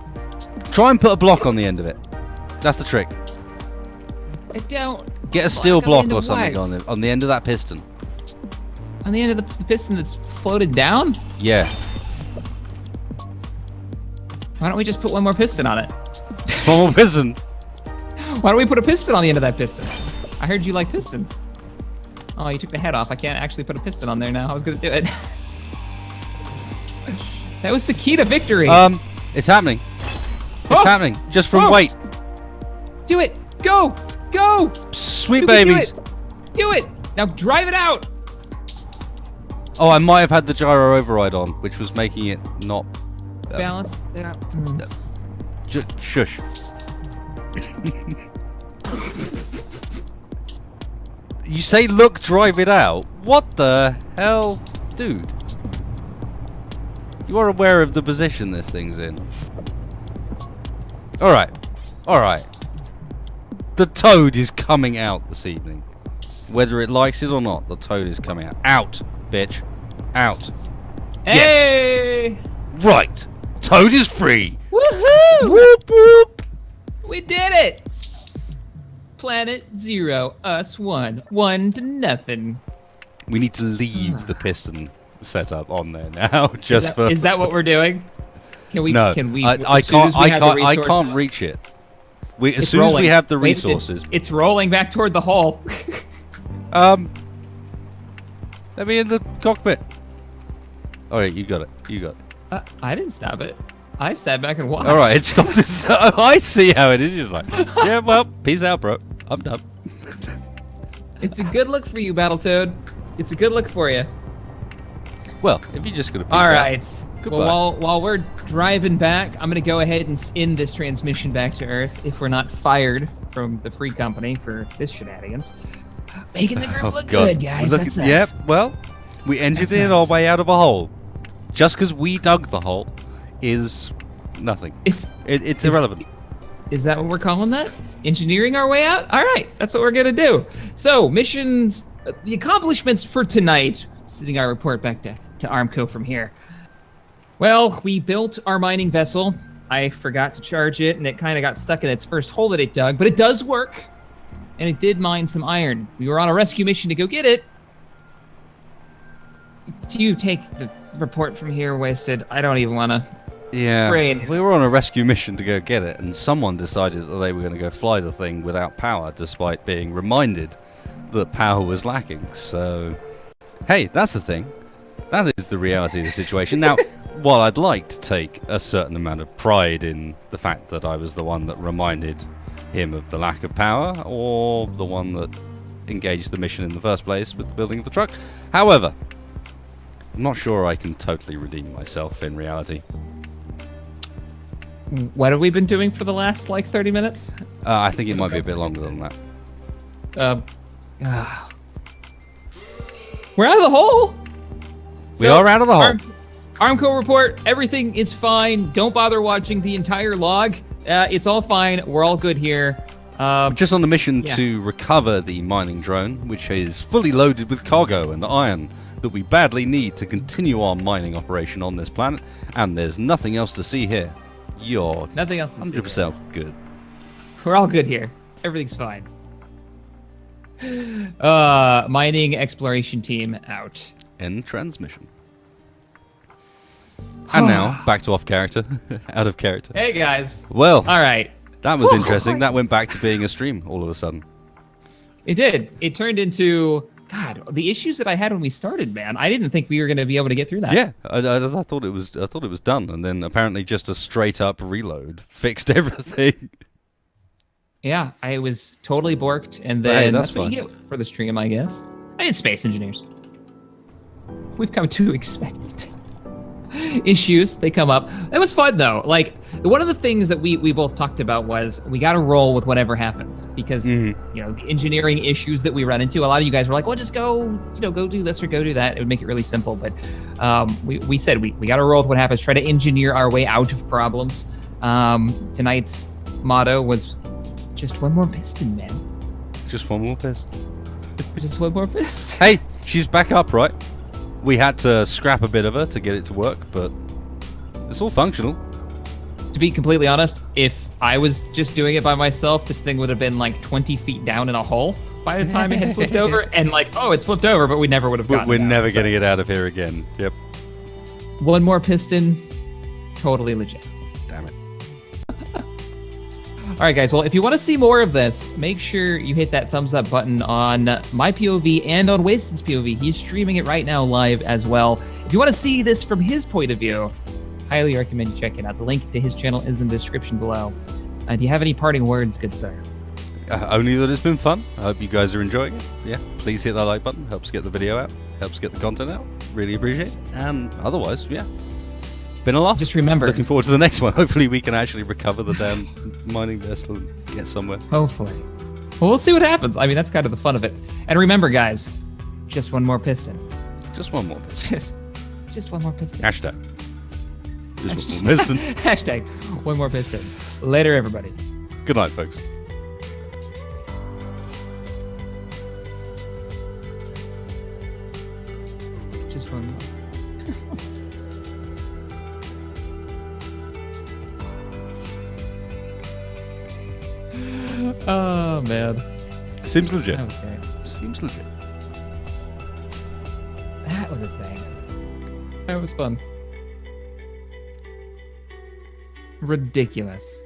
Try and put a block on the end of it. That's the trick. I don't. Get a steel Block on block the or end something of what? on the end of that piston. On the end of the piston that's floated down? Yeah. Why don't we just put one more piston on it? Just one more piston. Why don't we put a piston on the end of that piston? I heard you like pistons. Oh, you took the head off. I can't actually put a piston on there now. I was gonna do it. That was the key to victory. It's happening. It's happening. Just from weight. Do it. Go. Go. Sweet babies. Do it. Now drive it out. Oh, I might have had the gyro override on, which was making it not balanced. Yeah. Shush. You say, look, drive it out. What the hell? Dude. You are aware of the position this thing's in. Alright. Alright. The toad is coming out this evening. Whether it likes it or not, the toad is coming out. Out, bitch. Out. Hey! Yes. Right. Toad is free. Woohoo! Whoop, whoop. We did it! Planet 0, us 1. 1-0. We need to leave the piston setup on there now. Just is that what we're doing? Can we? No, Can we? I can't reach it. As soon as we have the resources. It's rolling back toward the hull. Let me in the cockpit. All right, you got it. You got it. I didn't stop it. I sat back and watched. All right, it stopped. I see how it is. You're just like, yeah, well, peace out, bro. I'm done. It's a good look for you, BattleToad. It's a good look for you. Well, if you're just gonna peace out. All right. Goodbye. Well, while we're driving back, I'm gonna go ahead and end this transmission back to Earth if we're not fired from the free company for this shenanigans. Making the group look good, guys. That's us. Yep. Well, we engineered our way out of a hole. Just because we dug the hole is nothing. It's irrelevant. Is that what we're calling that? Engineering our way out? All right, that's what we're gonna do. So missions, the accomplishments for tonight. Sending our report back to Armco from here. Well, we built our mining vessel. I forgot to charge it, and it kind of got stuck in its first hole that it dug, but it does work. And it did mine some iron. We were on a rescue mission to go get it. Do you take the report from here, Wasted? I don't even want to. Yeah, brain. We were on a rescue mission to go get it, and someone decided that they were going to go fly the thing without power, despite being reminded that power was lacking. So, hey, that's the thing. That is the reality of the situation. Now, while I'd like to take a certain amount of pride in the fact that I was the one that reminded him of the lack of power, or the one that engaged the mission in the first place with the building of the truck, however, I'm not sure I can totally redeem myself in reality. What have we been doing for the last, 30 minutes? I think it might be a bit longer than that. We're out of the hole! We are out of the hole. Armco report, everything is fine. Don't bother watching the entire log. It's all fine. We're all good here. Just on the mission to recover the mining drone, which is fully loaded with cargo and iron that we badly need to continue our mining operation on this planet, and there's nothing else to see here. You're nothing else to 100% good. We're all good here. Everything's fine. Mining exploration team out. End transmission. And now, back to off character. Out of character. Hey, guys. Well, all right. That was interesting. That went back to being a stream all of a sudden. It did. It turned into, God, the issues that I had when we started, man. I didn't think we were going to be able to get through that. Yeah, I thought it was done, and then apparently just a straight up reload fixed everything. Yeah, I was totally borked, and then hey, that's what you get for the stream, I guess. I did Space Engineers. We've come to expect it. Issues, they come up. It was fun though. One of the things that we both talked about was we got to roll with whatever happens, because the engineering issues that we run into, a lot of you guys were like, well, just go do this or go do that. It would make it really simple. But we said we got to roll with what happens, try to engineer our way out of problems. Tonight's motto was just one more piston, man. Just one more piston. Just one more piston. Hey, she's back up, right? We had to scrap a bit of her to get it to work, but it's all functional. To be completely honest, if I was just doing it by myself, this thing would have been 20 feet down in a hole by the time it had flipped over. And it's flipped over, but we never would have gotten it. We're never getting it out of here again. Yep. One more piston, totally legit. Damn it. All right, guys. Well, if you want to see more of this, make sure you hit that thumbs up button on my POV and on Waston's POV. He's streaming it right now live as well. If you want to see this from his point of view, highly recommend you check it out. The link to his channel is in the description below. Do you have any parting words, good sir? Only that it's been fun. I hope you guys are enjoying it. Yeah, please hit that like button. Helps get the video out. Helps get the content out. Really appreciate it. And otherwise, yeah. Been a lot. Just remember. Looking forward to the next one. Hopefully we can actually recover the damn mining vessel and get somewhere. Hopefully. Well, we'll see what happens. I mean, that's kind of the fun of it. And remember, guys, just one more piston. Just one more piston. Just one more piston. Hashtag. Just one more piston. Hashtag one more piston. Later, everybody. Good night, folks. Just one more. Oh, man. Seems legit. Okay. Seems legit. That was a thing. That was fun. Ridiculous.